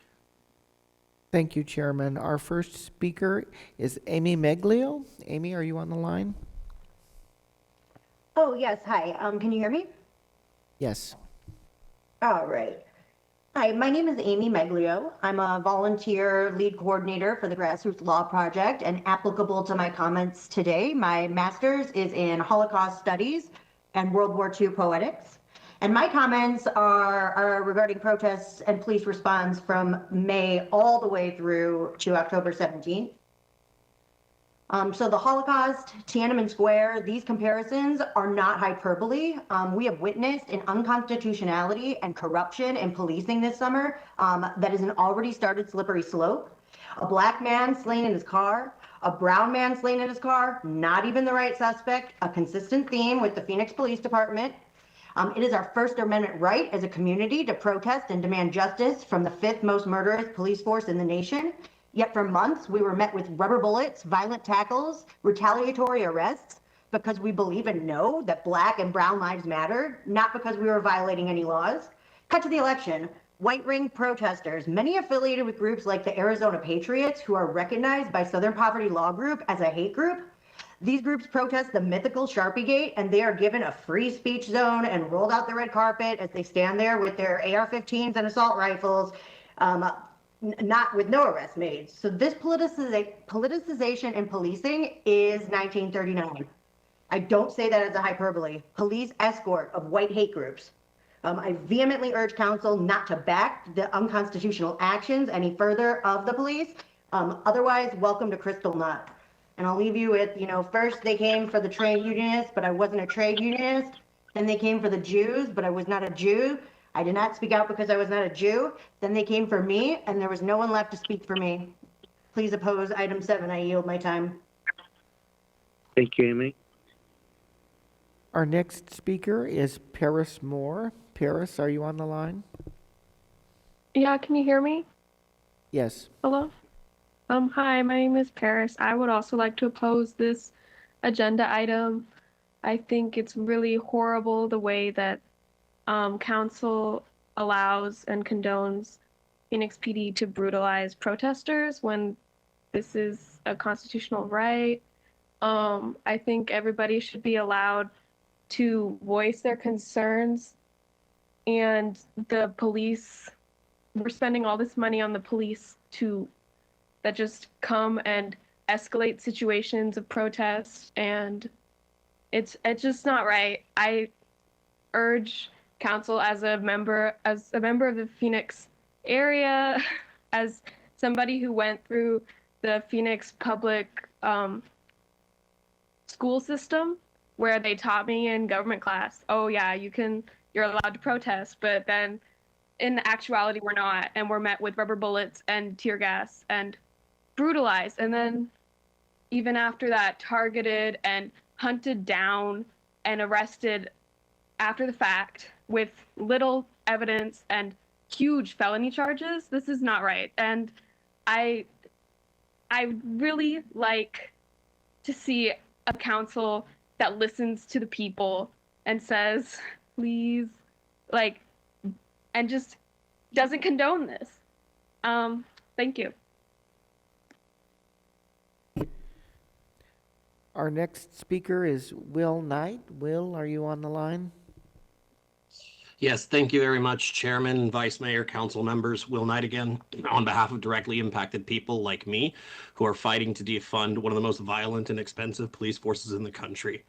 Thank you, Chairman. Our first speaker is Amy Meglio. Amy, are you on the line? Oh, yes. Hi. Can you hear me? Yes. All right. Hi, my name is Amy Meglio. I'm a volunteer lead coordinator for the Grassroots Law Project, and applicable to my comments today, my master's is in Holocaust Studies and World War II Poetics. And my comments are regarding protests and police response from May all the way through to October 17th. So the Holocaust, Tiananmen Square, these comparisons are not hyperbole. We have witnessed an unconstitutionality and corruption in policing this summer that is an already started slippery slope. A black man slain in his car, a brown man slain in his car, not even the right suspect, a consistent theme with the Phoenix Police Department. It is our First Amendment right as a community to protest and demand justice from the fifth most murderous police force in the nation. Yet for months, we were met with rubber bullets, violent tackles, retaliatory arrests, because we believe and know that Black and brown lives matter, not because we were violating any laws. Cut to the election. White ring protesters, many affiliated with groups like the Arizona Patriots, who are recognized by Southern Poverty Law Group as a hate group. These groups protest the mythical Sharpie Gate, and they are given a free speech zone and rolled out the red carpet as they stand there with their AR-15s and assault rifles, not with no arrests made. So this politicization in policing is 1939. I don't say that as a hyperbole. Police escort of white hate groups. I vehemently urge council not to back the unconstitutional actions any further of the police. Otherwise, welcome to Crystal Nut. And I'll leave you with, first they came for the trade unionists, but I wasn't a trade unionist. Then they came for the Jews, but I was not a Jew. I did not speak out because I was not a Jew. Then they came for me, and there was no one left to speak for me. Please oppose item 7. I yield my time. Thank you, Amy. Our next speaker is Paris Moore. Paris, are you on the line? Yeah, can you hear me? Yes. Hello? Hi, my name is Paris. I would also like to oppose this agenda item. I think it's really horrible the way that council allows and condones Phoenix PD to brutalize protesters when this is a constitutional right. I think everybody should be allowed to voice their concerns, and the police, we're spending all this money on the police that just come and escalate situations of protest, and it's just not right. I urge council as a member of the Phoenix area, as somebody who went through the Phoenix public school system, where they taught me in government class, oh yeah, you're allowed to protest, but then in actuality we're not, and we're met with rubber bullets and tear gas and brutalized, and then even after that targeted and hunted down and arrested after the fact with little evidence and huge felony charges. This is not right, and I really like to see a council that listens to the people and says, please, and just doesn't condone this. Thank you. Our next speaker is Will Knight. Will, are you on the line? Yes, thank you very much, Chairman, Vice Mayor, Council members. Will Knight again, on behalf of directly impacted people like me who are fighting to defund one of the most violent and expensive police forces in the country.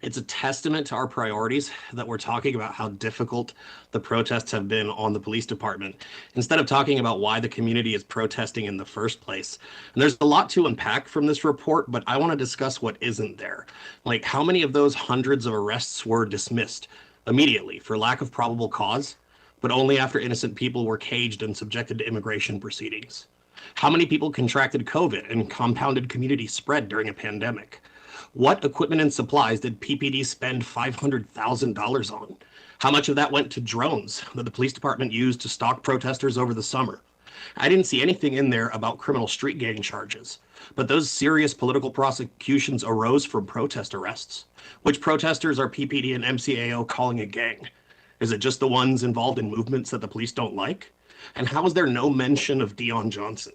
It's a testament to our priorities that we're talking about how difficult the protests have been on the police department, instead of talking about why the community is protesting in the first place. And there's a lot to unpack from this report, but I want to discuss what isn't there. Like, how many of those hundreds of arrests were dismissed immediately for lack of probable cause, but only after innocent people were caged and subjected to immigration proceedings? How many people contracted COVID and compounded community spread during a pandemic? What equipment and supplies did PPD spend $500,000 on? How much of that went to drones that the police department used to stalk protesters over the summer? I didn't see anything in there about criminal street gang charges, but those serious political prosecutions arose from protest arrests. Which protesters are PPD and MCAO calling a gang? Is it just the ones involved in movements that the police don't like? And how is there no mention of Dion Johnson?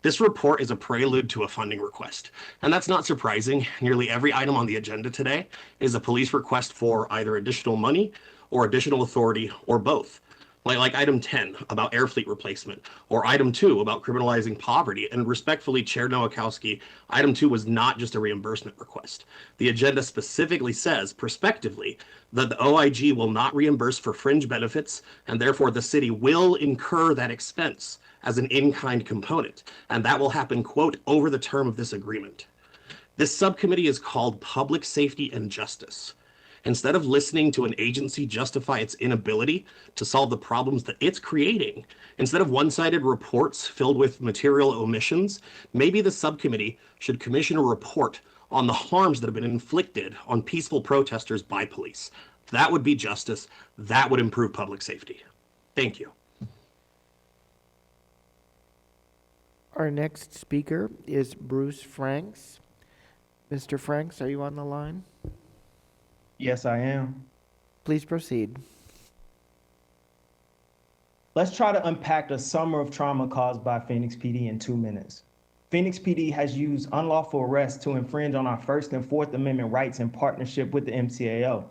This report is a prelude to a funding request, and that's not surprising. Nearly every item on the agenda today is a police request for either additional money or additional authority or both. Like item 10 about air fleet replacement, or item 2 about criminalizing poverty. And respectfully, Chair Nowakowski, item 2 was not just a reimbursement request. The agenda specifically says, prospectively, that the OIG will not reimburse for fringe benefits, and therefore the city will incur that expense as an in-kind component. And that will happen, quote, over the term of this agreement. This subcommittee is called Public Safety and Justice. Instead of listening to an agency justify its inability to solve the problems that it's creating, instead of one-sided reports filled with material omissions, maybe the subcommittee should commission a report on the harms that have been inflicted on peaceful protesters by police. That would be justice. That would improve public safety. Thank you. Our next speaker is Bruce Franks. Mr. Franks, are you on the line? Yes, I am. Please proceed. Let's try to unpack the summer of trauma caused by Phoenix PD in 2 minutes. Phoenix PD has used unlawful arrests to infringe on our First and Fourth Amendment rights in partnership with the MCAO.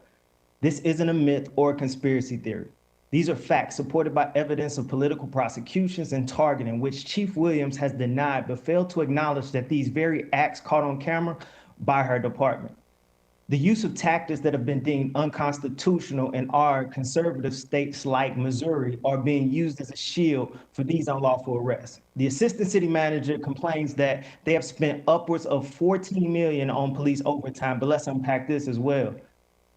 This isn't a myth or a conspiracy theory. These are facts supported by evidence of political prosecutions and targeting, which Chief Williams has denied but failed to acknowledge that these very acts caught on camera by her department. The use of tactics that have been deemed unconstitutional in our conservative states like Missouri are being used as a shield for these unlawful arrests. The assistant city manager complains that they have spent upwards of $14 million on police overtime, but let's unpack this as well.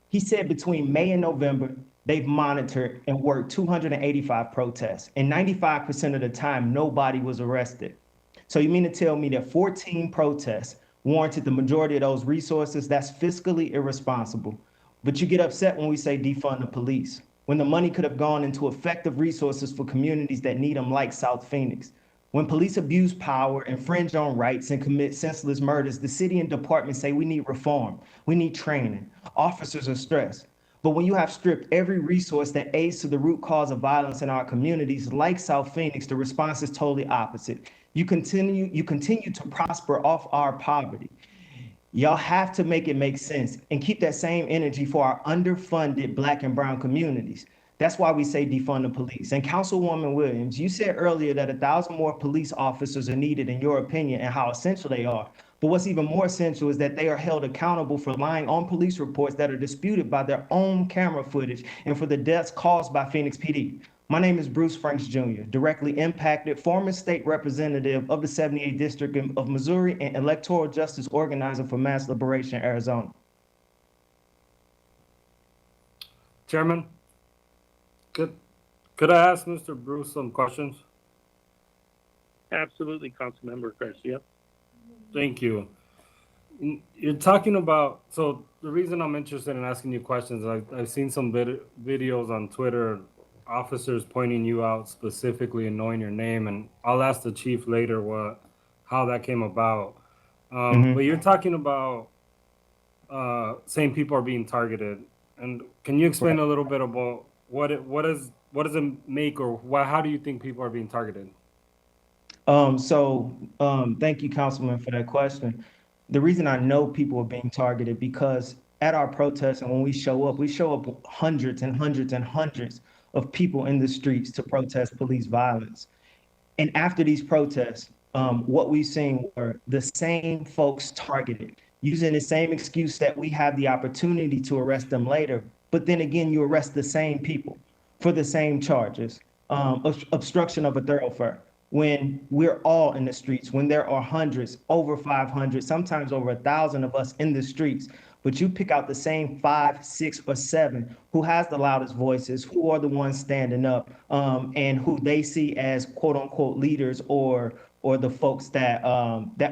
He said between May and November, they've monitored and worked 285 protests, and 95% of the time, nobody was arrested. So you mean to tell me that 14 protests warranted the majority of those resources? That's fiscally irresponsible. But you get upset when we say defund the police, when the money could have gone into effective resources for communities that need them, like South Phoenix. When police abuse power, infringe on rights, and commit senseless murders, the city and department say we need reform, we need training. Officers are stressed. But when you have stripped every resource that aids to the root cause of violence in our communities, like South Phoenix, the response is totally opposite. You continue to prosper off our poverty. Y'all have to make it make sense and keep that same energy for our underfunded Black and brown communities. That's why we say defund the police. And Councilwoman Williams, you said earlier that 1,000 more police officers are needed in your opinion and how essential they are. But what's even more essential is that they are held accountable for lying on police reports that are disputed by their own camera footage and for the deaths caused by Phoenix PD. My name is Bruce Franks Jr., directly impacted, former state representative of the 78th District of Missouri and electoral justice organizer for Mass Liberation, Arizona. Chairman, could I ask Mr. Bruce some questions? Absolutely, Councilmember Garcia. Thank you. You're talking about, so the reason I'm interested in asking you questions, I've seen some videos on Twitter, officers pointing you out specifically and knowing your name, and I'll ask the chief later how that came about. But you're talking about saying people are being targeted, and can you explain a little bit about what does it make, or how do you think people are being targeted? Thank you, Councilman, for that question. The reason I know people are being targeted because at our protests and when we show up hundreds and hundreds and hundreds of people in the streets to protest police violence. And after these protests, what we've seen were the same folks targeted, using the same excuse that we have the opportunity to arrest them later. But then again, you arrest the same people for the same charges, obstruction of a thoroughfare. When we're all in the streets, when there are hundreds, over 500, sometimes over 1,000 of us in the streets, but you pick out the same 5, 6, or 7 who has the loudest voices, who are the ones standing up, and who they see as quote unquote leaders or the folks that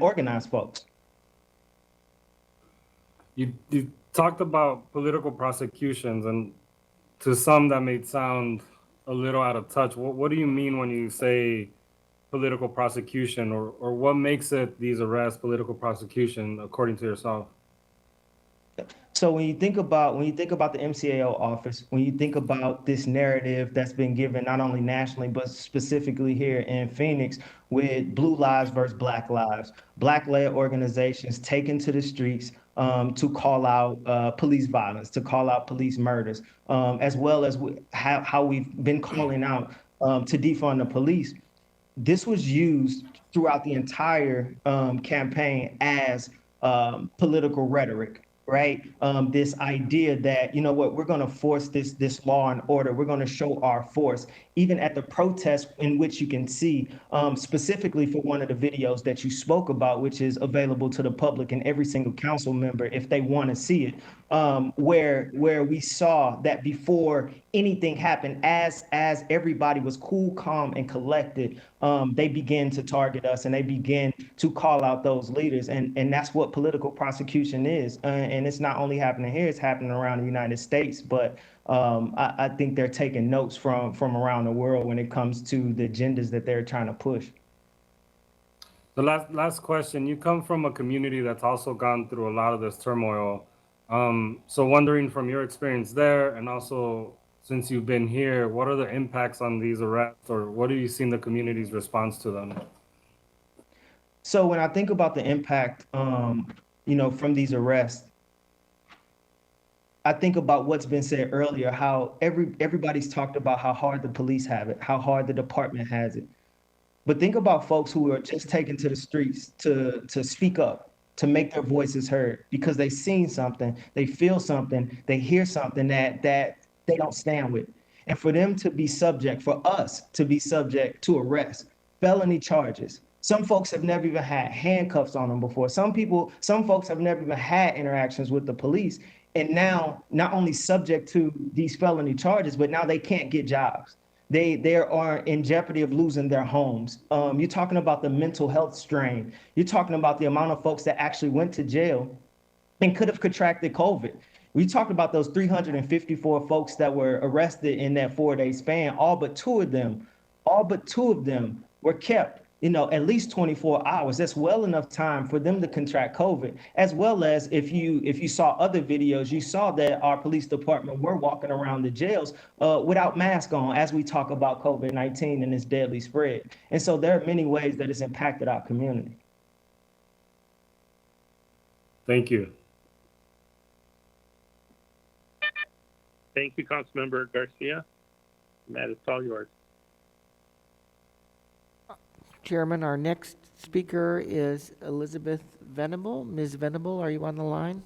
organize folks. You talked about political prosecutions, and to some that may sound a little out of touch. What do you mean when you say political prosecution, or what makes it these arrests political prosecution according to yourself? So when you think about the MCAO office, when you think about this narrative that's been given not only nationally but specifically here in Phoenix with Blue Lives versus Black Lives, Black-led organizations taken to the streets to call out police violence, to call out police murders, as well as how we've been calling out to defund the police. This was used throughout the entire campaign as political rhetoric. Right? This idea that, you know what, we're going to force this law and order. We're going to show our force, even at the protest in which you can see, specifically for one of the videos that you spoke about, which is available to the public and every single council member if they want to see it, where we saw that before anything happened, as everybody was cool, calm, and collected, they began to target us and they began to call out those leaders, and that's what political prosecution is. And it's not only happening here; it's happening around the United States. But I think they're taking notes from around the world when it comes to the agendas that they're trying to push. The last question, you come from a community that's also gone through a lot of this turmoil. So wondering from your experience there, and also since you've been here, what are the impacts on these arrests, or what have you seen the community's response to them? So when I think about the impact, from these arrests, I think about what's been said earlier, how everybody's talked about how hard the police have it, how hard the department has it. But think about folks who are just taken to the streets to speak up, to make their voices heard, because they've seen something, they feel something, they hear something that they don't stand with. And for them to be subject, for us to be subject to arrest, felony charges. Some folks have never even had handcuffs on them before. Some folks have never even had interactions with the police. And now, not only subject to these felony charges, but now they can't get jobs. They are in jeopardy of losing their homes. You're talking about the mental health strain. You're talking about the amount of folks that actually went to jail and could have contracted COVID. We talked about those 354 folks that were arrested in that 4-day span. All but two of them were kept, at least 24 hours. That's well enough time for them to contract COVID, as well as if you saw other videos, you saw that our police department were walking around the jails without masks on as we talk about COVID-19 and its deadly spread. And so there are many ways that it's impacted our community. Thank you. Thank you, Councilmember Garcia. Matt, it's all yours. Chairman, our next speaker is Elizabeth Venable. Ms. Venable, are you on the line?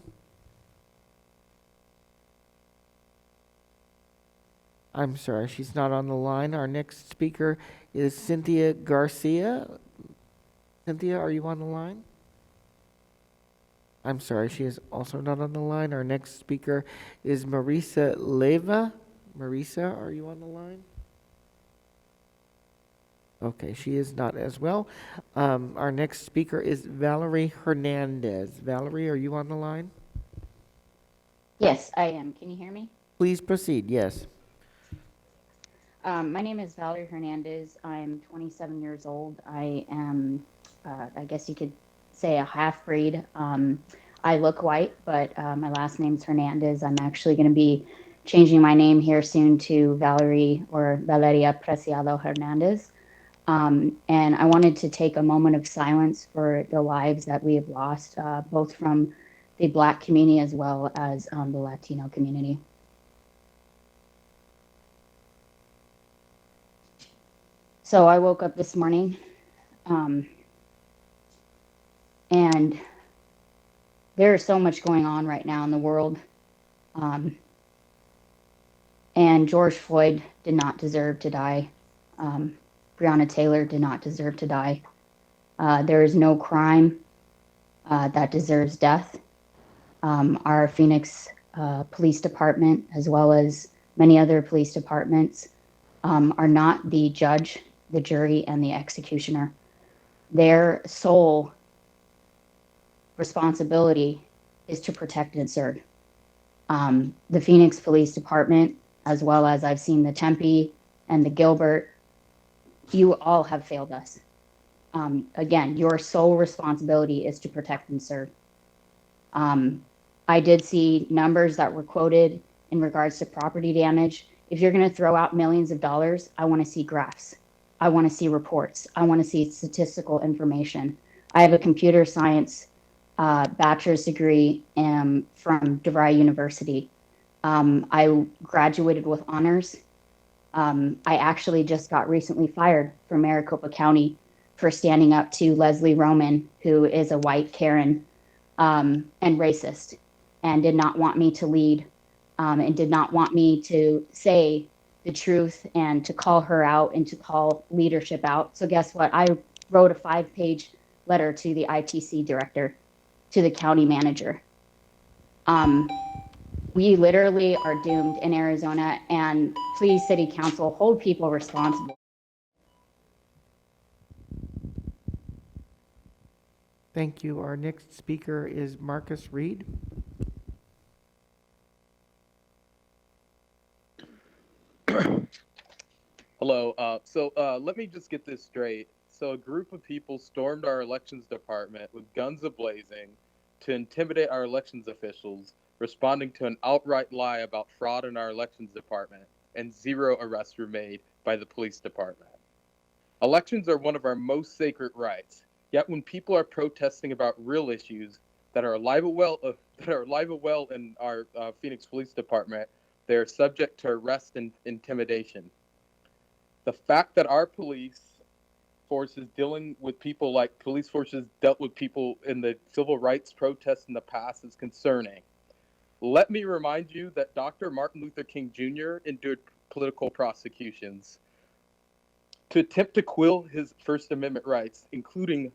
I'm sorry, she's not on the line. Our next speaker is Cynthia Garcia. Cynthia, are you on the line? I'm sorry, she is also not on the line. Our next speaker is Marisa Leyva. Marisa, are you on the line? Okay, she is not as well. Our next speaker is Valerie Hernandez. Valerie, are you on the line? Yes, I am. Can you hear me? Please proceed, yes. My name is Valerie Hernandez. I'm 27 years old. I am, I guess you could say, a half-breed. I look white, but my last name's Hernandez. I'm actually going to be changing my name here soon to Valerie or Valeria Preciado Hernandez. And I wanted to take a moment of silence for the lives that we have lost, both from the Black community as well as the Latino community. So I woke up this morning and there is so much going on right now in the world. And George Floyd did not deserve to die. Breonna Taylor did not deserve to die. There is no crime that deserves death. Our Phoenix Police Department, as well as many other police departments, are not the judge, the jury, and the executioner. Their sole responsibility is to protect and serve. The Phoenix Police Department, as well as I've seen the Tempe and the Gilbert, you all have failed us. Again, your sole responsibility is to protect and serve. I did see numbers that were quoted in regards to property damage. If you're going to throw out millions of dollars, I want to see graphs. I want to see reports. I want to see statistical information. I have a computer science bachelor's degree from DeVry University. I graduated with honors. I actually just got recently fired from Maricopa County for standing up to Leslie Roman, who is a white Karen and racist, and did not want me to lead and did not want me to say the truth and to call her out and to call leadership out. So guess what? I wrote a 5-page letter to the ITC director, to the county manager. We literally are doomed in Arizona, and please, city council, hold people responsible. Thank you. Our next speaker is Marcus Reed. Hello. Let me just get this straight. So a group of people stormed our elections department with guns ablazing to intimidate our elections officials, responding to an outright lie about fraud in our elections department, and 0 arrests were made by the police department. Elections are one of our most sacred rights. Yet when people are protesting about real issues that are alive and well in our Phoenix Police Department, they are subject to arrest and intimidation. The fact that our police forces dealing with people like police forces dealt with people in the civil rights protests in the past is concerning. Let me remind you that Dr. Martin Luther King Jr. endured political prosecutions to attempt to quill his First Amendment rights, including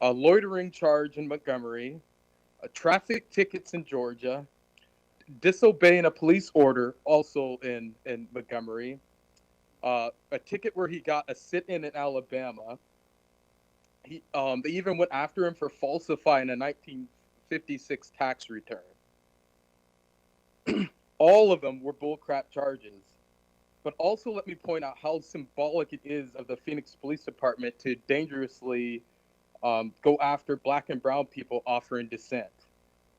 a loitering charge in Montgomery, traffic tickets in Georgia, disobeying a police order also in Montgomery, a ticket where he got a sit-in Alabama. They even went after him for falsifying a 1956 tax return. All of them were bullcrap charges. But also let me point out how symbolic it is of the Phoenix Police Department to dangerously go after Black and brown people offering dissent.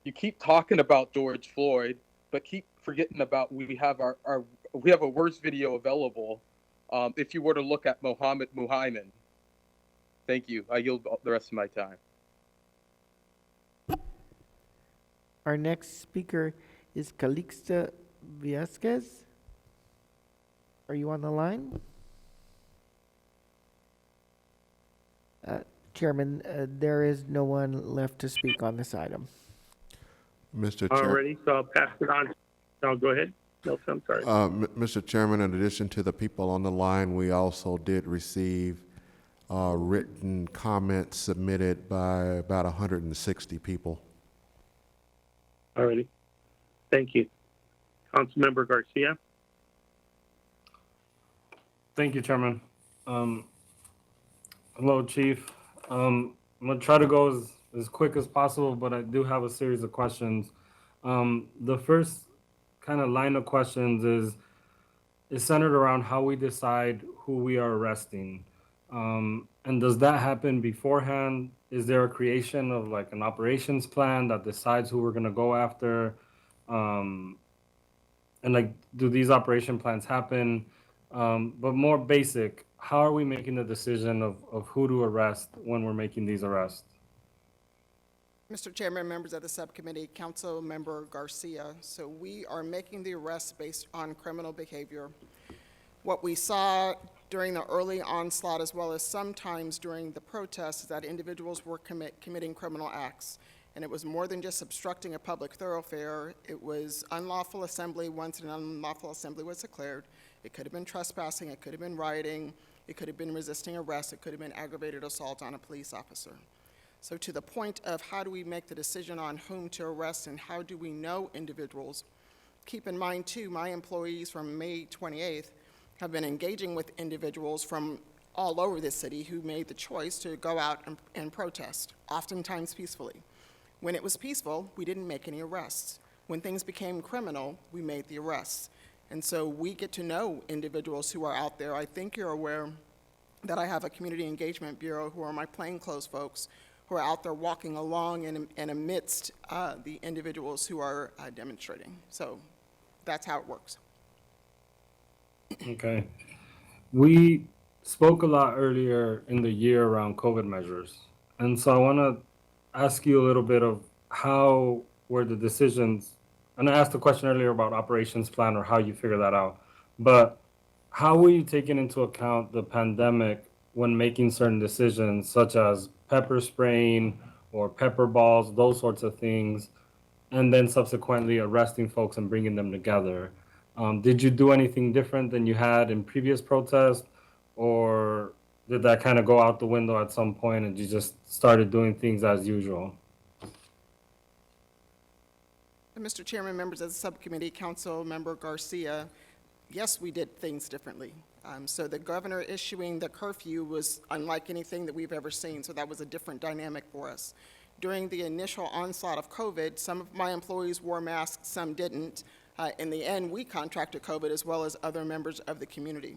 You keep talking about George Floyd, but keep forgetting about we have a worse video available if you were to look at Mohammed Muhaimin. Thank you. I yield the rest of my time. Our next speaker is Calixta Vázquez. Are you on the line? Chairman, there is no one left to speak on this item. Mr. Chair. Already, so I'll pass it on. No, go ahead. No, I'm sorry. Mr. Chairman, in addition to the people on the line, we also did receive written comments submitted by about 160 people. Already. Thank you. Councilmember Garcia. Thank you, Chairman. Hello, Chief. I'm going to try to go as quick as possible, but I do have a series of questions. The first kind of line of questions is centered around how we decide who we are arresting. And does that happen beforehand? Is there a creation of like an operations plan that decides who we're going to go after? And like, do these operation plans happen? But more basic, how are we making the decision of who to arrest when we're making these arrests? Mr. Chairman, members of the subcommittee, Council Member Garcia. So we are making the arrests based on criminal behavior. What we saw during the early onslaught, as well as sometimes during the protests, is that individuals were committing criminal acts. And it was more than just obstructing a public thoroughfare. It was unlawful assembly once an unlawful assembly was declared. It could have been trespassing, it could have been rioting, it could have been resisting arrest, it could have been aggravated assault on a police officer. So to the point of how do we make the decision on whom to arrest and how do we know individuals, keep in mind too, my employees from May 28th have been engaging with individuals from all over the city who made the choice to go out and protest, oftentimes peacefully. When it was peaceful, we didn't make any arrests. When things became criminal, we made the arrests. And so we get to know individuals who are out there. I think you're aware that I have a community engagement bureau who are my plainclothes folks who are out there walking along and amidst the individuals who are demonstrating. So that's how it works. Okay. We spoke a lot earlier in the year around COVID measures. And so I want to ask you a little bit of how were the decisions, and I asked a question earlier about operations plan or how you figure that out, but how were you taking into account the pandemic when making certain decisions, such as pepper spraying or pepper balls, those sorts of things, and then subsequently arresting folks and bringing them together? Did you do anything different than you had in previous protests, or did that kind of go out the window at some point and you just started doing things as usual? Mr. Chairman, members of the subcommittee, Council Member Garcia, yes, we did things differently. So the governor issuing the curfew was unlike anything that we've ever seen, so that was a different dynamic for us. During the initial onslaught of COVID, some of my employees wore masks, some didn't. In the end, we contracted COVID as well as other members of the community.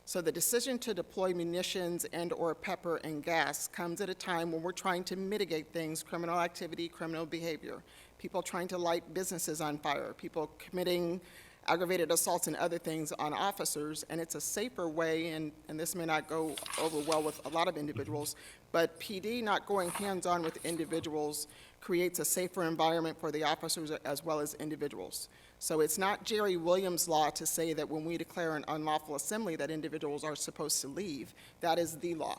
So the decision to deploy munitions and/or pepper and gas comes at a time when we're trying to mitigate things, criminal activity, criminal behavior, people trying to light businesses on fire, people committing aggravated assaults and other things on officers, and it's a safer way, and this may not go over well with a lot of individuals, but PD not going hands-on with individuals creates a safer environment for the officers as well as individuals. So it's not Jerry Williams' law to say that when we declare an unlawful assembly that individuals are supposed to leave. That is the law.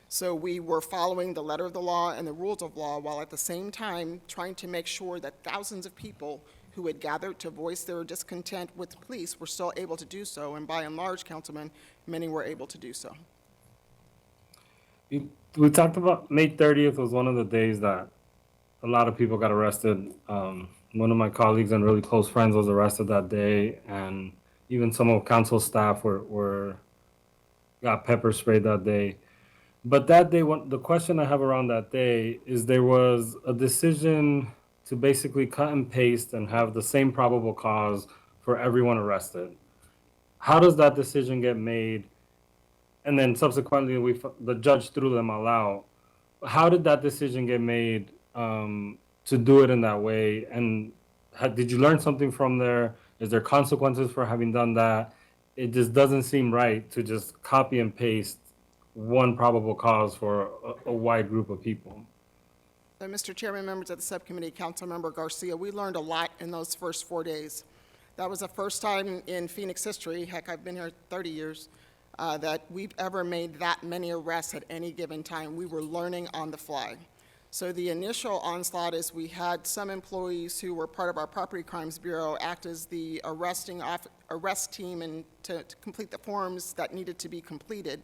So we were following the letter of the law and the rules of law while at the same time trying to make sure that thousands of people who had gathered to voice their discontent with the police were still able to do so, and by and large, Councilman, many were able to do so. We talked about May 30th was one of the days that a lot of people got arrested. One of my colleagues and really close friends was arrested that day, and even some of council staff got pepper sprayed that day. But that day, the question I have around that day is there was a decision to basically cut and paste and have the same probable cause for everyone arrested. How does that decision get made? And then subsequently, the judge threw them all out. How did that decision get made to do it in that way? And did you learn something from there? Is there consequences for having done that? It just doesn't seem right to just copy and paste one probable cause for a wide group of people. Mr. Chairman, members of the subcommittee, Councilmember Garcia, we learned a lot in those first 4 days. That was the first time in Phoenix history, heck, I've been here 30 years, that we've ever made that many arrests at any given time. We were learning on the fly. So the initial onslaught is we had some employees who were part of our Property Crimes Bureau act as the arrest team and to complete the forms that needed to be completed.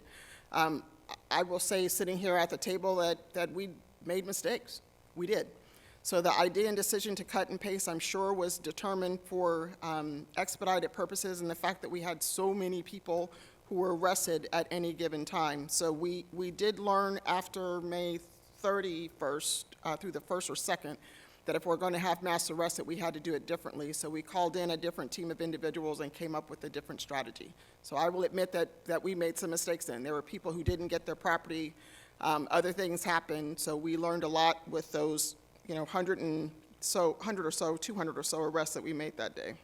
I will say, sitting here at the table, that we made mistakes. We did. So the idea and decision to cut and paste, I'm sure, was determined for expedited purposes and the fact that we had so many people who were arrested at any given time. So we did learn after May 31st through the 1st or 2nd that if we're going to have mass arrests that we had to do it differently. So we called in a different team of individuals and came up with a different strategy. So I will admit that we made some mistakes then. There were people who didn't get their property. Other things happened. So we learned a lot with those 100 or so, 200 or so arrests that we made that day.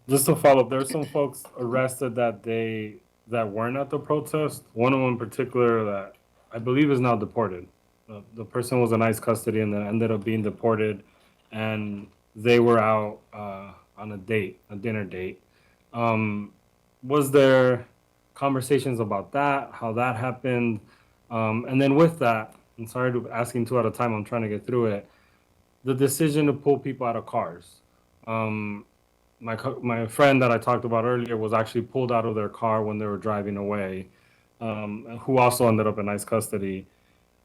Just to follow up, there were some folks arrested that day that weren't at the protest. One of them in particular that I believe is now deported. The person was in ICE custody and then ended up being deported, and they were out on a dinner date. Was there conversations about that, how that happened? And then with that, I'm sorry to asking two at a time, I'm trying to get through it, the decision to pull people out of cars. My friend that I talked about earlier was actually pulled out of their car when they were driving away, who also ended up in ICE custody.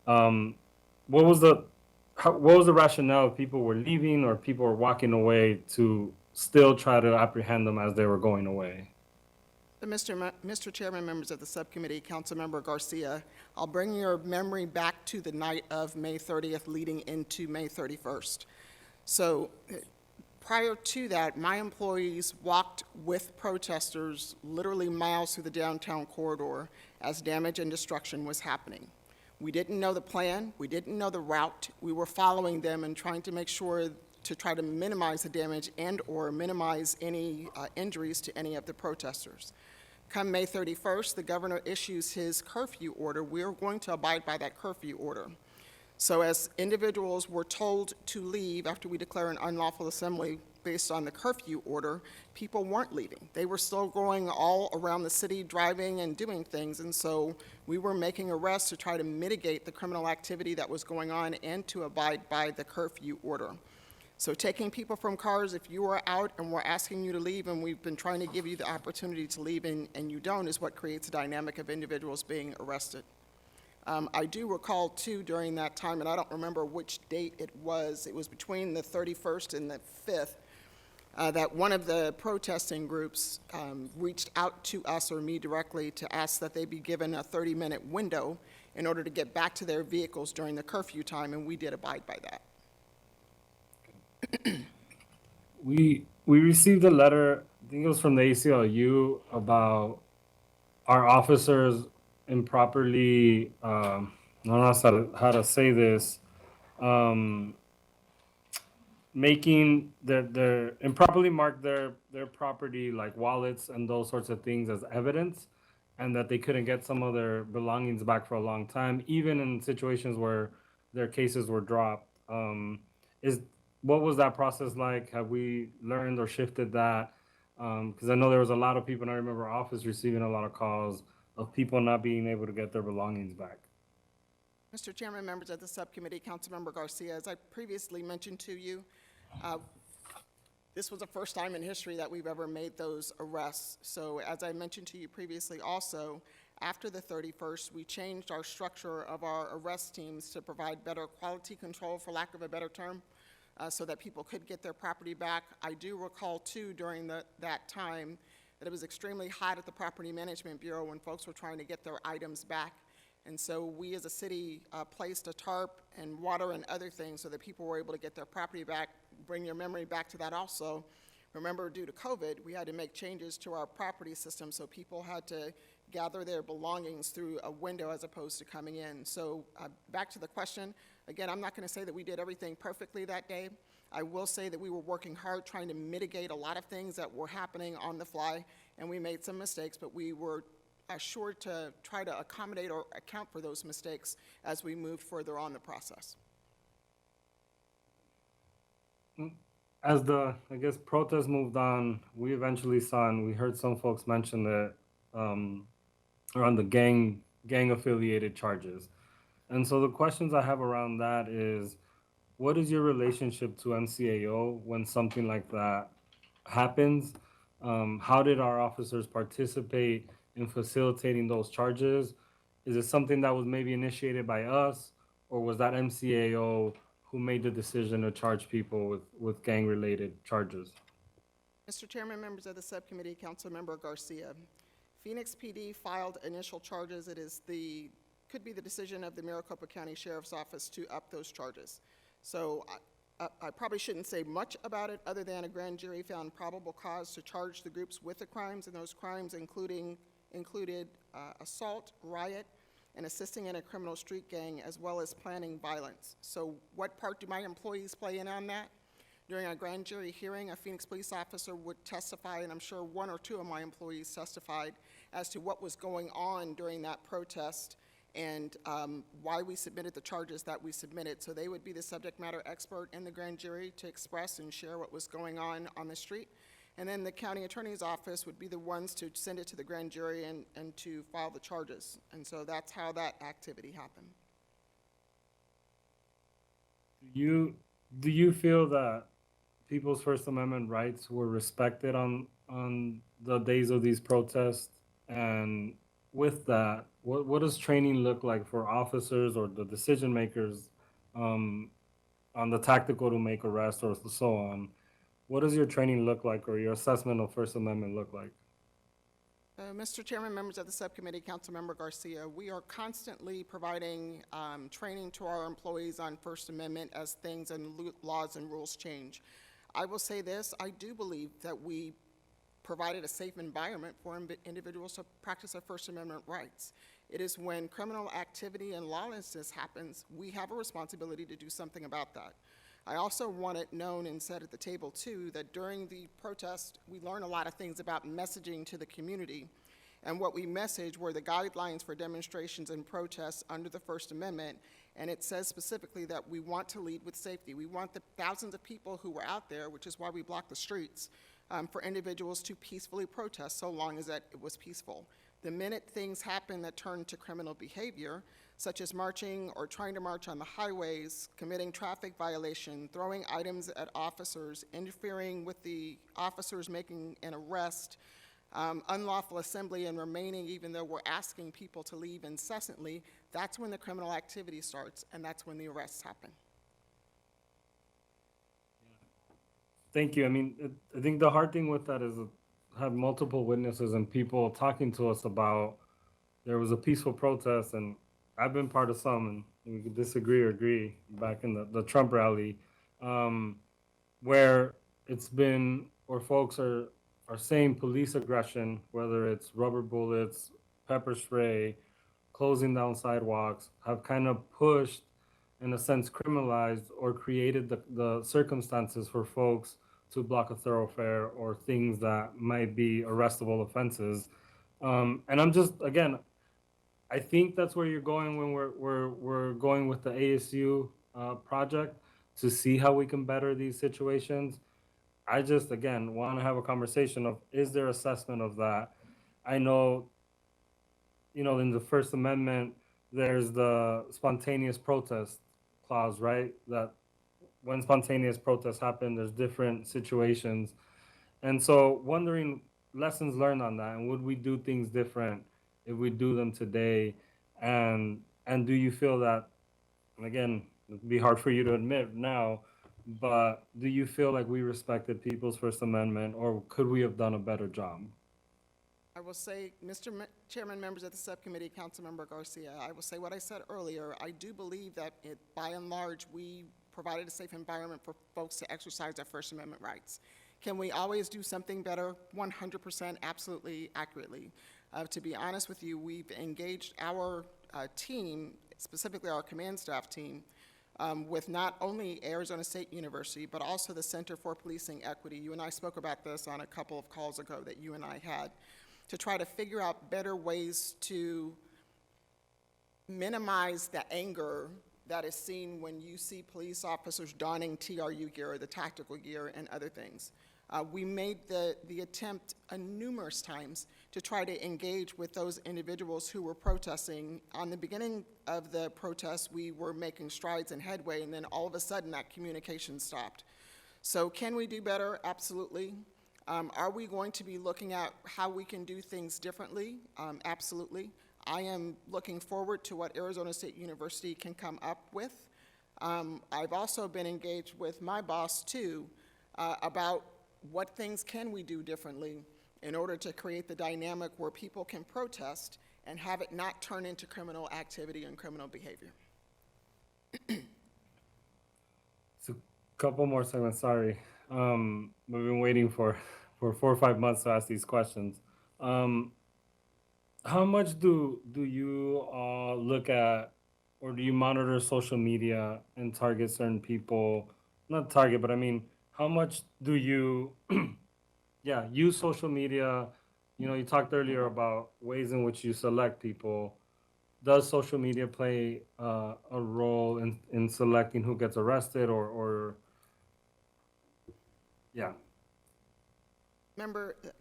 What was the rationale if people were leaving or people were walking away to still try to apprehend them as they were going away? Mr. Chairman, members of the subcommittee, Councilmember Garcia, I'll bring your memory back to the night of May 30th leading into May 31st. So prior to that, my employees walked with protesters literally miles through the downtown corridor as damage and destruction was happening. We didn't know the plan. We didn't know the route. We were following them and trying to make sure to try to minimize the damage and/or minimize any injuries to any of the protesters. Come May 31st, the governor issues his curfew order. We are going to abide by that curfew order. So as individuals were told to leave after we declare an unlawful assembly based on the curfew order, people weren't leaving. They were still going all around the city, driving and doing things, and so we were making arrests to try to mitigate the criminal activity that was going on and to abide by the curfew order. So taking people from cars, if you are out and we're asking you to leave and we've been trying to give you the opportunity to leave and you don't, is what creates a dynamic of individuals being arrested. I do recall too during that time, and I don't remember which date it was between the 31st and the 5th, that one of the protesting groups reached out to us or me directly to ask that they be given a 30-minute window in order to get back to their vehicles during the curfew time, and we did abide by that. We received a letter, I think it was from the ACLU, about our officers improperly, I don't know how to say this, making their improperly mark their property, like wallets and those sorts of things, as evidence, and that they couldn't get some of their belongings back for a long time, even in situations where their cases were dropped. What was that process like? Have we learned or shifted that? Because I know there was a lot of people, and I remember our office receiving a lot of calls of people not being able to get their belongings back. Mr. Chairman, members of the subcommittee, Councilmember Garcia, as I previously mentioned to you, this was the first time in history that we've ever made those arrests. So as I mentioned to you previously also, after the 31st, we changed our structure of our arrest teams to provide better quality control, for lack of a better term, so that people could get their property back. I do recall too during that time that it was extremely hot at the Property Management Bureau when folks were trying to get their items back. And so we as a city placed a tarp and water and other things so that people were able to get their property back. Bring your memory back to that also. Remember, due to COVID, we had to make changes to our property system, so people had to gather their belongings through a window as opposed to coming in. So back to the question, again, I'm not going to say that we did everything perfectly that day. I will say that we were working hard trying to mitigate a lot of things that were happening on the fly, and we made some mistakes, but we were assured to try to accommodate or account for those mistakes as we moved further on the process. As the, I guess, protest moved on, we eventually saw, and we heard some folks mention that around the gang-affiliated charges. And so the questions I have around that is, what is your relationship to MCAO when something like that happens? How did our officers participate in facilitating those charges? Is it something that was maybe initiated by us, or was that MCAO who made the decision to charge people with gang-related charges? Mr. Chairman, members of the subcommittee, Councilmember Garcia, Phoenix PD filed initial charges. It is could be the decision of the Maricopa County Sheriff's Office to up those charges. So I probably shouldn't say much about it other than a grand jury found probable cause to charge the groups with the crimes, and those crimes included assault, riot, and assisting in a criminal street gang, as well as planning violence. So what part do my employees play in on that? During a grand jury hearing, a Phoenix police officer would testify, and I'm sure one or two of my employees testified as to what was going on during that protest and why we submitted the charges that we submitted. So they would be the subject matter expert in the grand jury to express and share what was going on the street. And then the county attorney's office would be the ones to send it to the grand jury and to file the charges. And so that's how that activity happened. Do you feel that people's First Amendment rights were respected on the days of these protests? And with that, what does training look like for officers or the decision makers on the tactical to make arrests or so on? What does your training look like, or your assessment of First Amendment look like? Mr. Chairman, members of the subcommittee, Councilmember Garcia, we are constantly providing training to our employees on First Amendment as things and laws and rules change. I will say this, I do believe that we provided a safe environment for individuals to practice their First Amendment rights. It is when criminal activity and lawlessness happens, we have a responsibility to do something about that. I also want it known and said at the table too that during the protest, we learned a lot of things about messaging to the community. And what we messaged were the guidelines for demonstrations and protests under the First Amendment. And it says specifically that we want to lead with safety. We want the thousands of people who were out there, which is why we blocked the streets, for individuals to peacefully protest so long as that it was peaceful. The minute things happen that turn to criminal behavior, such as marching or trying to march on the highways, committing traffic violation, throwing items at officers, interfering with the officers making an arrest, unlawful assembly and remaining even though we're asking people to leave incessantly, that's when the criminal activity starts, and that's when the arrests happen. Thank you. I mean, I think the hard thing with that is have multiple witnesses and people talking to us about there was a peaceful protest, and I've been part of some, and we could disagree or agree, back in the Trump rally, where it's been, or folks are saying police aggression, whether it's rubber bullets, pepper spray, closing down sidewalks, have kind of pushed, in a sense, criminalized or created the circumstances for folks to block a thoroughfare or things that might be arrestable offenses. And I'm just, again, I think that's where you're going when we're going with the ASU project, to see how we can better these situations. I just, again, want to have a conversation of, is there assessment of that? I know, in the First Amendment, there's the spontaneous protest clause, right? That when spontaneous protests happen, there's different situations. And so wondering lessons learned on that, and would we do things different if we do them today? And do you feel that, and again, it'd be hard for you to admit now, but do you feel like we respected people's First Amendment, or could we have done a better job? I will say, Mr. Chairman, members of the subcommittee, Councilmember Garcia, I will say what I said earlier. I do believe that by and large, we provided a safe environment for folks to exercise their First Amendment rights. Can we always do something better? 100%, absolutely, accurately. To be honest with you, we've engaged our team, specifically our command staff team, with not only Arizona State University, but also the Center for Policing Equity. You and I spoke about this on a couple of calls ago that you and I had, to try to figure out better ways to minimize the anger that is seen when you see police officers donning TRU gear, the tactical gear, and other things. We made the attempt numerous times to try to engage with those individuals who were protesting. On the beginning of the protest, we were making strides and headway, and then all of a sudden that communication stopped. So can we do better? Absolutely. Are we going to be looking at how we can do things differently? Absolutely. I am looking forward to what Arizona State University can come up with. I've also been engaged with my boss, too, about what things can we do differently in order to create the dynamic where people can protest and have it not turn into criminal activity and criminal behavior. So, couple more segments, sorry. We've been waiting for 4 or 5 months to ask these questions. How much do you look at, or do you monitor social media and target certain people? Not target, but I mean, how much do you, use social media? You talked earlier about ways in which you select people. Does social media play a role in selecting who gets arrested, or yeah?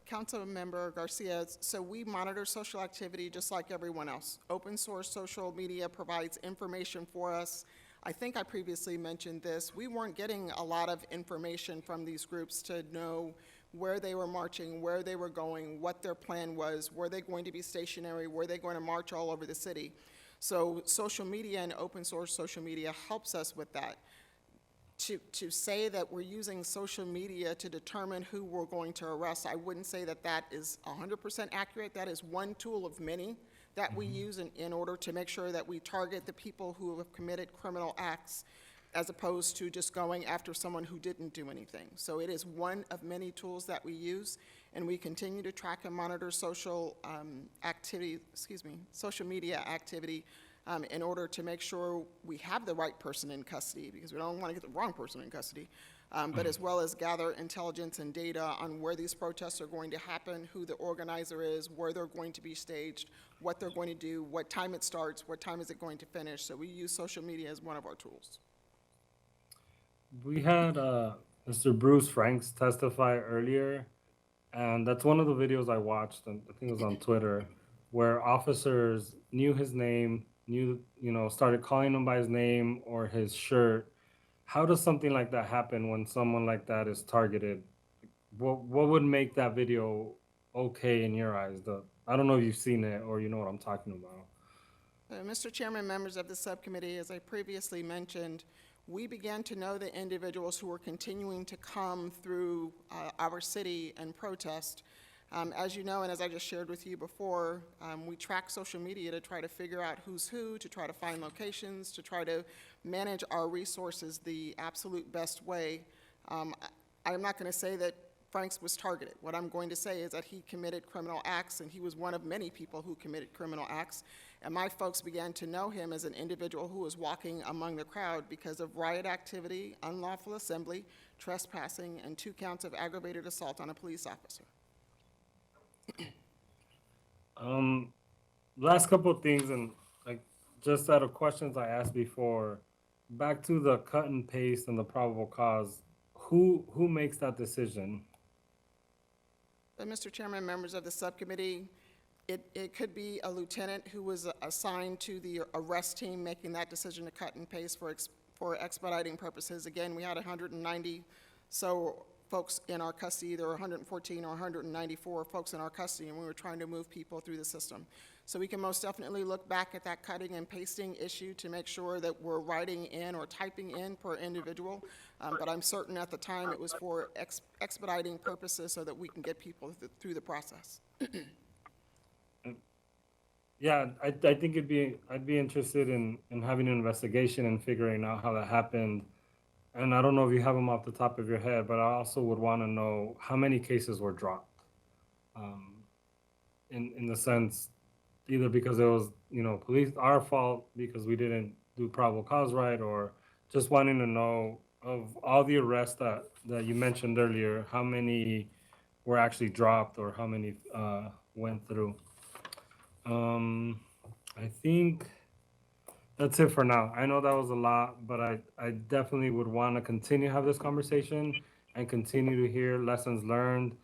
Council Member Garcia, so we monitor social activity just like everyone else. Open source social media provides information for us. I think I previously mentioned this. We weren't getting a lot of information from these groups to know where they were marching, where they were going, what their plan was, were they going to be stationary, were they going to march all over the city. So social media and open source social media helps us with that. To say that we're using social media to determine who we're going to arrest, I wouldn't say that that is 100% accurate. That is one tool of many that we use in order to make sure that we target the people who have committed criminal acts, as opposed to just going after someone who didn't do anything. So it is one of many tools that we use, and we continue to track and monitor social media activity in order to make sure we have the right person in custody, because we don't want to get the wrong person in custody, but as well as gather intelligence and data on where these protests are going to happen, who the organizer is, where they're going to be staged, what they're going to do, what time it starts, what time is it going to finish. So we use social media as one of our tools. We had Mr. Bruce Franks testify earlier, and that's one of the videos I watched, and I think it was on Twitter. where officers knew his name, started calling him by his name or his shirt. How does something like that happen when someone like that is targeted? What would make that video okay in your eyes? I don't know if you've seen it or you know what I'm talking about. Mr. Chairman, members of the subcommittee, as I previously mentioned, we began to know the individuals who were continuing to come through our city and protest. As you know, and as I just shared with you before, we track social media to try to figure out who's who, to try to find locations, to try to manage our resources the absolute best way. I'm not going to say that Franks was targeted. What I'm going to say is that he committed criminal acts, and he was one of many people who committed criminal acts. And my folks began to know him as an individual who was walking among the crowd because of riot activity, unlawful assembly, trespassing, and 2 counts of aggravated assault on a police officer. Last couple of things, and like just out of questions I asked before, back to the cut and paste and the probable cause, who makes that decision? Mr. Chairman, members of the subcommittee, it could be a lieutenant who was assigned to the arrest team making that decision to cut and paste for expediting purposes. Again, we had 190 so folks in our custody, either 114 or 194 folks in our custody, and we were trying to move people through the system. So we can most definitely look back at that cutting and pasting issue to make sure that we're writing in or typing in per individual, but I'm certain at the time it was for expediting purposes so that we can get people through the process. Yeah, I think I'd be interested in having an investigation and figuring out how that happened. And I don't know if you have them off the top of your head, but I also would want to know how many cases were dropped. In the sense, either because it was, police, our fault because we didn't do probable cause right, or just wanting to know of all the arrests that you mentioned earlier, how many were actually dropped or how many went through. I think that's it for now. I know that was a lot, but I definitely would want to continue to have this conversation and continue to hear lessons learned.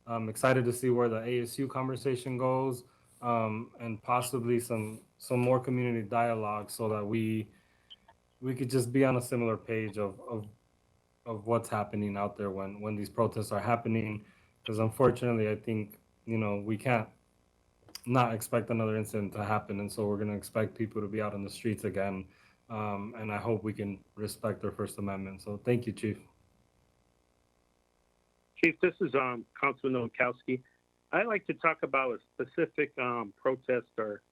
I'm excited to see where the ASU conversation goes, and possibly some more community dialogue so that we could just be on a similar page of what's happening out there when these protests are happening. Because unfortunately, I think, we can't not expect another incident to happen, and so we're going to expect people to be out on the streets again, and I hope we can respect their First Amendment. So thank you, Chief. Chief, this is Councilman Nowakowski. I'd like to talk about a specific protest or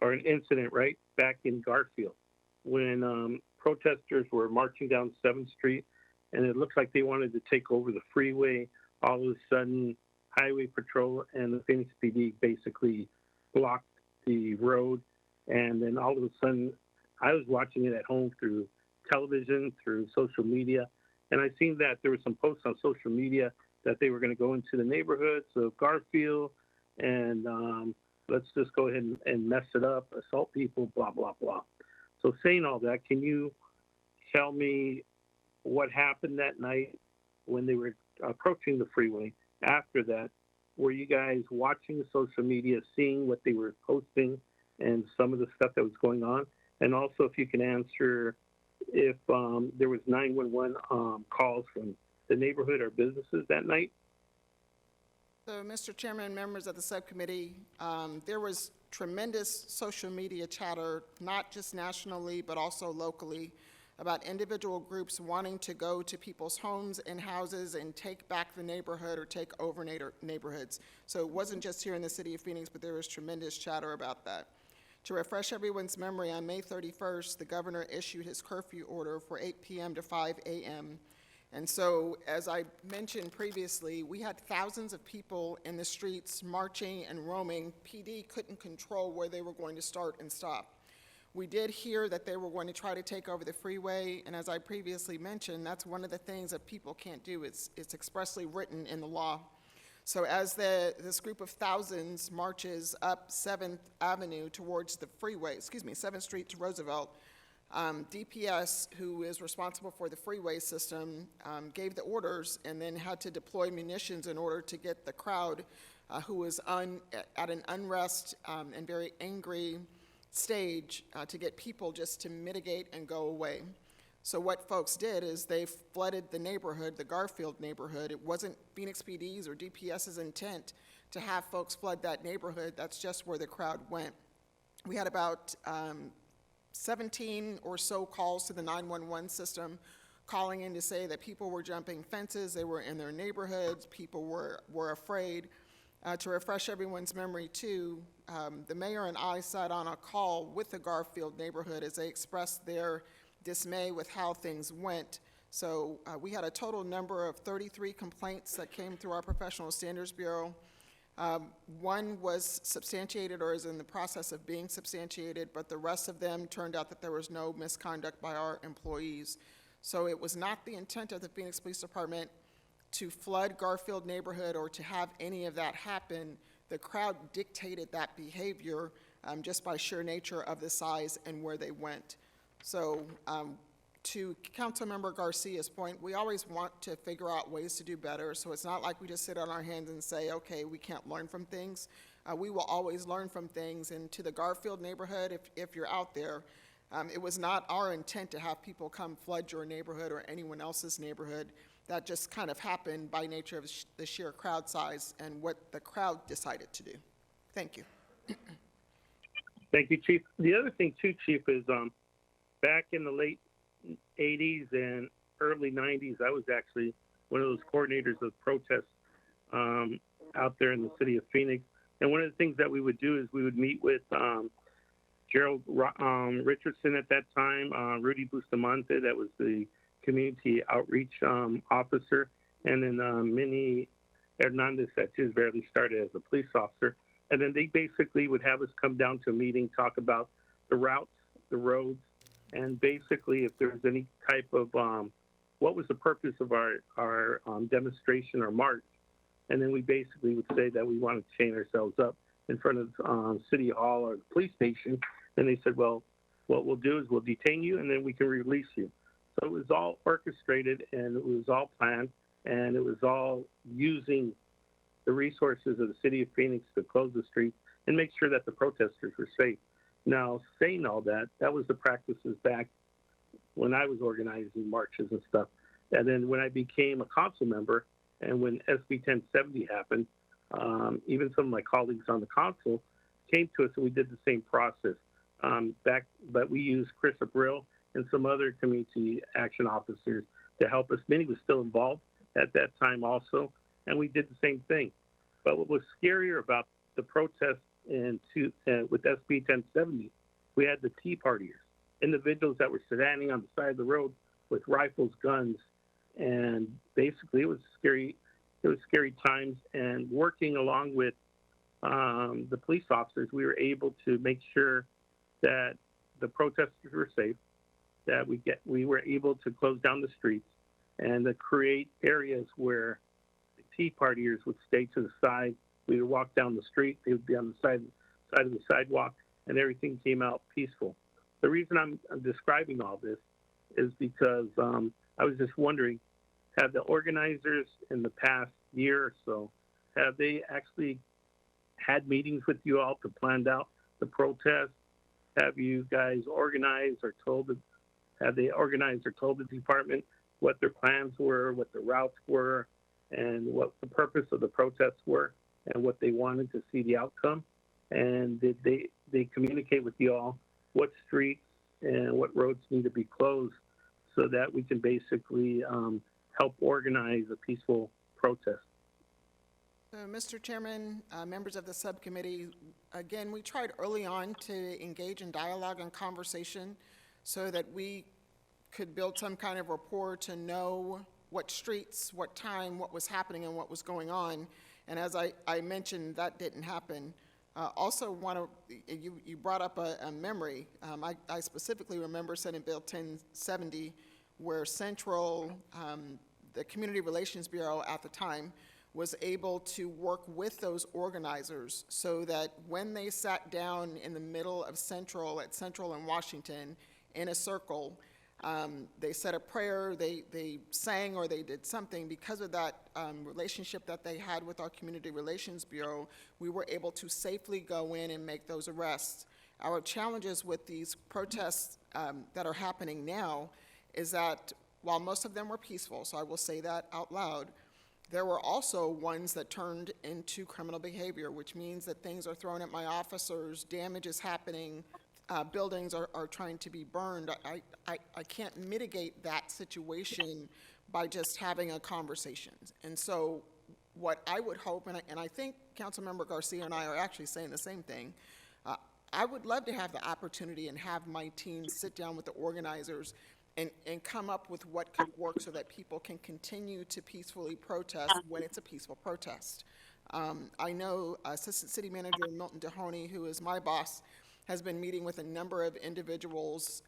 an incident right back in Garfield when protesters were marching down 7th Street, and it looked like they wanted to take over the freeway. All of a sudden, Highway Patrol and the Phoenix PD basically blocked the road, and then all of a sudden, I was watching it at home through television, through social media, and I seen that there were some posts on social media that they were going to go into the neighborhoods of Garfield and let's just go ahead and mess it up, assault people, blah, blah, blah. So saying all that, can you tell me what happened that night when they were approaching the freeway? After that, were you guys watching social media, seeing what they were posting and some of the stuff that was going on? And also, if you can answer if there was 911 calls from the neighborhood or businesses that night? So, Mr. Chairman, members of the subcommittee, there was tremendous social media chatter, not just nationally, but also locally, about individual groups wanting to go to people's homes and houses and take back the neighborhood or take over neighborhoods. So it wasn't just here in the city of Phoenix, but there was tremendous chatter about that. To refresh everyone's memory, on May 31st, the governor issued his curfew order for 8 p.m. to 5 a.m. And so, as I mentioned previously, we had thousands of people in the streets marching and roaming. PD couldn't control where they were going to start and stop. We did hear that they were going to try to take over the freeway, and as I previously mentioned, that's one of the things that people can't do. It's expressly written in the law. So as this group of thousands marches up 7th Avenue towards the freeway, 7th Street to Roosevelt, DPS, who is responsible for the freeway system, gave the orders and then had to deploy munitions in order to get the crowd who was at an unrest and very angry stage to get people just to mitigate and go away. So what folks did is they flooded the neighborhood, the Garfield neighborhood. It wasn't Phoenix PD's or DPS's intent to have folks flood that neighborhood. That's just where the crowd went. We had about 17 or so calls to the 911 system calling in to say that people were jumping fences, they were in their neighborhoods, people were afraid. To refresh everyone's memory too, the mayor and I sat on a call with the Garfield neighborhood as they expressed their dismay with how things went. So we had a total number of 33 complaints that came through our Professional Standards Bureau. One was substantiated or is in the process of being substantiated, but the rest of them turned out that there was no misconduct by our employees. So it was not the intent of the Phoenix Police Department to flood Garfield neighborhood or to have any of that happen. The crowd dictated that behavior just by sheer nature of the size and where they went. So to Councilmember Garcia's point, we always want to figure out ways to do better. So it's not like we just sit on our hands and say, okay, we can't learn from things. We will always learn from things. And to the Garfield neighborhood, if you're out there, it was not our intent to have people come flood your neighborhood or anyone else's neighborhood. That just kind of happened by nature of the sheer crowd size and what the crowd decided to do. Thank you. Thank you, Chief. The other thing too, Chief, is back in the late 80s and early 90s, I was actually one of those coordinators of protests out there in the city of Phoenix. And one of the things that we would do is we would meet with Gerald Richardson at that time, Rudy Bustamante, that was the community outreach officer, and then Minnie Hernandez that just barely started as a police officer. And then they basically would have us come down to a meeting, talk about the routes, the roads, and basically if there was any type of, what was the purpose of our demonstration or march. And then we basically would say that we wanted to chain ourselves up in front of City Hall or the police station. And they said, well, what we'll do is we'll detain you and then we can release you. So it was all orchestrated and it was all planned and it was all using the resources of the city of Phoenix to close the streets and make sure that the protesters were safe. Now, saying all that, that was the practices back when I was organizing marches and stuff. And then when I became a council member and when SB 1070 happened, even some of my colleagues on the council came to us and we did the same process. But we used Chris Abril and some other community action officers to help us. Minnie was still involved at that time also, and we did the same thing. But what was scarier about the protest with SB 1070, we had the Tea Partiers, individuals that were standing on the side of the road with rifles, guns, and basically it was scary. It was scary times. And working along with the police officers, we were able to make sure that the protesters were safe, that we were able to close down the streets and to create areas where the Tea Partiers would stay to the side. We would walk down the street, they would be on the side of the sidewalk, and everything came out peaceful. The reason I'm describing all this is because I was just wondering, have the organizers in the past year or so, have they actually had meetings with you all to plan out the protest? Have you guys organized or have they organized or told the department what their plans were, what the routes were, and what the purpose of the protests were, and what they wanted to see the outcome? And did they communicate with you all what streets and what roads need to be closed so that we can basically help organize a peaceful protest? Mr. Chairman, members of the subcommittee, again, we tried early on to engage in dialogue and conversation so that we could build some kind of rapport to know what streets, what time, what was happening, and what was going on. And as I mentioned, that didn't happen. Also, you brought up a memory. I specifically remember Senate Bill 1070, where Central, the Community Relations Bureau at the time, was able to work with those organizers so that when they sat down in the middle of Central, at Central and Washington, in a circle, They said a prayer, they sang, or they did something. Because of that relationship that they had with our Community Relations Bureau, we were able to safely go in and make those arrests. Our challenges with these protests that are happening now is that while most of them were peaceful, so I will say that out loud, there were also ones that turned into criminal behavior, which means that things are thrown at my officers, damage is happening, buildings are trying to be burned. I can't mitigate that situation by just having a conversation. And so what I would hope, and I think Councilmember Garcia and I are actually saying the same thing, I would love to have the opportunity and have my team sit down with the organizers and come up with what could work so that people can continue to peacefully protest when it's a peaceful protest. I know Assistant City Manager Milton Dehoney, who is my boss, has been meeting with a number of individuals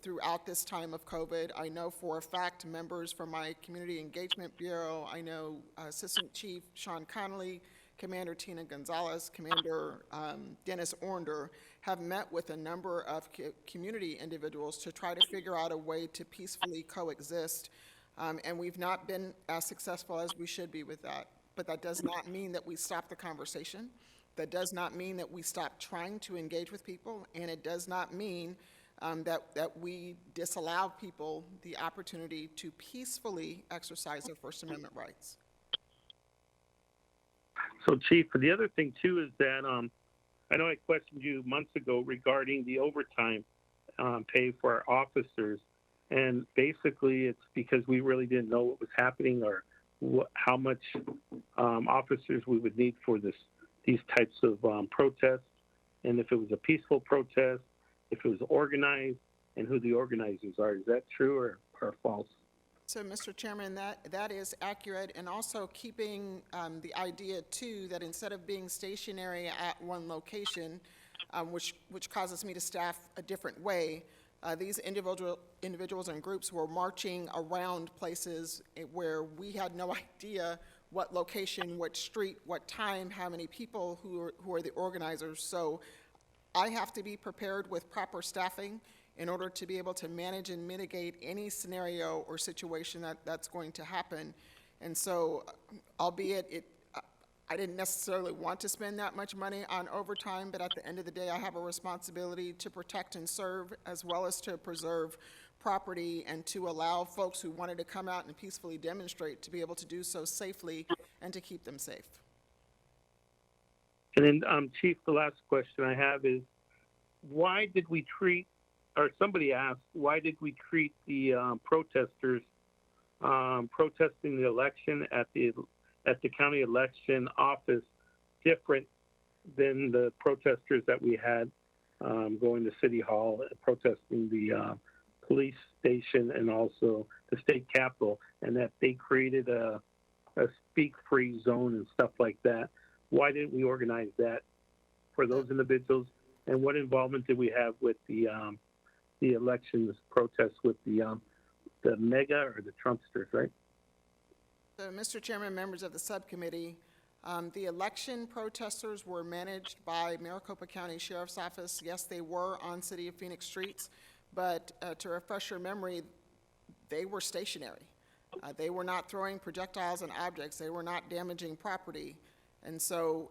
throughout this time of COVID. I know for a fact members from my Community Engagement Bureau, I know Assistant Chief Sean Connolly, Commander Tina Gonzalez, Commander Dennis Ornder have met with a number of community individuals to try to figure out a way to peacefully coexist. And we've not been as successful as we should be with that. But that does not mean that we stop the conversation. That does not mean that we stop trying to engage with people. And it does not mean that we disallow people the opportunity to peacefully exercise their First Amendment rights. So, Chief, the other thing, too, is that I know I questioned you months ago regarding the overtime pay for our officers. And basically, it's because we really didn't know what was happening or how much officers we would need for these types of protests. And if it was a peaceful protest, if it was organized, and who the organizers are. Is that true or false? So, Mr. Chairman, that is accurate, and also keeping the idea, too, that instead of being stationary at one location, which causes me to staff a different way, these individuals and groups were marching around places where we had no idea what location, what street, what time, how many people who are the organizers. So I have to be prepared with proper staffing in order to be able to manage and mitigate any scenario or situation that's going to happen. And so, albeit I didn't necessarily want to spend that much money on overtime, but at the end of the day, I have a responsibility to protect and serve, as well as to preserve property and to allow folks who wanted to come out and peacefully demonstrate to be able to do so safely and to keep them safe. And then, Chief, the last question I have is, why did we treat, or somebody asked, why did we treat the protesters protesting the election at the county election office different than the protesters that we had going to City Hall, protesting the police station and also the state capitol, and that they created a speak-free zone and stuff like that? Why didn't we organize that for those individuals? And what involvement did we have with the elections protests with the mega or the Trumpsters, right? So, Mr. Chairman, members of the subcommittee, the election protesters were managed by Maricopa County Sheriff's Office. Yes, they were on City of Phoenix streets, but to refresh your memory, they were stationary. They were not throwing projectiles and objects. They were not damaging property. And so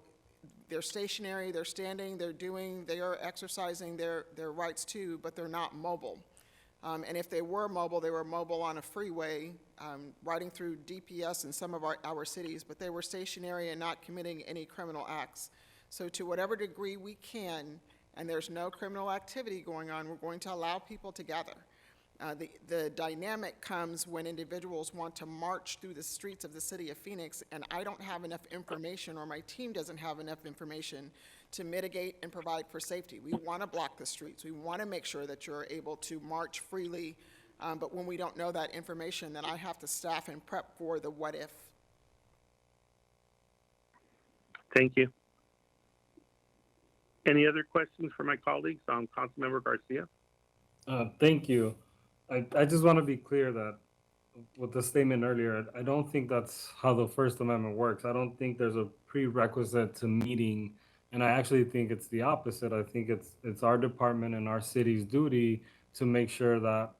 they're stationary, they're standing, they are exercising their rights too, but they're not mobile. And if they were mobile on a freeway, riding through DPS in some of our cities, but they were stationary and not committing any criminal acts. So to whatever degree we can, and there's no criminal activity going on, we're going to allow people to gather. The dynamic comes when individuals want to march through the streets of the city of Phoenix, and I don't have enough information, or my team doesn't have enough information to mitigate and provide for safety. We want to block the streets. We want to make sure that you're able to march freely, but when we don't know that information, then I have to staff and prep for the what if. Thank you. Any other questions for my colleagues? Councilmember Garcia. Thank you. I just want to be clear that with the statement earlier, I don't think that's how the First Amendment works. I don't think there's a prerequisite to meeting, and I actually think it's the opposite. I think it's our department and our city's duty to make sure that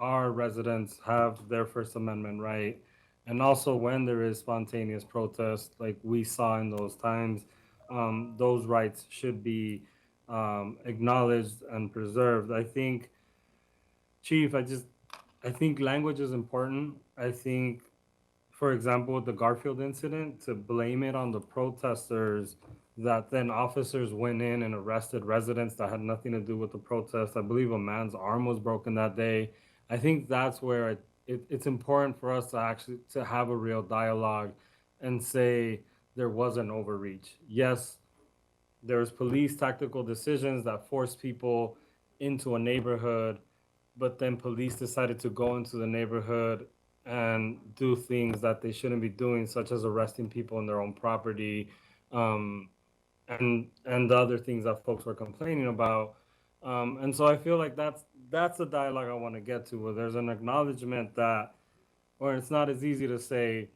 our residents have their First Amendment right. And also when there is spontaneous protest, like we saw in those times, those rights should be acknowledged and preserved. I think, Chief, I think language is important. I think, for example, with the Garfield incident, to blame it on the protesters, that then officers went in and arrested residents that had nothing to do with the protest. I believe a man's arm was broken that day. I think that's where it's important for us to actually to have a real dialogue and say there was an overreach. Yes, there's police tactical decisions that force people into a neighborhood, but then police decided to go into the neighborhood and do things that they shouldn't be doing, such as arresting people on their own property, and the other things that folks were complaining about. And so I feel like that's the dialogue I want to get to, where there's an acknowledgement that, or it's not as easy to say,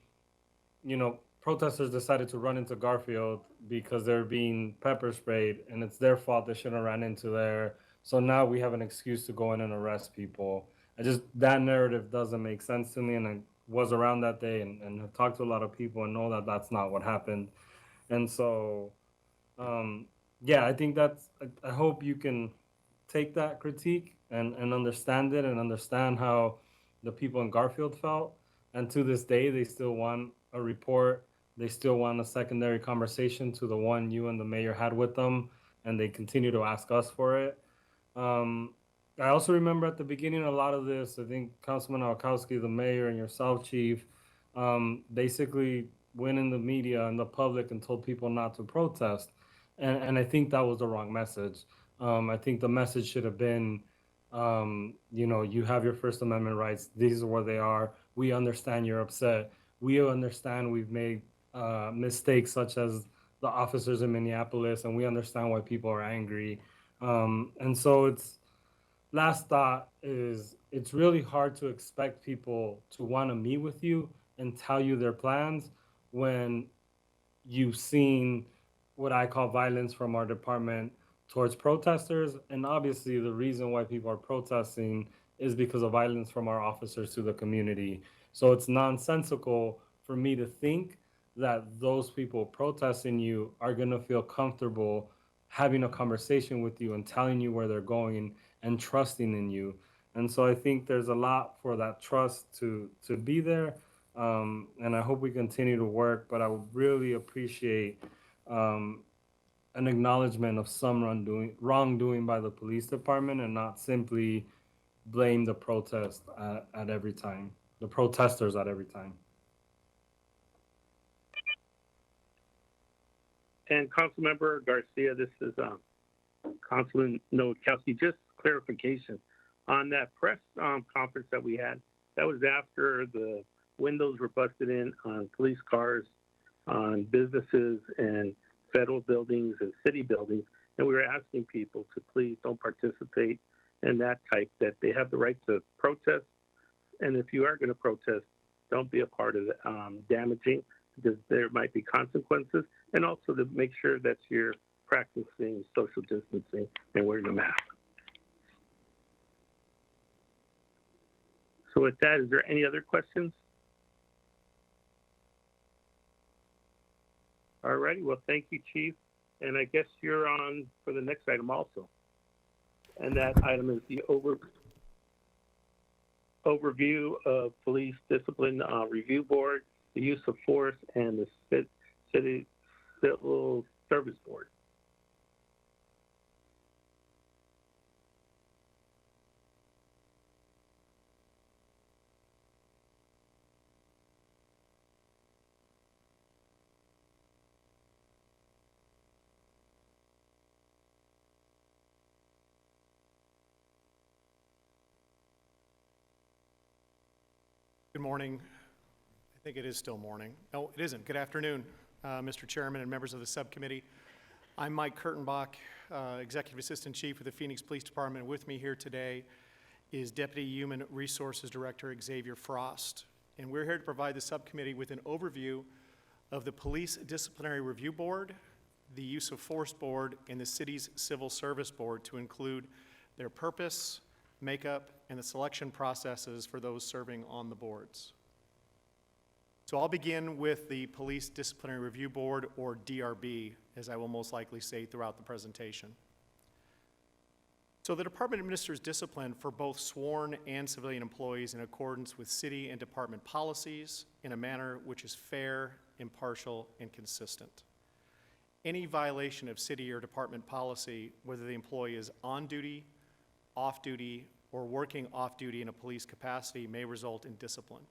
you know, protesters decided to run into Garfield because they're being pepper sprayed, and it's their fault they shouldn't have ran into there. So now we have an excuse to go in and arrest people. That narrative doesn't make sense to me, and I was around that day and have talked to a lot of people and know that that's not what happened. And so, yeah, I think I hope you can take that critique and understand it and understand how the people in Garfield felt. And to this day, they still want a report. They still want a secondary conversation to the one you and the mayor had with them, and they continue to ask us for it. I also remember at the beginning of a lot of this, I think Councilman Nowakowski, the mayor, and yourself, Chief, basically went in the media and the public and told people not to protest. And I think that was the wrong message. I think the message should have been, you know, you have your First Amendment rights. These are where they are. We understand you're upset. We understand we've made mistakes such as the officers in Minneapolis, and we understand why people are angry. And so last thought is, it's really hard to expect people to want to meet with you and tell you their plans when you've seen what I call violence from our department towards protesters. And obviously the reason why people are protesting is because of violence from our officers to the community. So it's nonsensical for me to think that those people protesting you are going to feel comfortable having a conversation with you and telling you where they're going and trusting in you. And so I think there's a lot for that trust to be there. And I hope we continue to work, but I would really appreciate an acknowledgement of some wrongdoing by the police department, and not simply blame the protest at every time, the protesters at every time. And Councilmember Garcia, this is Councilman Nowakowski. Just clarification on that press conference that we had. That was after the windows were busted in on police cars, on businesses and federal buildings and city buildings, and we were asking people to please don't participate in that type. That they have the right to protest, and if you are going to protest, don't be a part of the damaging, because there might be consequences, and also to make sure that you're practicing social distancing and wearing a mask. So with that, is there any other questions? All righty, well, thank you, Chief. And I guess you're on for the next item also. And that item is the overview of Police Discipline Review Board, the use of force, and the City Civil Service Board. Good morning. I think it is still morning. No, it isn't. Good afternoon, Mr. Chairman and members of the subcommittee. I'm Mike Kurtenbach, Executive Assistant Chief of the Phoenix Police Department. With me here today is Deputy Human Resources Director Xavier Frost. And we're here to provide the subcommittee with an overview of the Police Disciplinary Review Board, the Use of Force Board, and the city's Civil Service Board, to include their purpose, makeup, and the selection processes for those serving on the boards. So I'll begin with the Police Disciplinary Review Board, or DRB, as I will most likely say throughout the presentation. So the department administers discipline for both sworn and civilian employees in accordance with city and department policies in a manner which is fair, impartial, and consistent. Any violation of city or department policy, whether the employee is on duty, off duty, or working off duty in a police capacity, may result in discipline.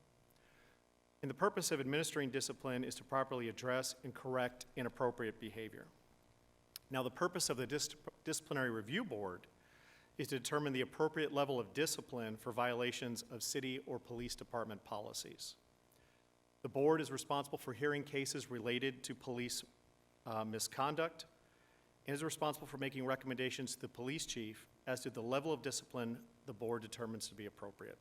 And the purpose of administering discipline is to properly address and correct inappropriate behavior. Now, the purpose of the Disciplinary Review Board is to determine the appropriate level of discipline for violations of city or police department policies. The board is responsible for hearing cases related to police misconduct and is responsible for making recommendations to the police chief as to the level of discipline the board determines to be appropriate.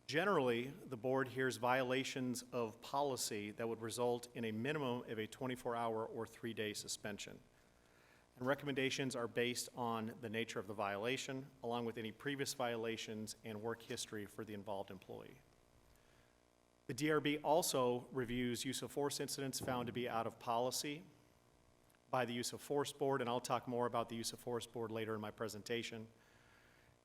Generally, the board hears violations of policy that would result in a minimum of a 24-hour or 3-day suspension. And recommendations are based on the nature of the violation, along with any previous violations and work history for the involved employee. The DRB also reviews use of force incidents found to be out of policy by the Use of Force Board, and I'll talk more about the Use of Force Board later in my presentation.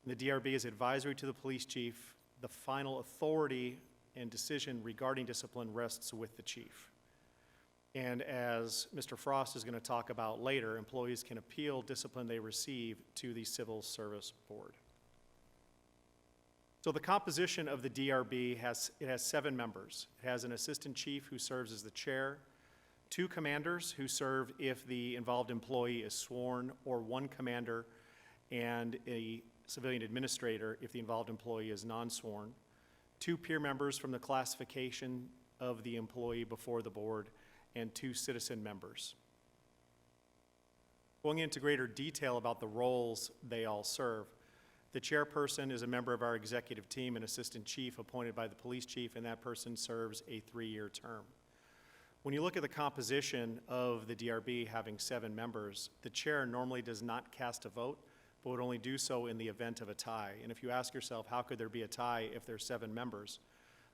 And the DRB is advisory to the police chief. The final authority and decision regarding discipline rests with the chief. And as Mr. Frost is going to talk about later, employees can appeal discipline they receive to the Civil Service Board. So the composition of the DRB has 7 members. It has an assistant chief who serves as the chair, 2 commanders who serve if the involved employee is sworn, or 1 commander and a civilian administrator if the involved employee is non-sworn, 2 peer members from the classification of the employee before the board, and 2 citizen members. Going into greater detail about the roles they all serve, the chairperson is a member of our executive team, an assistant chief appointed by the police chief, and that person serves a 3-year term. When you look at the composition of the DRB having 7 members, the chair normally does not cast a vote, but would only do so in the event of a tie. And if you ask yourself, how could there be a tie if there's 7 members?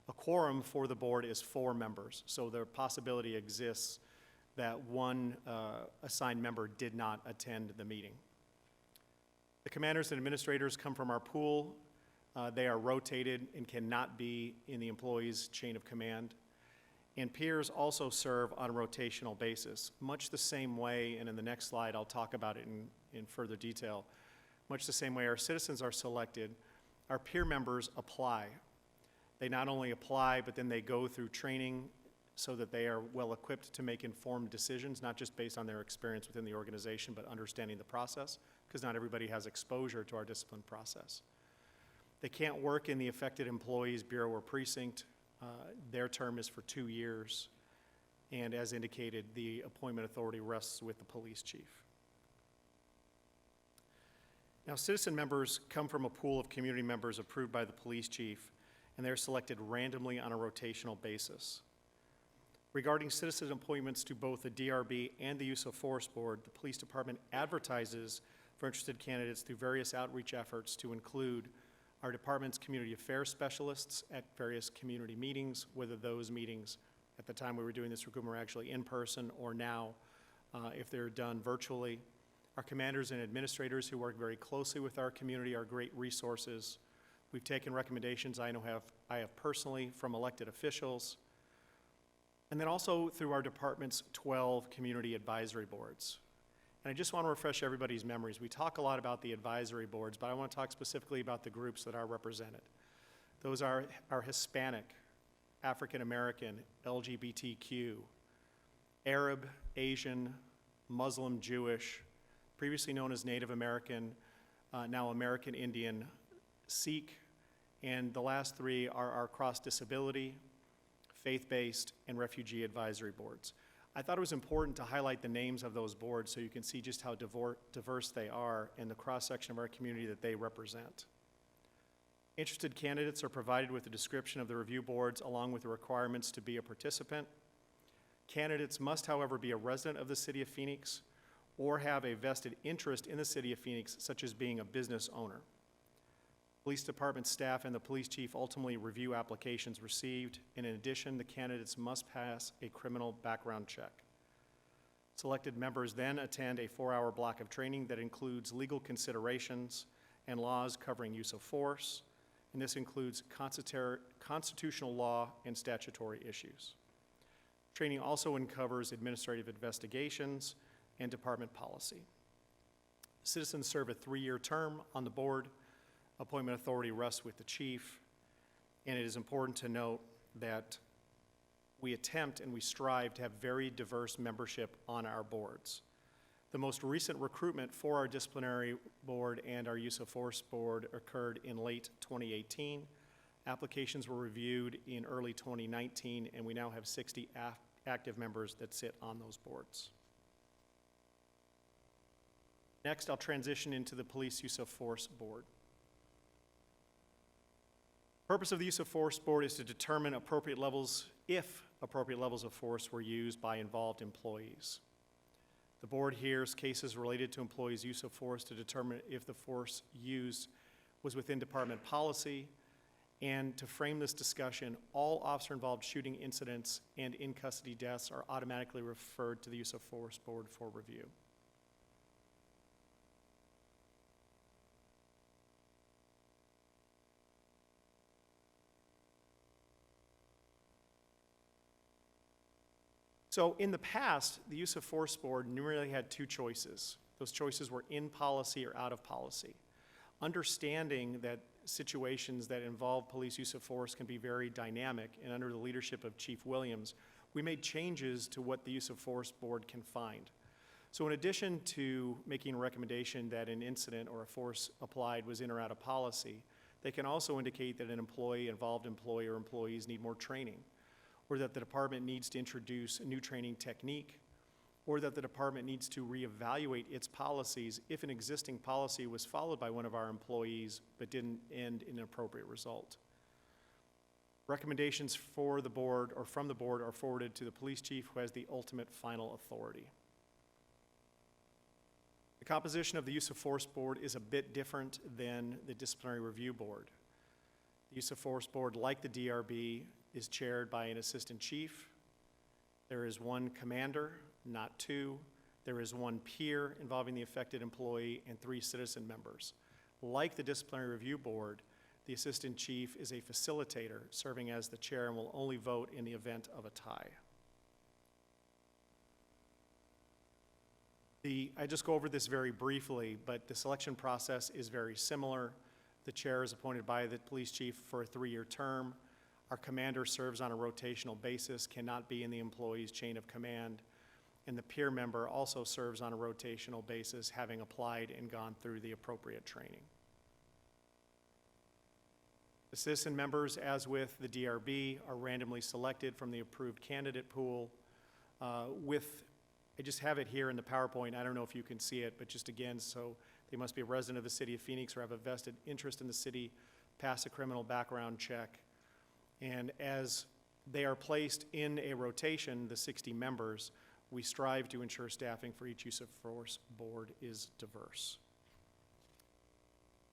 A quorum for the board is 4 members, so the possibility exists that one assigned member did not attend the meeting. The commanders and administrators come from our pool. They are rotated and cannot be in the employee's chain of command. And peers also serve on a rotational basis, much the same way, and in the next slide I'll talk about it in further detail, much the same way our citizens are selected, our peer members apply. They not only apply, but then they go through training so that they are well equipped to make informed decisions, not just based on their experience within the organization, but understanding the process, because not everybody has exposure to our discipline process. They can't work in the affected employee's bureau or precinct. Their term is for 2 years, and as indicated, the appointment authority rests with the police chief. Now, citizen members come from a pool of community members approved by the police chief, and they're selected randomly on a rotational basis. Regarding citizen appointments to both the DRB and the Use of Force Board, the police department advertises for interested candidates through various outreach efforts to include our department's community affairs specialists at various community meetings, whether those meetings at the time we were doing this recruitment were actually in person or now, if they're done virtually. Our commanders and administrators who work very closely with our community are great resources. We've taken recommendations I have personally from elected officials, and then also through our department's 12 community advisory boards. And I just want to refresh everybody's memories. We talk a lot about the advisory boards, but I want to talk specifically about the groups that are represented. Those are Hispanic, African American, LGBTQ, Arab, Asian, Muslim, Jewish, previously known as Native American, now American Indian, Sikh, and the last 3 are our cross-disability, faith-based, and refugee advisory boards. I thought it was important to highlight the names of those boards so you can see just how diverse they are and the cross-section of our community that they represent. Interested candidates are provided with a description of the review boards along with the requirements to be a participant. Candidates must, however, be a resident of the City of Phoenix or have a vested interest in the City of Phoenix, such as being a business owner. Police department staff and the police chief ultimately review applications received, and in addition, the candidates must pass a criminal background check. Selected members then attend a 4-hour block of training that includes legal considerations and laws covering use of force, and this includes constitutional law and statutory issues. Training also uncovers administrative investigations and department policy. Citizens serve a 3-year term on the board. Appointment authority rests with the chief, and it is important to note that we attempt and we strive to have very diverse membership on our boards. The most recent recruitment for our disciplinary board and our use of force board occurred in late 2018. Applications were reviewed in early 2019, and we now have 60 active members that sit on those boards. Next, I'll transition into the Police Use of Force Board. The purpose of the Use of Force Board is to determine appropriate levels, if appropriate levels of force were used by involved employees. The board hears cases related to employees' use of force to determine if the force used was within department policy, and to frame this discussion, all officer-involved shooting incidents and in-custody deaths are automatically referred to the Use of Force Board for review. So in the past, the Use of Force Board merely had 2 choices. Those choices were in policy or out of policy. Understanding that situations that involve police use of force can be very dynamic, and under the leadership of Chief Williams, we made changes to what the Use of Force Board can find. So in addition to making a recommendation that an incident or a force applied was in or out of policy, they can also indicate that an employee, involved employee, or employees need more training, or that the department needs to introduce a new training technique, or that the department needs to reevaluate its policies if an existing policy was followed by one of our employees but didn't end in an appropriate result. Recommendations for the board or from the board are forwarded to the police chief, who has the ultimate final authority. The composition of the Use of Force Board is a bit different than the Disciplinary Review Board. The Use of Force Board, like the DRB, is chaired by an assistant chief. There is 1 commander, not 2. There is 1 peer involving the affected employee and 3 citizen members. Like the Disciplinary Review Board, the assistant chief is a facilitator, serving as the chair, and will only vote in the event of a tie. I just go over this very briefly, but the selection process is very similar. The chair is appointed by the police chief for a 3-year term. Our commander serves on a rotational basis, cannot be in the employee's chain of command, and the peer member also serves on a rotational basis, having applied and gone through the appropriate training. The citizen members, as with the DRB, are randomly selected from the approved candidate pool. I just have it here in the PowerPoint. I don't know if you can see it, but just again, so they must be a resident of the city of Phoenix or have a vested interest in the city, pass a criminal background check. And as they are placed in a rotation, the 60 members, we strive to ensure staffing for each Use of Force Board is diverse.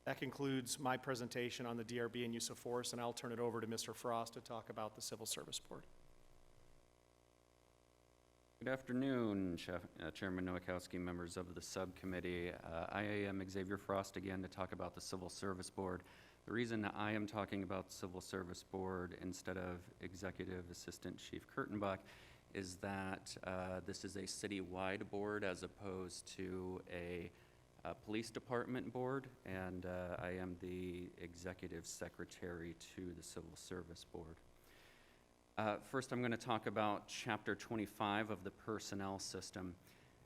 That concludes my presentation on the DRB and use of force, and I'll turn it over to Mr. Frost to talk about the Civil Service Board. Good afternoon, Chairman Nowakowski, members of the subcommittee. I am Xavier Frost again to talk about the Civil Service Board. The reason I am talking about the Civil Service Board instead of Executive Assistant Chief Kurtenbach is that this is a citywide board as opposed to a police department board, and I am the executive secretary to the Civil Service Board. First, I'm going to talk about Chapter 25 of the personnel system.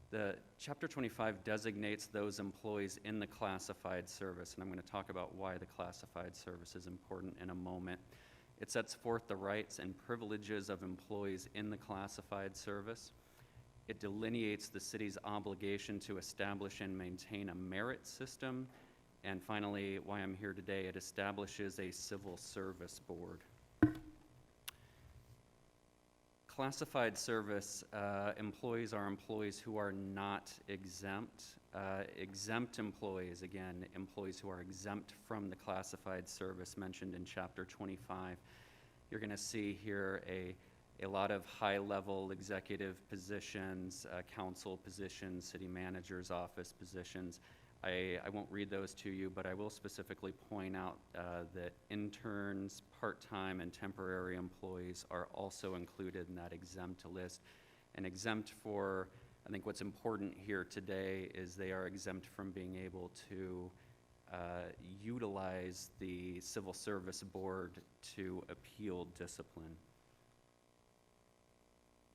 The Chapter 25 designates those employees in the classified service, and I'm going to talk about why the classified service is important in a moment. It sets forth the rights and privileges of employees in the classified service. It delineates the city's obligation to establish and maintain a merit system. And finally, why I'm here today, it establishes a Civil Service Board. Classified service employees are employees who are not exempt exempt employees, again, employees who are exempt from the classified service mentioned in Chapter 25. You're going to see here a lot of high-level executive positions, council positions, city manager's office positions. I won't read those to you, but I will specifically point out that interns, part-time, and temporary employees are also included in that exempt list. And exempt for, I think what's important here today is they are exempt from being able to utilize the Civil Service Board to appeal discipline.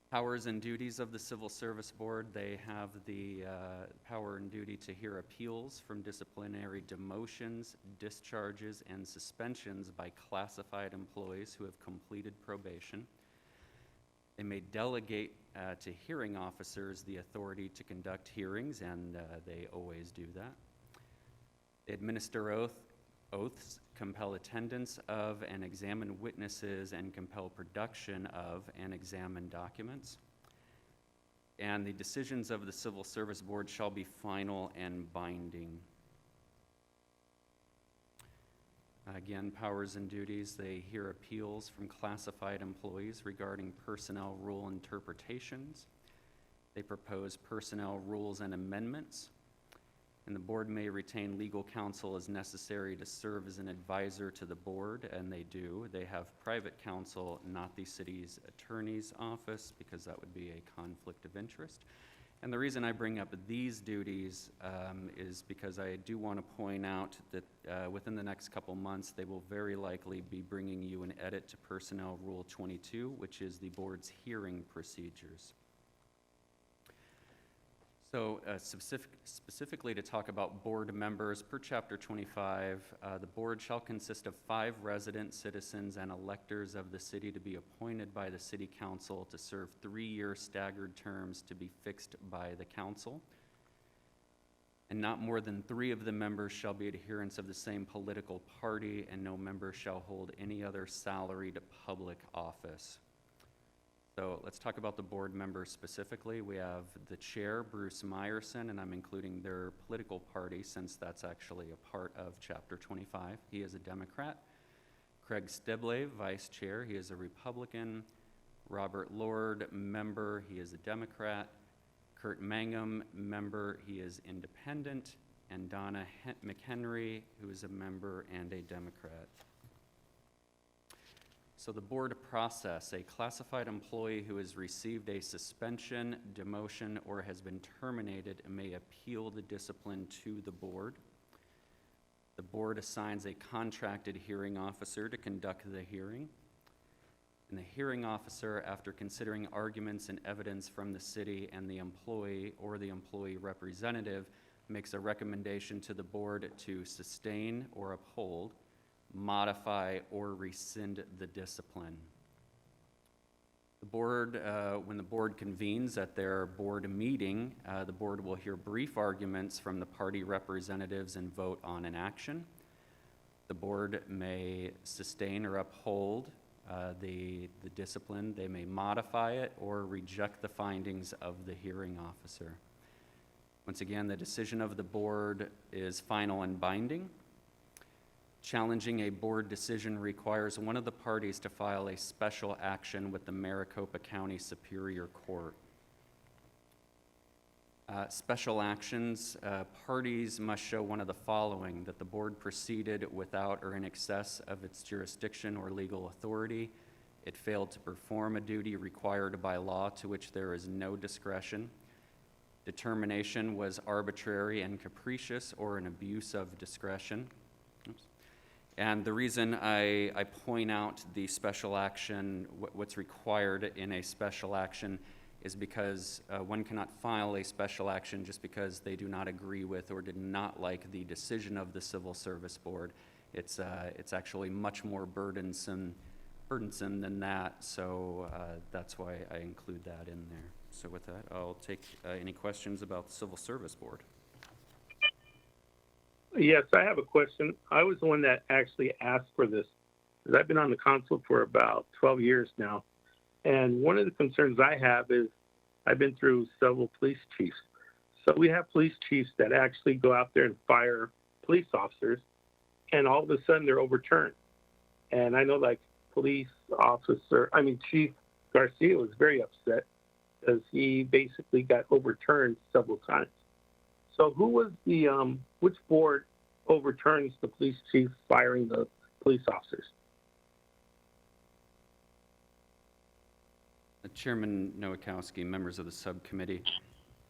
Powers and duties of the Civil Service Board: they have the power and duty to hear appeals from disciplinary demotions, discharges, and suspensions by classified employees who have completed probation. They may delegate to hearing officers the authority to conduct hearings, and they always do that. They administer oaths, compel attendance of and examine witnesses, and compel production of and examine documents. And the decisions of the Civil Service Board shall be final and binding. Again, powers and duties: they hear appeals from classified employees regarding personnel rule interpretations. They propose personnel rules and amendments. And the board may retain legal counsel as necessary to serve as an advisor to the board, and they do. They have private counsel, not the city's attorney's office, because that would be a conflict of interest. And the reason I bring up these duties is because I do want to point out that within the next couple months, they will very likely be bringing you an edit to Personnel Rule 22, which is the board's hearing procedures. So specifically to talk about board members, per Chapter 25, the board shall consist of 5 resident citizens and electors of the city to be appointed by the city council to serve 3-year staggered terms to be fixed by the council. And not more than 3 of the members shall be adherents of the same political party, and no member shall hold any other salaried public office. So let's talk about the board members specifically. We have the chair, Bruce Meyerson, and I'm including their political party since that's actually a part of Chapter 25. He is a Democrat. Craig Stibley, vice chair, he is a Republican. Robert Lord, member, he is a Democrat. Kurt Mangum, member, he is independent. And Donna McHenry, who is a member and a Democrat. So the board process: a classified employee who has received a suspension, demotion, or has been terminated may appeal the discipline to the board. The board assigns a contracted hearing officer to conduct the hearing. And the hearing officer, after considering arguments and evidence from the city and the employee or the employee representative, makes a recommendation to the board to sustain or uphold, modify, or rescind the discipline. The board, when the board convenes at their board meeting, the board will hear brief arguments from the party representatives and vote on an action. The board may sustain or uphold the discipline. They may modify it or reject the findings of the hearing officer. Once again, the decision of the board is final and binding. Challenging a board decision requires one of the parties to file a special action with the Maricopa County Superior Court. Special actions: parties must show one of the following: that the board proceeded without or in excess of its jurisdiction or legal authority, it failed to perform a duty required by law to which there is no discretion, determination was arbitrary and capricious or an abuse of discretion. And the reason I point out the special action, what's required in a special action, is because one cannot file a special action just because they do not agree with or did not like the decision of the Civil Service Board. It's actually much more burdensome than that, so that's why I include that in there. So with that, I'll take any questions about the Civil Service Board. Yes, I have a question. I was the one that actually asked for this, because I've been on the council for about 12 years now. And one of the concerns I have is I've been through several police chiefs. So we have police chiefs that actually go out there and fire police officers, and all of a sudden they're overturned. And I know, like, Chief Garcia was very upset because he basically got overturned several times. So who was which board overturns the police chief firing the police officers? Chairman Nowakowski, members of the subcommittee,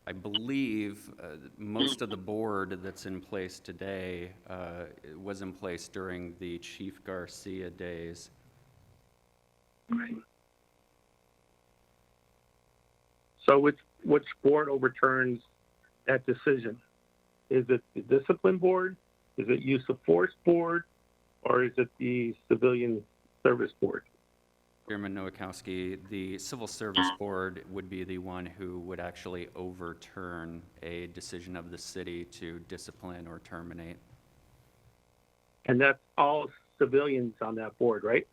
I believe most of the board that's in place today was in place during the Chief Garcia days. Right. So which board overturns that decision? Is it the discipline board? Is it use of force board? Or is it the civilian service board? Chairman Nowakowski, the Civil Service Board would be the one who would actually overturn a decision of the city to discipline or terminate. And that's all civilians on that board, right?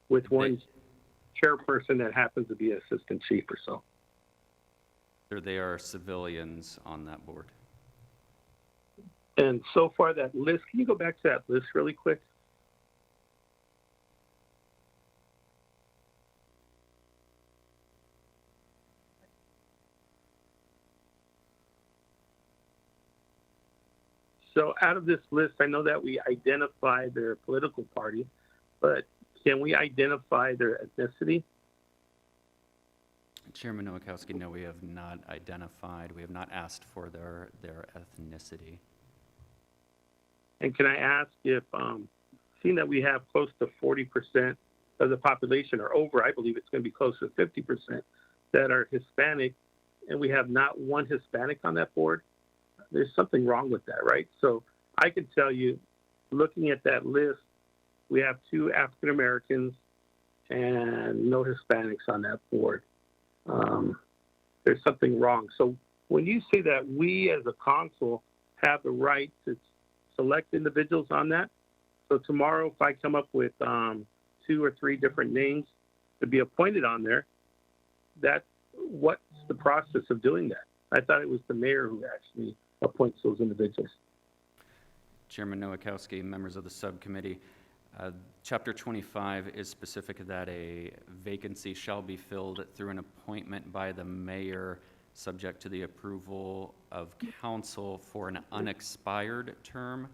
With one chairperson that happens to be an assistant chief or so. They are civilians on that board. And so far that list, can you go back to that list really quick? So out of this list, I know that we identify their political party, but can we identify their ethnicity? Chairman Nowakowski, no, we have not identified, we have not asked for their ethnicity. And can I ask if, seeing that we have close to 40% of the population or over, I believe it's going to be close to 50% that are Hispanic, and we have not one Hispanic on that board, there's something wrong with that, right? So I can tell you, looking at that list, we have 2 African Americans and no Hispanics on that board. There's something wrong. So when you say that we as a council have the right to select individuals on that, so tomorrow if I come up with 2 or 3 different names to be appointed on there, what's the process of doing that? I thought it was the mayor who actually appoints those individuals. Chairman Nowakowski, members of the subcommittee, Chapter 25 is specific that a vacancy shall be filled through an appointment by the mayor, subject to the approval of council for an unexpired term.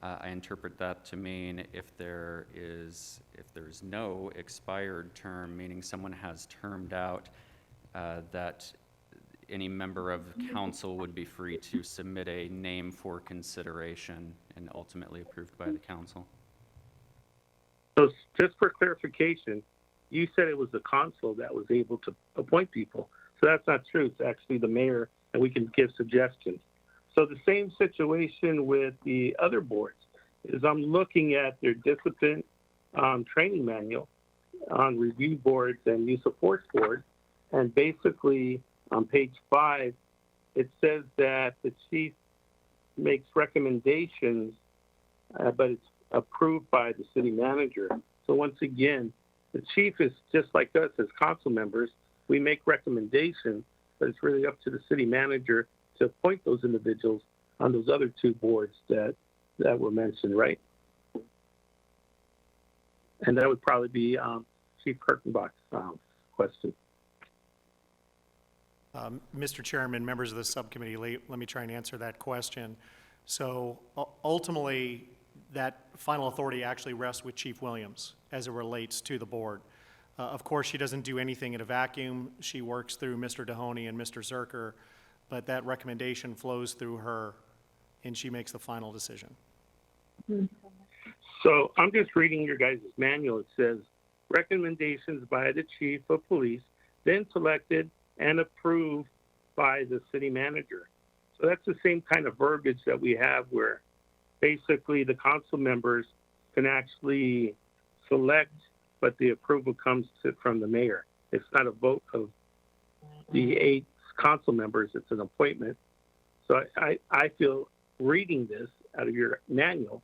I interpret that to mean if there's no expired term, meaning someone has termed out, that any member of council would be free to submit a name for consideration and ultimately approved by the council. So just for clarification, you said it was the council that was able to appoint people. So that's not true. It's actually the mayor, and we can give suggestions. So the same situation with the other boards is I'm looking at their discipline training manual on review boards and use of force board, and basically on page 5, it says that the chief makes recommendations, but it's approved by the city manager. So once again, the chief is just like us as council members. We make recommendations, but it's really up to the city manager to appoint those individuals on those other 2 boards that were mentioned, right? And that would probably be Chief Kirkenbach's question. Mr. Chairman, members of the subcommittee, let me try and answer that question. So ultimately, that final authority actually rests with Chief Williams as it relates to the board. Of course, she doesn't do anything in a vacuum. She works through Mr. Dehoney and Mr. Zerker, but that recommendation flows through her, and she makes the final decision. So I'm just reading your guys' manual. It says, recommendations by the chief of police, then selected and approved by the city manager. So that's the same kind of verbiage that we have where basically the council members can actually select, but the approval comes from the mayor. It's not a vote of the 8 council members, it's an appointment. So I feel reading this out of your manual,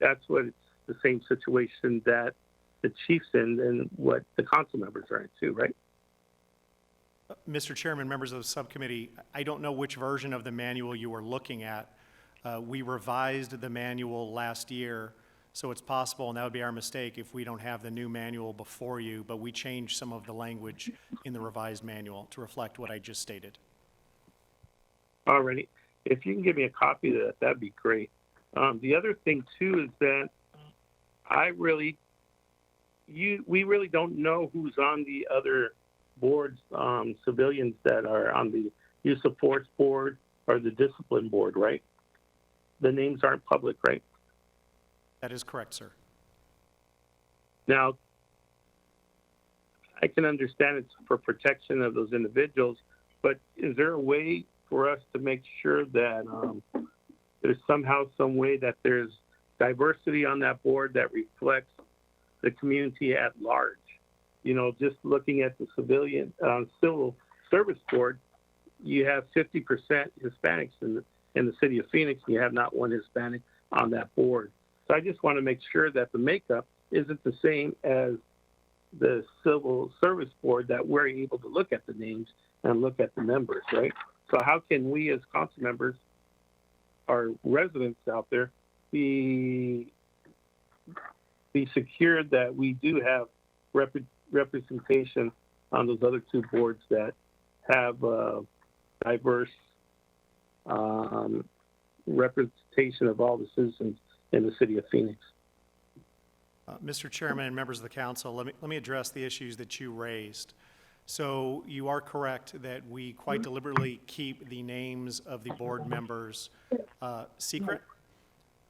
that's what it's the same situation that the chief's in and what the council members are in too, right? Mr. Chairman, members of the subcommittee, I don't know which version of the manual you were looking at. We revised the manual last year, so it's possible, and that would be our mistake if we don't have the new manual before you, but we changed some of the language in the revised manual to reflect what I just stated. Alrighty. If you can give me a copy of that, that'd be great. The other thing too is that we really don't know who's on the other boards, civilians that are on the use of force board or the discipline board, right? The names aren't public, right? That is correct, sir. Now, I can understand it's for protection of those individuals, but is there a way for us to make sure that there's somehow some way that there's diversity on that board that reflects the community at large? You know, just looking at the civilian civil service board, you have 50% Hispanics in the city of Phoenix, and you have not one Hispanic on that board. So I just want to make sure that the makeup isn't the same as the civil service board, that we're able to look at the names and look at the members, right? So how can we as council members, our residents out there, be secured that we do have representation on those other two boards that have diverse representation of all the citizens in the city of Phoenix? Mr. Chairman and members of the council, let me address the issues that you raised. So you are correct that we quite deliberately keep the names of the board members secret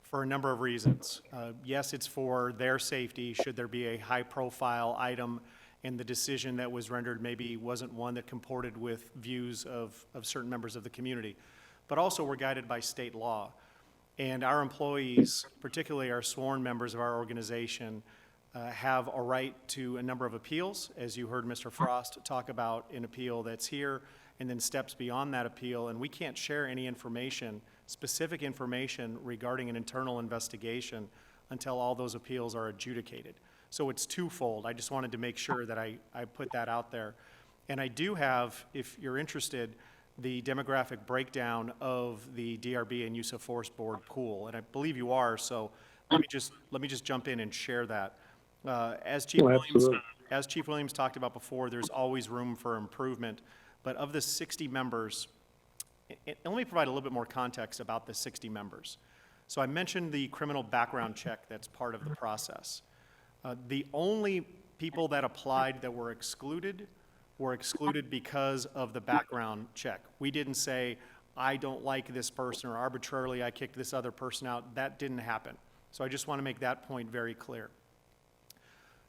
for a number of reasons. Yes, it's for their safety should there be a high-profile item and the decision that was rendered maybe wasn't one that comported with views of certain members of the community. But also we're guided by state law. And our employees, particularly our sworn members of our organization, have a right to a number of appeals, as you heard Mr. Frost talk about an appeal that's here, and then steps beyond that appeal. And we can't share any information, specific information regarding an internal investigation until all those appeals are adjudicated. So it's twofold. I just wanted to make sure that I put that out there. And I do have, if you're interested, the demographic breakdown of the DRB and use of force board pool, and I believe you are. So let me just jump in and share that. As Chief Williams talked about before, there's always room for improvement. But of the 60 members, and let me provide a little bit more context about the 60 members. So I mentioned the criminal background check that's part of the process. The only people that applied that were excluded because of the background check. We didn't say, I don't like this person, or arbitrarily I kicked this other person out. That didn't happen. So I just want to make that point very clear.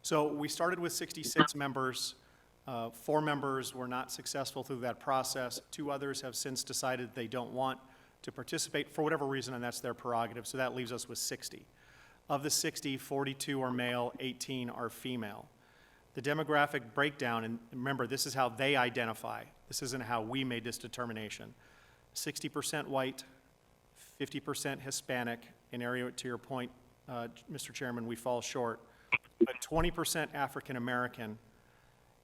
So we started with 66 members. 4 members were not successful through that process. 2 others have since decided they don't want to participate for whatever reason, and that's their prerogative. So that leaves us with 60. Of the 60, 42 are male, 18 are female. The demographic breakdown, and remember, this is how they identify. This isn't how we made this determination. 60% white, 50% Hispanic, an area, to your point, Mr. Chairman, we fall short, but 20% African American,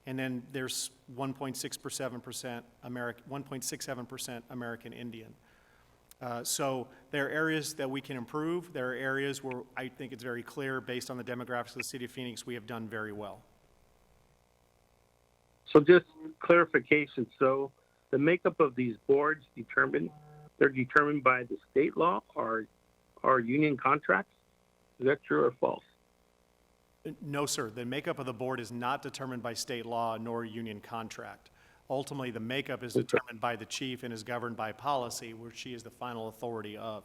and then there's 1.67% American Indian. So there are areas that we can improve. There are areas where I think it's very clear, based on the demographics of the city of Phoenix, we have done very well. So just clarification, so the makeup of these boards they're determined by the state law or union contracts? Is that true or false? No, sir. The makeup of the board is not determined by state law nor union contract. Ultimately, the makeup is determined by the chief and is governed by policy, where she is the final authority of.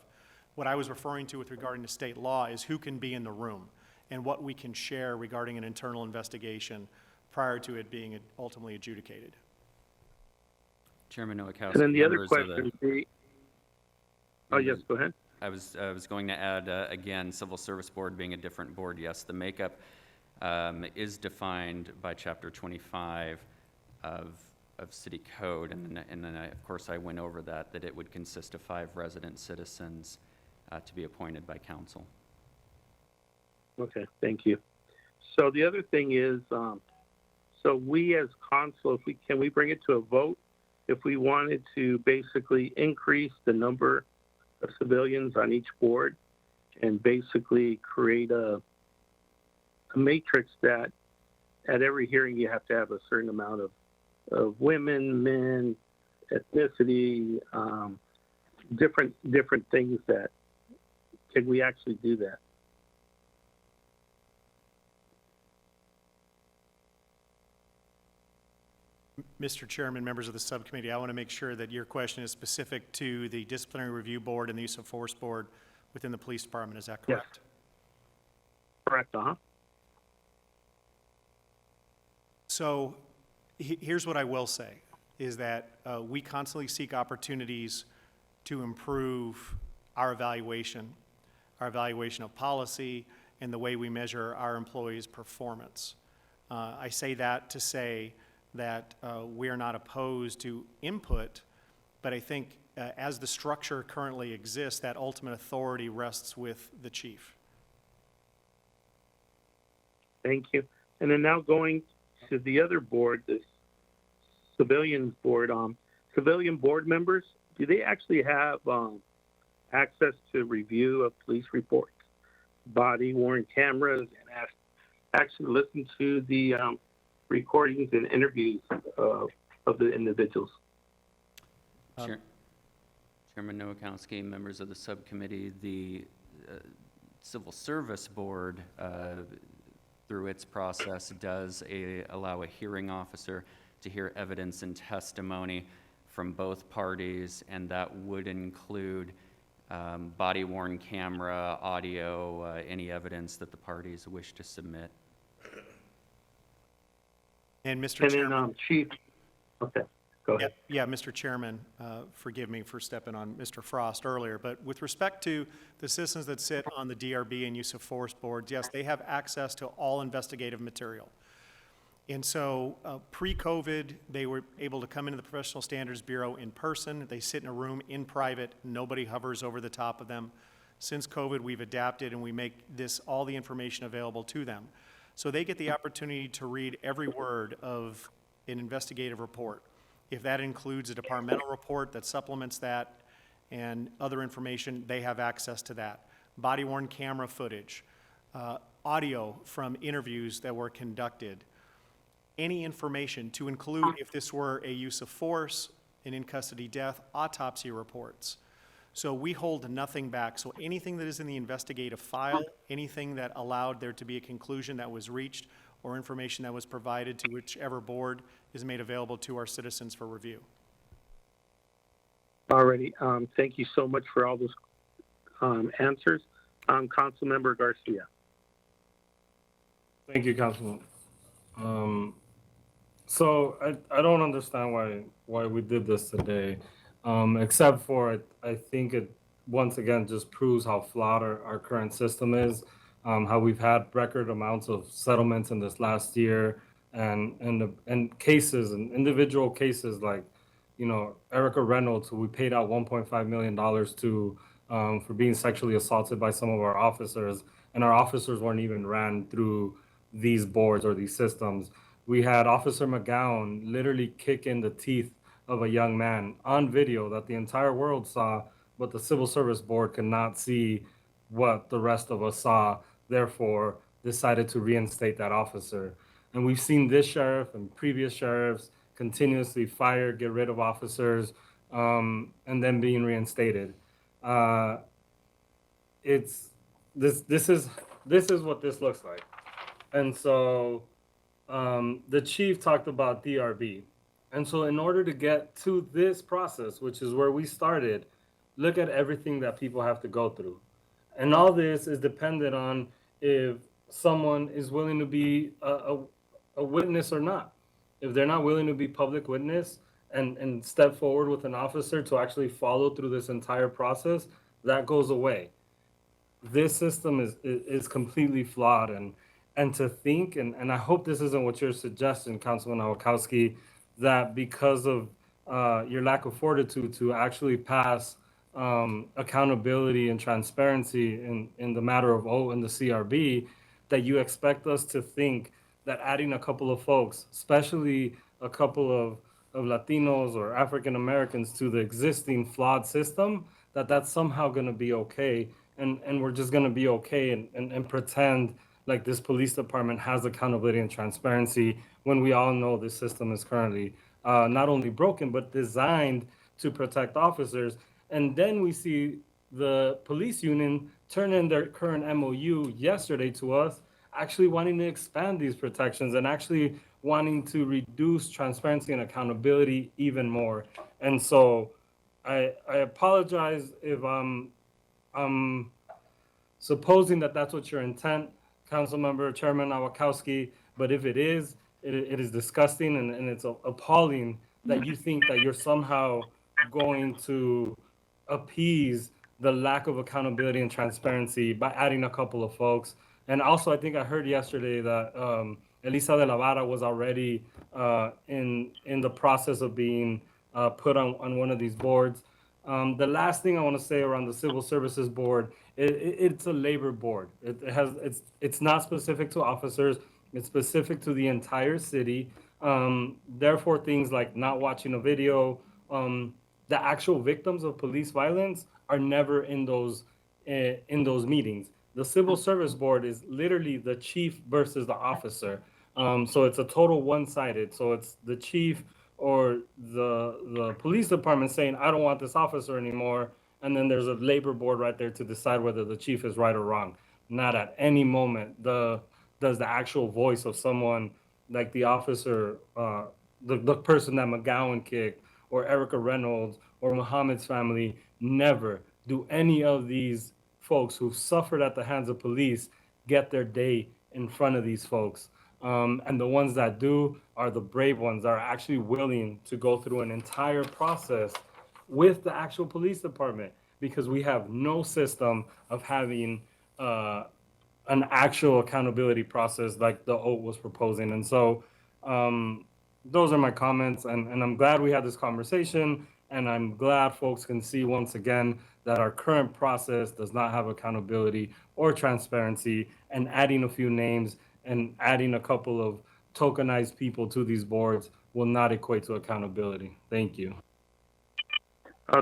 What I was referring to with regarding to state law is who can be in the room and what we can share regarding an internal investigation prior to it being ultimately adjudicated. Chairman Nowakowski. And then the other question would be, oh yes, go ahead. I was going to add, again, Civil Service Board being a different board, yes, the makeup is defined by Chapter 25 of City Code, and then of course I went over that it would consist of 5 resident citizens to be appointed by council. Okay, thank you. So the other thing is, So we as council, can we bring it to a vote if we wanted to basically increase the number of civilians on each board and basically create a matrix that at every hearing you have to have a certain amount of women, men, ethnicity, different things that, can we actually do that? Mr. Chairman, members of the subcommittee, I want to make sure that your question is specific to the Disciplinary Review Board and the Use of Force Board within the police department. Is that correct? Yes. Correct, So here's what I will say, is that we constantly seek opportunities to improve our evaluation of policy, and the way we measure our employees' performance. I say that to say that we are not opposed to input, but I think as the structure currently exists, that ultimate authority rests with the chief. Thank you. And then now going to the other board, the civilians board, civilian board members, do they actually have access to review of police reports, body-worn cameras, and actually listen to the recordings and interviews of the individuals? Chairman Nowakowski, members of the subcommittee, the Civil Service Board, through its process, does allow a hearing officer to hear evidence and testimony from both parties, and that would include body-worn camera, audio, any evidence that the parties wish to submit. And Mr. Chairman, Chief, okay, go ahead. Yeah, Mr. Chairman, forgive me for stepping on Mr. Frost earlier, but with respect to the citizens that sit on the DRB and Use of Force boards, yes, they have access to all investigative material. And so pre-COVID, they were able to come into the Professional Standards Bureau in person. They sit in a room in private. Nobody hovers over the top of them. Since COVID, we've adapted and we make all the information available to them. So they get the opportunity to read every word of an investigative report. If that includes a departmental report that supplements that and other information, they have access to that. Body-worn camera footage, audio from interviews that were conducted, any information to include, if this were a use of force, an in-custody death, autopsy reports. So we hold nothing back. So anything that is in the investigative file, anything that allowed there to be a conclusion that was reached, or information that was provided to whichever board, is made available to our citizens for review. Alrighty, thank you so much for all those answers. Councilmember Garcia. Thank you, Councilman. So I don't understand why we did this today, except for I think it once again just proves how flawed our current system is, how we've had record amounts of settlements in this last year, and cases and individual cases like, you know, Erica Reynolds, who we paid out $1.5 million to for being sexually assaulted by some of our officers, and our officers weren't even ran through these boards or these systems. We had Officer McGowan literally kick in the teeth of a young man on video that the entire world saw, but the Civil Service Board could not see what the rest of us saw, therefore decided to reinstate that officer. And we've seen this sheriff and previous sheriffs continuously fire, get rid of officers, and then being reinstated. This is what this looks like. And so the chief talked about DRB. And so in order to get to this process, which is where we started, look at everything that people have to go through. And all this is dependent on if someone is willing to be a witness or not. If they're not willing to be public witness and step forward with an officer to actually follow through this entire process, that goes away. This system is completely flawed. And to think, and I hope this isn't what you're suggesting, Councilman Nowakowski, that because of your lack of fortitude to actually pass accountability and transparency in the matter of in the CRB, that you expect us to think that adding a couple of folks, especially a couple of Latinos or African Americans to the existing flawed system, that's somehow going to be okay. And we're just going to be okay and pretend like this police department has accountability and transparency when we all know this system is currently not only broken, but designed to protect officers. And then we see the police union turn in their current MOU yesterday to us, actually wanting to expand these protections and actually wanting to reduce transparency and accountability even more. And so I apologize if I'm supposing that that's what your intent, Councilmember Chairman Nowakowski, but if it is, it is disgusting and it's appalling that you think that you're somehow going to appease the lack of accountability and transparency by adding a couple of folks. And also, I think I heard yesterday that Elisa de la Vara was already in the process of being put on one of these boards. The last thing I want to say around the Civil Services Board, it's a labor board. It's not specific to officers. It's specific to the entire city. Therefore, things like not watching a video, the actual victims of police violence are never in those meetings. The Civil Service Board is literally the chief versus the officer. So it's a total one-sided. So it's the chief or the police department saying, I don't want this officer anymore. And then there's a labor board right there to decide whether the chief is right or wrong. Not at any moment does the actual voice of someone like the officer, the person that McGowan kicked, or Erica Reynolds, or Muhammad's family, never do any of these folks who suffered at the hands of police get their day in front of these folks. And the ones that do are the brave ones that are actually willing to go through an entire process with the actual police department, because we have no system of having an actual accountability process like the OAT was proposing. And so those are my comments, and I'm glad we had this conversation, and I'm glad folks can see once again that our current process does not have accountability or transparency, and adding a few names and adding a couple of tokenized people to these boards will not equate to accountability. Thank you.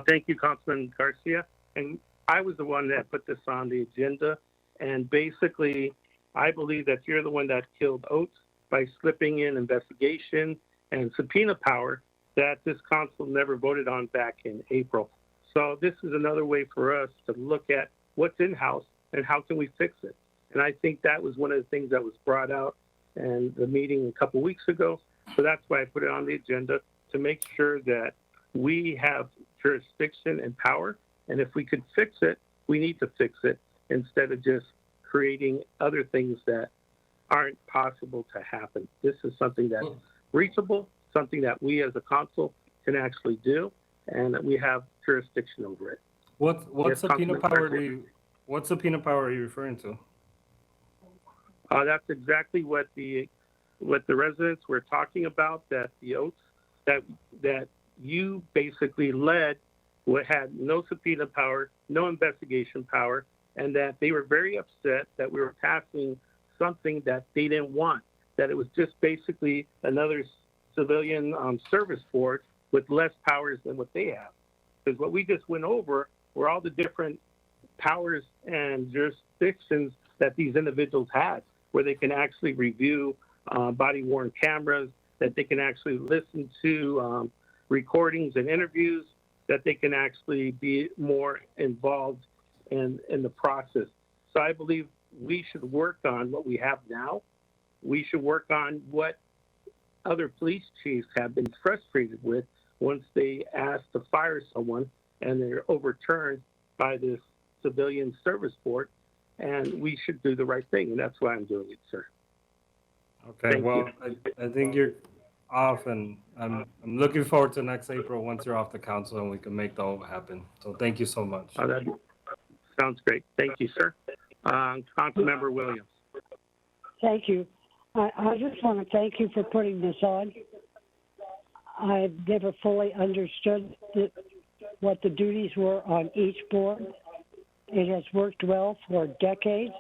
Thank you, Councilman Garcia. And I was the one that put this on the agenda. And basically, I believe that you're the one that killed Oates by slipping in investigation and subpoena power that this council never voted on back in April. So this is another way for us to look at what's in-house and how can we fix it. And I think that was one of the things that was brought out in the meeting a couple weeks ago. So that's why I put it on the agenda, to make sure that we have jurisdiction and power. And if we could fix it, we need to fix it instead of just creating other things that aren't possible to happen. This is something that's reachable, something that we as a council can actually do, and that we have jurisdiction over it. What subpoena power are you referring to? That's exactly what the residents were talking about, that the oaths that you basically led had no subpoena power, no investigation power, and that they were very upset that we were passing something that they didn't want, that it was just basically another civilian service board with less powers than what they have. Because what we just went over were all the different powers and jurisdictions that these individuals had, where they can actually review body-worn cameras, that they can actually listen to recordings and interviews, that they can actually be more involved in the process. So I believe we should work on what we have now. We should work on what other police chiefs have been frustrated with once they ask to fire someone and they're overturned by this civilian service board. And we should do the right thing, and that's why I'm doing it, sir. Okay, Thank well, you. I think you're off, and I'm looking forward to next April once you're off the council and we can make the whole happen. So thank you so much. That sounds great. Thank you, sir. Councilmember Williams. Thank you. I just want to thank you for putting this on. I've never fully understood what the duties were on each board. It has worked well for decades,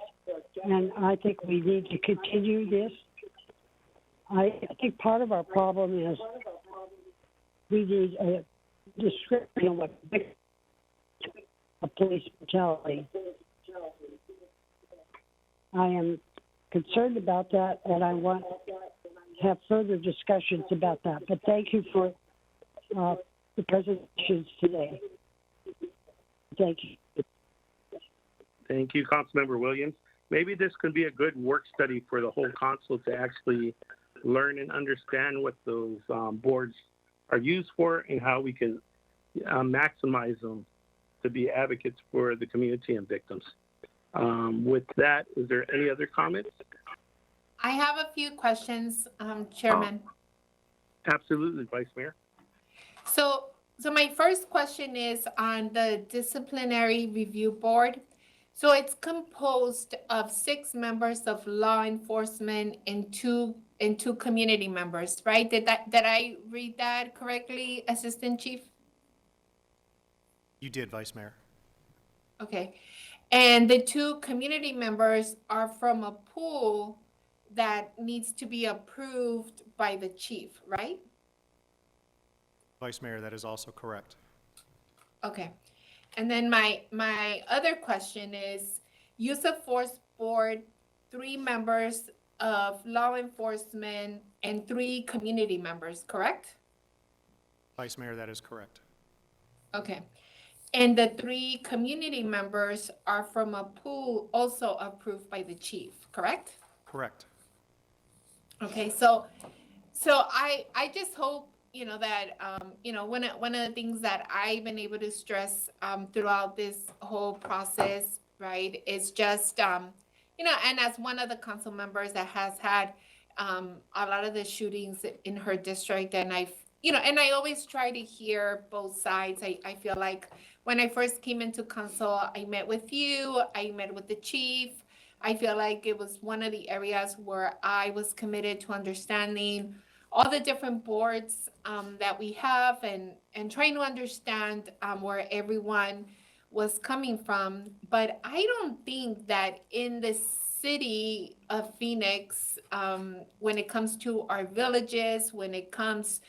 and I think we need to continue this. I think part of our problem is we need a description of what a police brutality. I am concerned about that, and I want to have further discussions about that. But thank you for the presentations today. Thank you. Thank you, Councilmember Williams. Maybe this could be a good work study for the whole council to actually learn and understand what those boards are used for and how we can maximize them to be advocates for the community and victims. With that, is there any other comments? I have a few questions, Chairman. Absolutely, Vice Mayor. So my first question is on the Disciplinary Review Board. So it's composed of 6 members of law enforcement and two community members, right? Did I read that correctly, Assistant Chief? You did, Vice Mayor. Okay. And the 2 community members are from a pool that needs to be approved by the chief, right? Vice Mayor, that is also correct. Okay. And then my other question is, use of force board, 3 members of law enforcement and 3 community members, correct? Vice Mayor, that is correct. Okay. And the 3 community members are from a pool also approved by the chief, correct? Correct. Okay, so I just hope, that, one of the things that I've been able to stress throughout this whole process, right, is just, and as one of the council members that has had a lot of the shootings in her district, and and I always try to hear both sides. I feel like when I first came into council, I met with you, I met with the chief. I feel like it was one of the areas where I was committed to understanding all the different boards that we have and trying to understand where everyone was coming from. But I don't think that in the city of Phoenix, when it comes to our villages, when it comes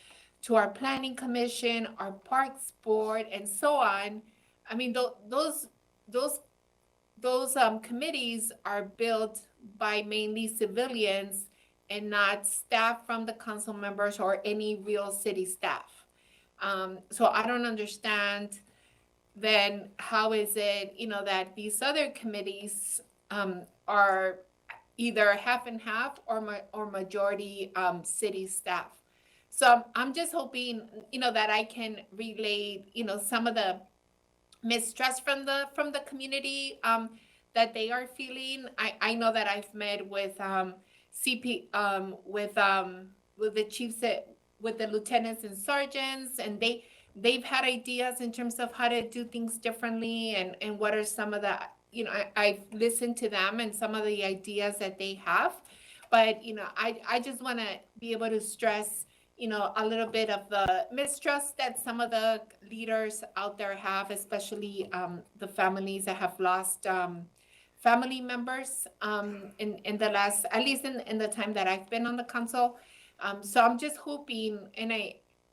to our planning commission, our parks board, and so on, I mean, those committees are built by mainly civilians and not staff from the council members or any real city staff. So I don't understand then how is it, that these other committees are either half and half or majority city staff. So I'm just hoping, that I can relay, some of the mistrust from the community that they are feeling. I know that I've met with CP with the chiefs, with the lieutenants and sergeants, and they've had ideas in terms of how to do things differently and what are some of the, I've listened to them and some of the ideas that they have. But I just want to be able to stress a little bit of the mistrust that some of the leaders out there have, especially the families that have lost family members in the last, at least in the time that I've been on the council. So I'm just hoping, and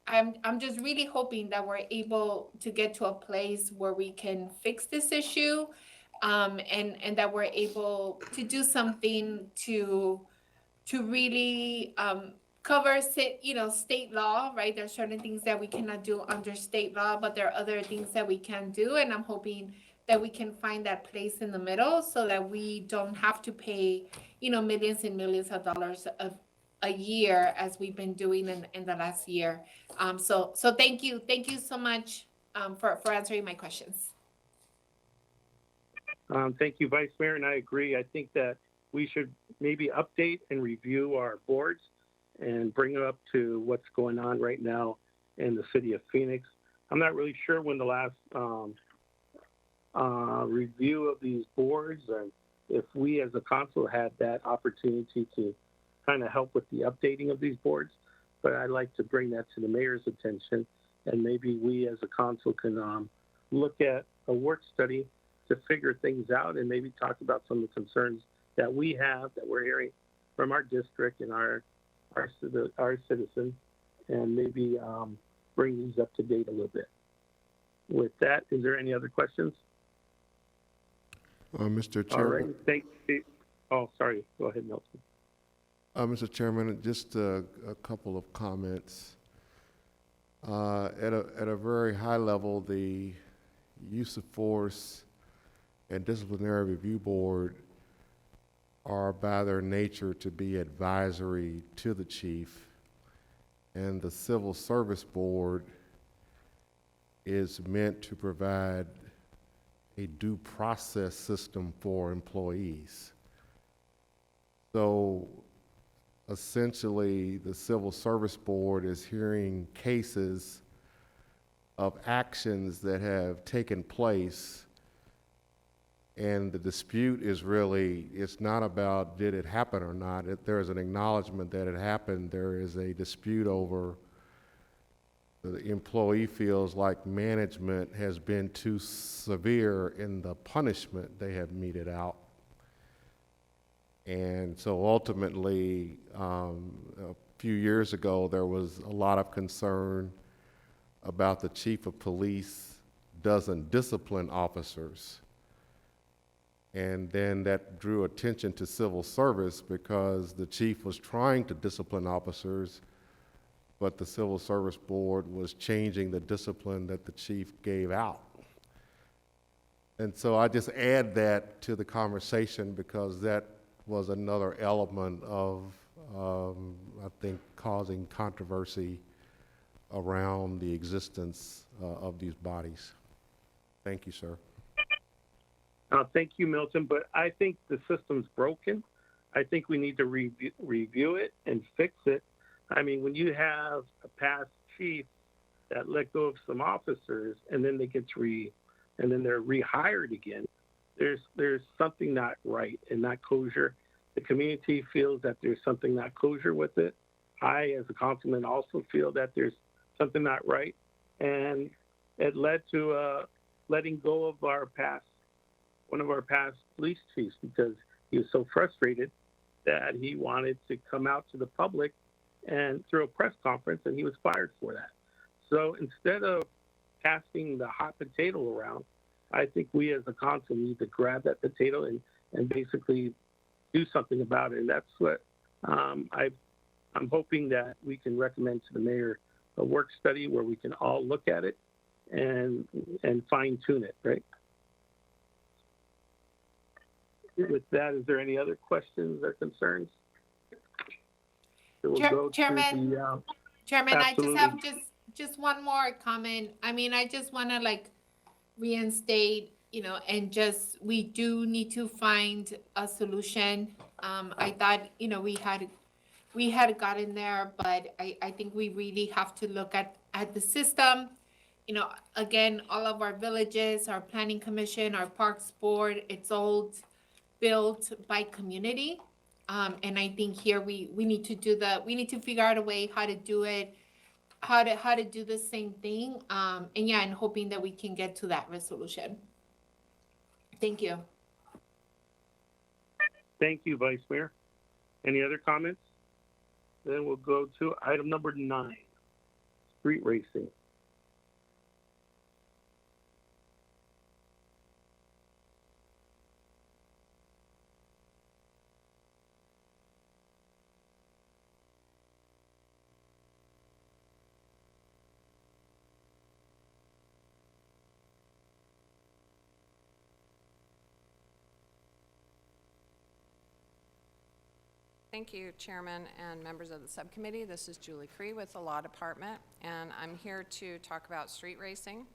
I'm just really hoping that we're able to get to a place where we can fix this issue, and that we're able to do something to really cover state law, right? There's certain things that we cannot do under state law, but there are other things that we can do, and I'm hoping that we can find that place in the middle so that we don't have to pay, millions and millions of dollars a year as we've been doing in the last year. So thank you so much for answering my questions. Thank you, Vice Mayor, and I agree. I think that we should maybe update and review our boards and bring it up to what's going on right now in the city of Phoenix. I'm not really sure when the last review of these boards, and if we as a council had that opportunity to kind of help with the updating of these boards, but I'd like to bring that to the mayor's attention, and maybe we as a council can look at a work study to figure things out and maybe talk about some of the concerns that we have, that we're hearing from our district and our our citizens and maybe bring these up to date a little bit. With that, is there any other questions? Mr. All right, Chairman. thank you. Oh, sorry. Go ahead, Nelson. Mr. Chairman, just a couple of comments. At a very high level, the use of force and disciplinary review board are by their nature to be advisory to the chief, and the civil service board is meant to provide a due process system for employees. So essentially, the Civil Service Board is hearing cases of actions that have taken place, and the dispute is really, it's not about did it happen or not. There's an acknowledgement that it happened. There is a dispute over the employee feels like management has been too severe in the punishment they have meted out. And so ultimately, a few years ago, there was a lot of concern about the chief of police doesn't discipline officers. And then that drew attention to civil service because the chief was trying to discipline officers, but the Civil Service Board was changing the discipline that the chief gave out. And so I just add that to the conversation because that was another element of, I think, causing controversy around the existence of these bodies. Thank you, sir. Thank you, Milton, but I think the system's broken. I think we need to review it and fix it. I mean, when you have a past chief that let go of some officers and then they get and then they're rehired again, there's something not right and not kosher. The community feels that there's something not kosher with it. I, as a councilman, also feel that there's something not right, and it led to letting go of one of our past police chiefs because he was so frustrated that he wanted to come out to the public and through a press conference, and he was fired for that. So instead of passing the hot potato around, I think we as a council need to grab that potato and basically do something about it. And that's what I'm hoping that we can recommend to the mayor a work study where we can all look at it and fine tune it, right? With that, is there any other questions or concerns? Chairman, I just absolutely. have just one more comment. I mean, I just want to reinstate, and we do need to find a solution. I thought, we had gotten there, but I think we really have to look at the system. Again, all of our villages, our planning commission, our parks board, it's all built by community. And I think here we need to figure out a way how to do it, how to do the same thing. And hoping that we can get to that resolution. Thank you. Thank you, Vice Mayor. Any other comments? Then we'll go to item number 9, street racing. Thank you, Chairman and members of the subcommittee. This is Julie Cree with the Law Department, and I'm here to talk about street racing.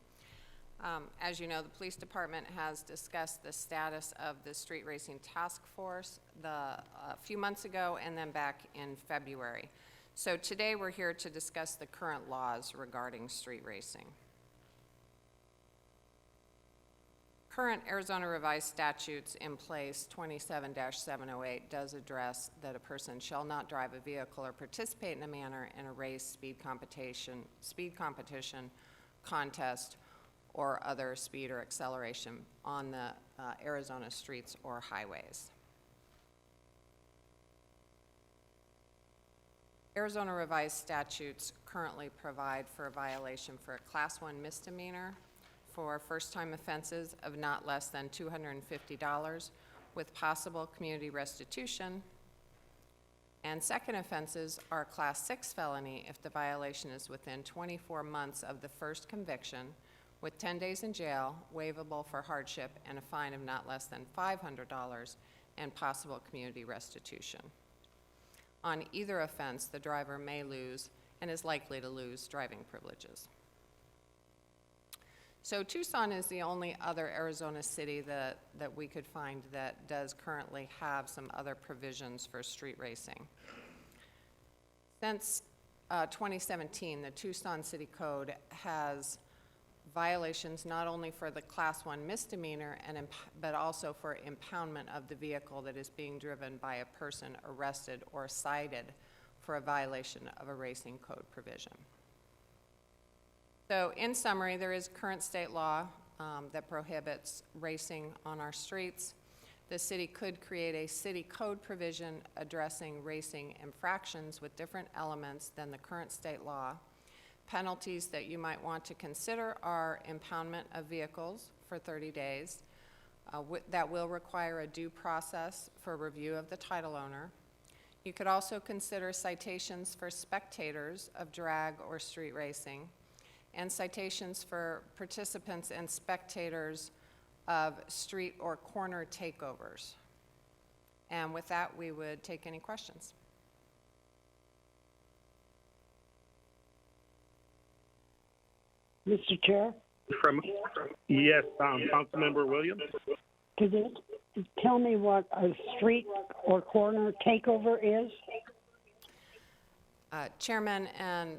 As you know, the police department has discussed the status of the street racing task force a few months ago and then back in February. So today we're here to discuss the current laws regarding street racing. Current Arizona revised statutes in place, 27-708, does address that a person shall not drive a vehicle or participate in a manner in a race, speed competition, contest, or other speed or acceleration on the Arizona streets or highways. Arizona revised statutes currently provide for a violation for a Class 1 misdemeanor for first-time offenses of not less than $250 with possible community restitution. And second offenses are Class 6 felony if the violation is within 24 months of the first conviction, with 10 days in jail, waivable for hardship, and a fine of not less than $500 and possible community restitution. On either offense, the driver may lose and is likely to lose driving privileges. So Tucson is the only other Arizona city that we could find that does currently have some other provisions for street racing. Since 2017, the Tucson City Code has violations not only for the Class 1 misdemeanor, but also for impoundment of the vehicle that is being driven by a person arrested or cited for a violation of a racing code provision. So in summary, there is current state law that prohibits racing on our streets. The city could create a city code provision addressing racing infractions with different elements than the current state law. Penalties that you might want to consider are impoundment of vehicles for 30 days. That will require a due process for review of the title owner. You could also consider citations for spectators of drag or street racing, and citations for participants and spectators of street or corner takeovers. And with that, we would take any questions. Mr. Chair? Yes, Councilmember Williams. Could you tell me what a street or corner takeover is? Chairman and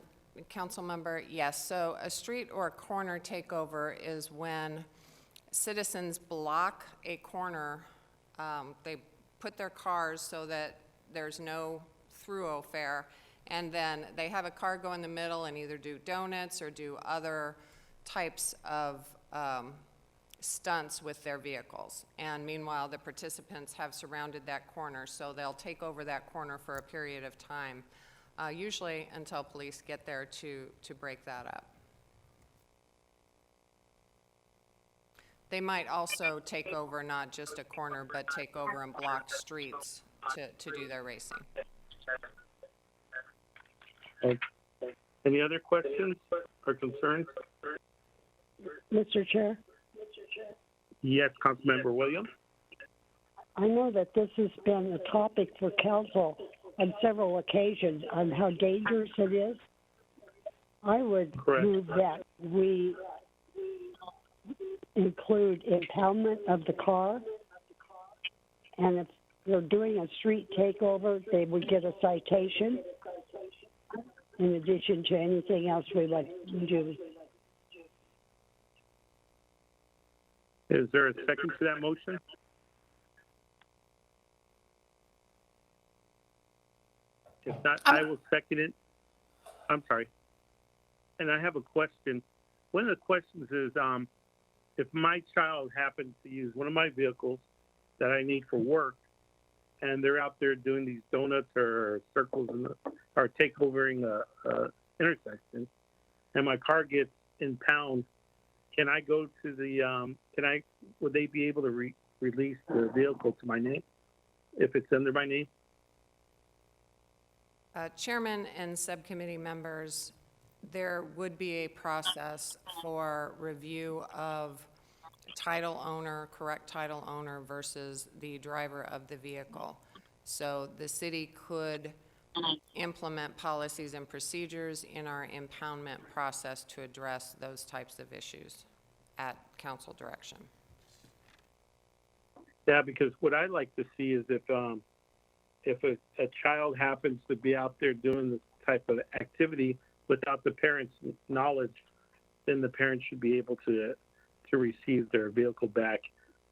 Council member, yes. So a street or corner takeover is when citizens block a corner. They put their cars so that there's no thoroughfare, and then they have a car go in the middle and either do donuts or do other types of stunts with their vehicles. And meanwhile, the participants have surrounded that corner, so they'll take over that corner for a period of time, usually until police get there to break that up. They might also take over not just a corner, but take over and block streets to do their racing. Any other questions or concerns? Mr. Chair? Yes, Councilmember Williams. I know that this has been a topic for council on several occasions on how dangerous it is. I would move that we include impoundment of the car, and if they're doing a street takeover, they would get a citation in addition to anything else we like to do. Is there a second to that motion? If not, I will second it. I'm sorry. And I have a question. One of the questions is, if my child happens to use one of my vehicles that I need for work, and they're out there doing these donuts or circles or takeovering a intersection, and my car gets impounded, can I go to the, would they be able to release the vehicle to my name if it's under my name? Chairman and subcommittee members, there would be a process for review of title owner, correct title owner versus the driver of the vehicle. So the city could implement policies and procedures in our impoundment process to address those types of issues at council direction. Yeah, because what I'd like to see is if a child happens to be out there doing this type of activity without the parents' knowledge, then the parents should be able to receive their vehicle back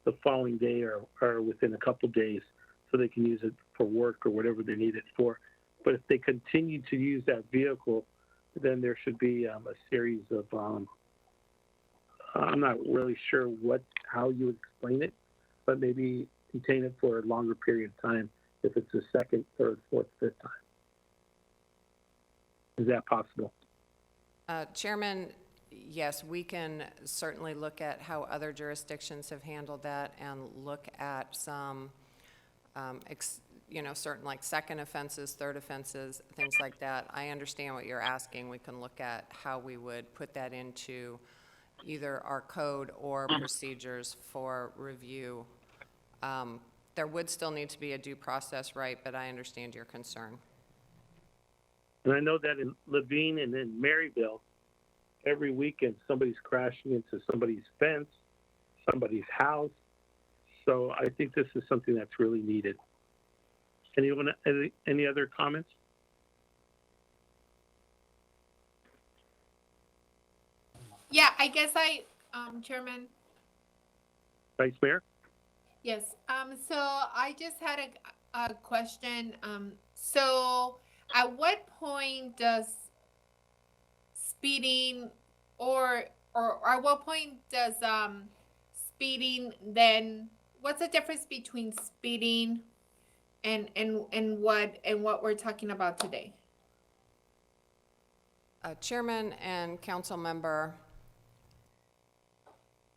the following day or within a couple days so they can use it for work or whatever they need it for. But if they continue to use that vehicle, then there should be a series of, I'm not really sure how you would explain it, but maybe contain it for a longer period of time if it's the second, third, fourth, fifth time. Is that possible? Chairman, yes, we can certainly look at how other jurisdictions have handled that and look at some, certain like second offenses, third offenses, things like that. I understand what you're asking. We can look at how we would put that into either our code or procedures for review. There would still need to be a due process right, but I understand your concern. And I know that in Levine and in Maryville, every weekend somebody's crashing into somebody's fence, somebody's house. So I think this is something that's really needed. Anyone, any other comments? Yeah, I guess Chairman. Vice Mayor? Yes, so I just had a question. So at what point does speeding or at what point does speeding then, what's the difference between speeding and what we're talking about today? Chairman and council member,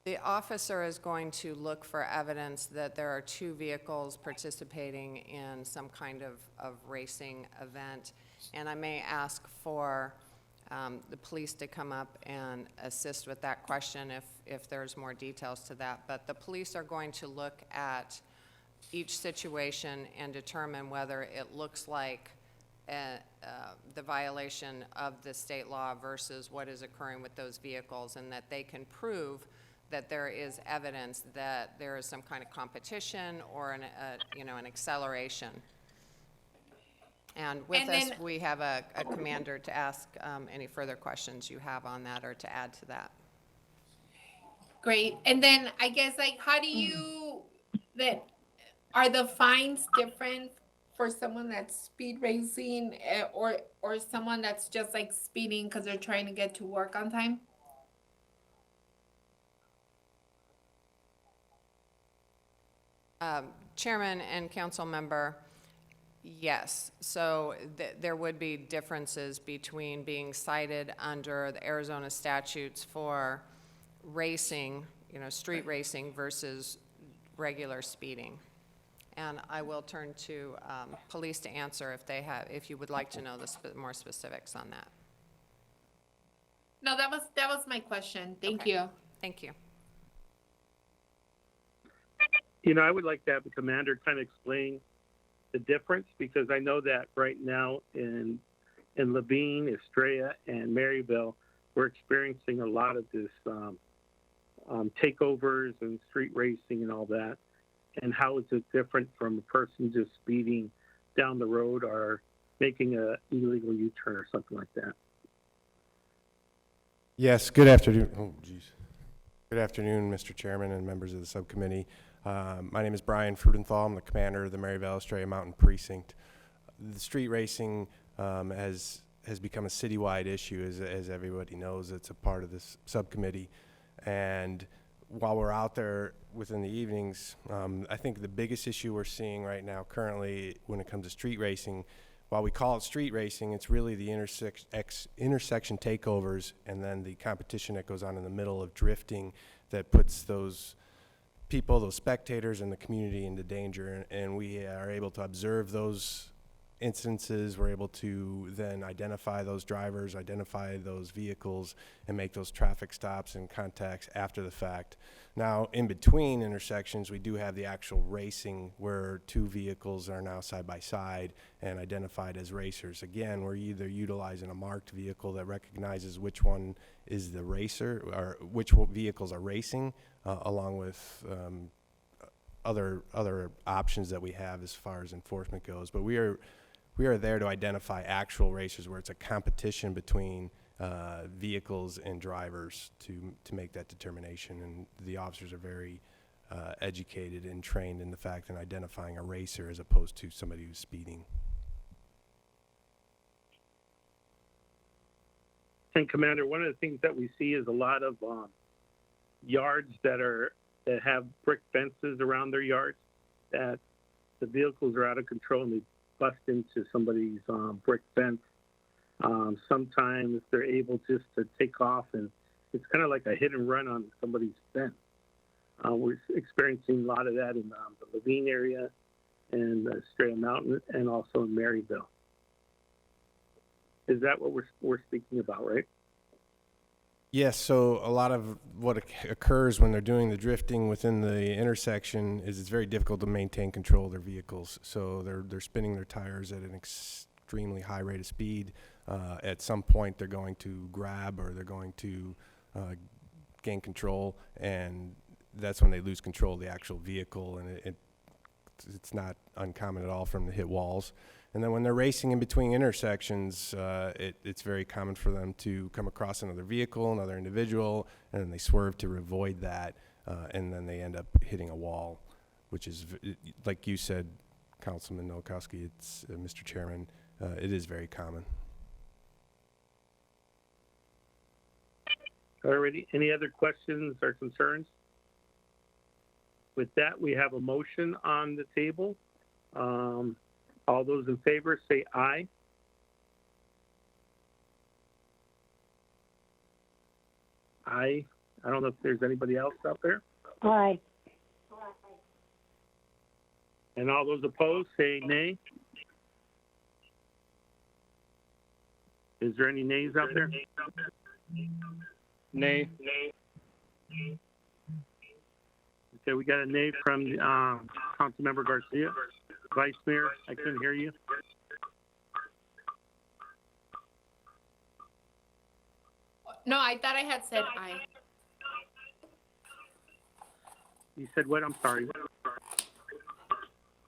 the officer is going to look for evidence that there are two vehicles participating in some kind of racing event. And I may ask for the police to come up and assist with that question if there's more details to that. But the police are going to look at each situation and determine whether it looks like the violation of the state law versus what is occurring with those vehicles, and that they can prove that there is evidence that there is some kind of competition or an acceleration. And with us, we have a commander to ask any further questions you have on that or to add to that. Great. And then I guess, like, how do you, are the fines different for someone that's speed racing or someone that's just like speeding because they're trying to get to work on time? Chairman and council member, yes. So there would be differences between being cited under the Arizona statutes for racing, street racing versus regular speeding. And I will turn to police to answer if you would like to know more specifics on that. No, that was my question. Thank you. Thank you. I would like to have the commander kind of explain the difference, because I know that right now in Levine, Estrella, and Maryville, we're experiencing a lot of this takeovers and street racing and all that. And how is it different from a person just speeding down the road or making an illegal U-turn or something like that? Yes, good afternoon. Oh, geez. Good afternoon, Mr. Chairman and members of the subcommittee. My name is Brian Frudenthal. I'm the commander of the Maryville Estrella Mountain Precinct. The street racing has become a citywide issue, as everybody knows. It's a part of this subcommittee. And while we're out there within the evenings, I think the biggest issue we're seeing right now currently when it comes to street racing, while we call it street racing, it's really the intersection takeovers and then the competition that goes on in the middle of drifting that puts those people, those spectators and the community into danger. And we are able to observe those instances. We're able to then identify those drivers, identify those vehicles, and make those traffic stops and contacts after the fact. Now, in between intersections, we do have the actual racing where two vehicles are now side by side and identified as racers. Again, we're either utilizing a marked vehicle that recognizes which one is the racer or which vehicles are racing, along with other options that we have as far as enforcement goes. But we are there to identify actual racers where it's a competition between vehicles and drivers to make that determination. And the officers are very educated and trained in the fact in identifying a racer as opposed to somebody who's speeding. And Commander, one of the things that we see is a lot of yards that have brick fences around their yards, that the vehicles are out of control and they bust into somebody's brick fence. Sometimes they're able just to take off, and it's kind of like a hit and run on somebody's fence. We're experiencing a lot of that in the Levine area and Estrella Mountain, and also in Maryville. Is that what we're speaking about, right? Yes, so a lot of what occurs when they're doing the drifting within the intersection is it's very difficult to maintain control of their vehicles. So they're spinning their tires at an extremely high rate of speed. At some point, they're going to grab or they're going to gain control, and that's when they lose control of the actual vehicle, and it's not uncommon at all for them to hit walls. And then when they're racing in between intersections, it's very common for them to come across another vehicle, another individual, and then they swerve to avoid that, and then they end up hitting a wall, which is, like you said, Councilman Nowakowski, it's Mr. Chairman, it is very common. Alrighty, any other questions or concerns? With that, we have a motion on the table. All those in favor say aye. Aye. I don't know if there's anybody else out there. Aye. And all those opposed say nay. Is there any nays out there? Nay. Okay, we got a nay from Councilmember Garcia. Vice Mayor, I couldn't hear you. No, I thought I had said aye. You said what? I'm sorry.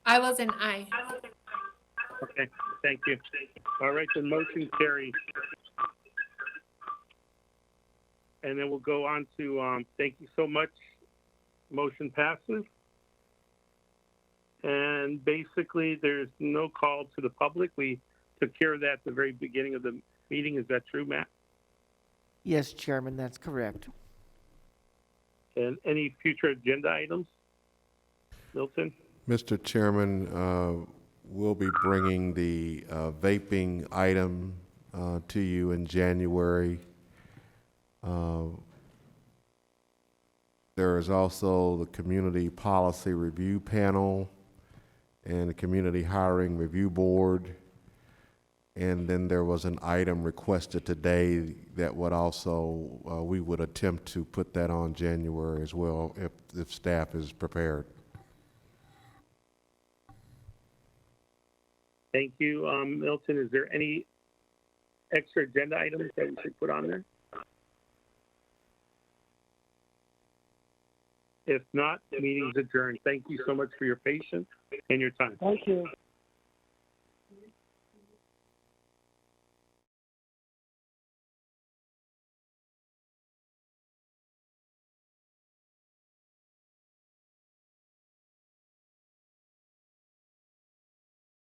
I was an aye. Okay, thank you. All right, the motion carries. And then we'll go on to, thank you so much. Motion passes. And basically, there's no call to the public. We took care of that at the very beginning of the meeting. Is that true, Matt? Yes, Chairman, that's correct. And any future agenda items? Milton? Mr. Chairman, we'll be bringing the vaping item to you in January. There is also the Community Policy Review Panel and the Community Hiring Review Board. And then there was an item requested today that would also, we would attempt to put that on January as well if staff is prepared. Thank you. Milton, is there any extra agenda items that we should put on there? If not, the meeting's adjourned. Thank you so much for your patience and your time. Thank you.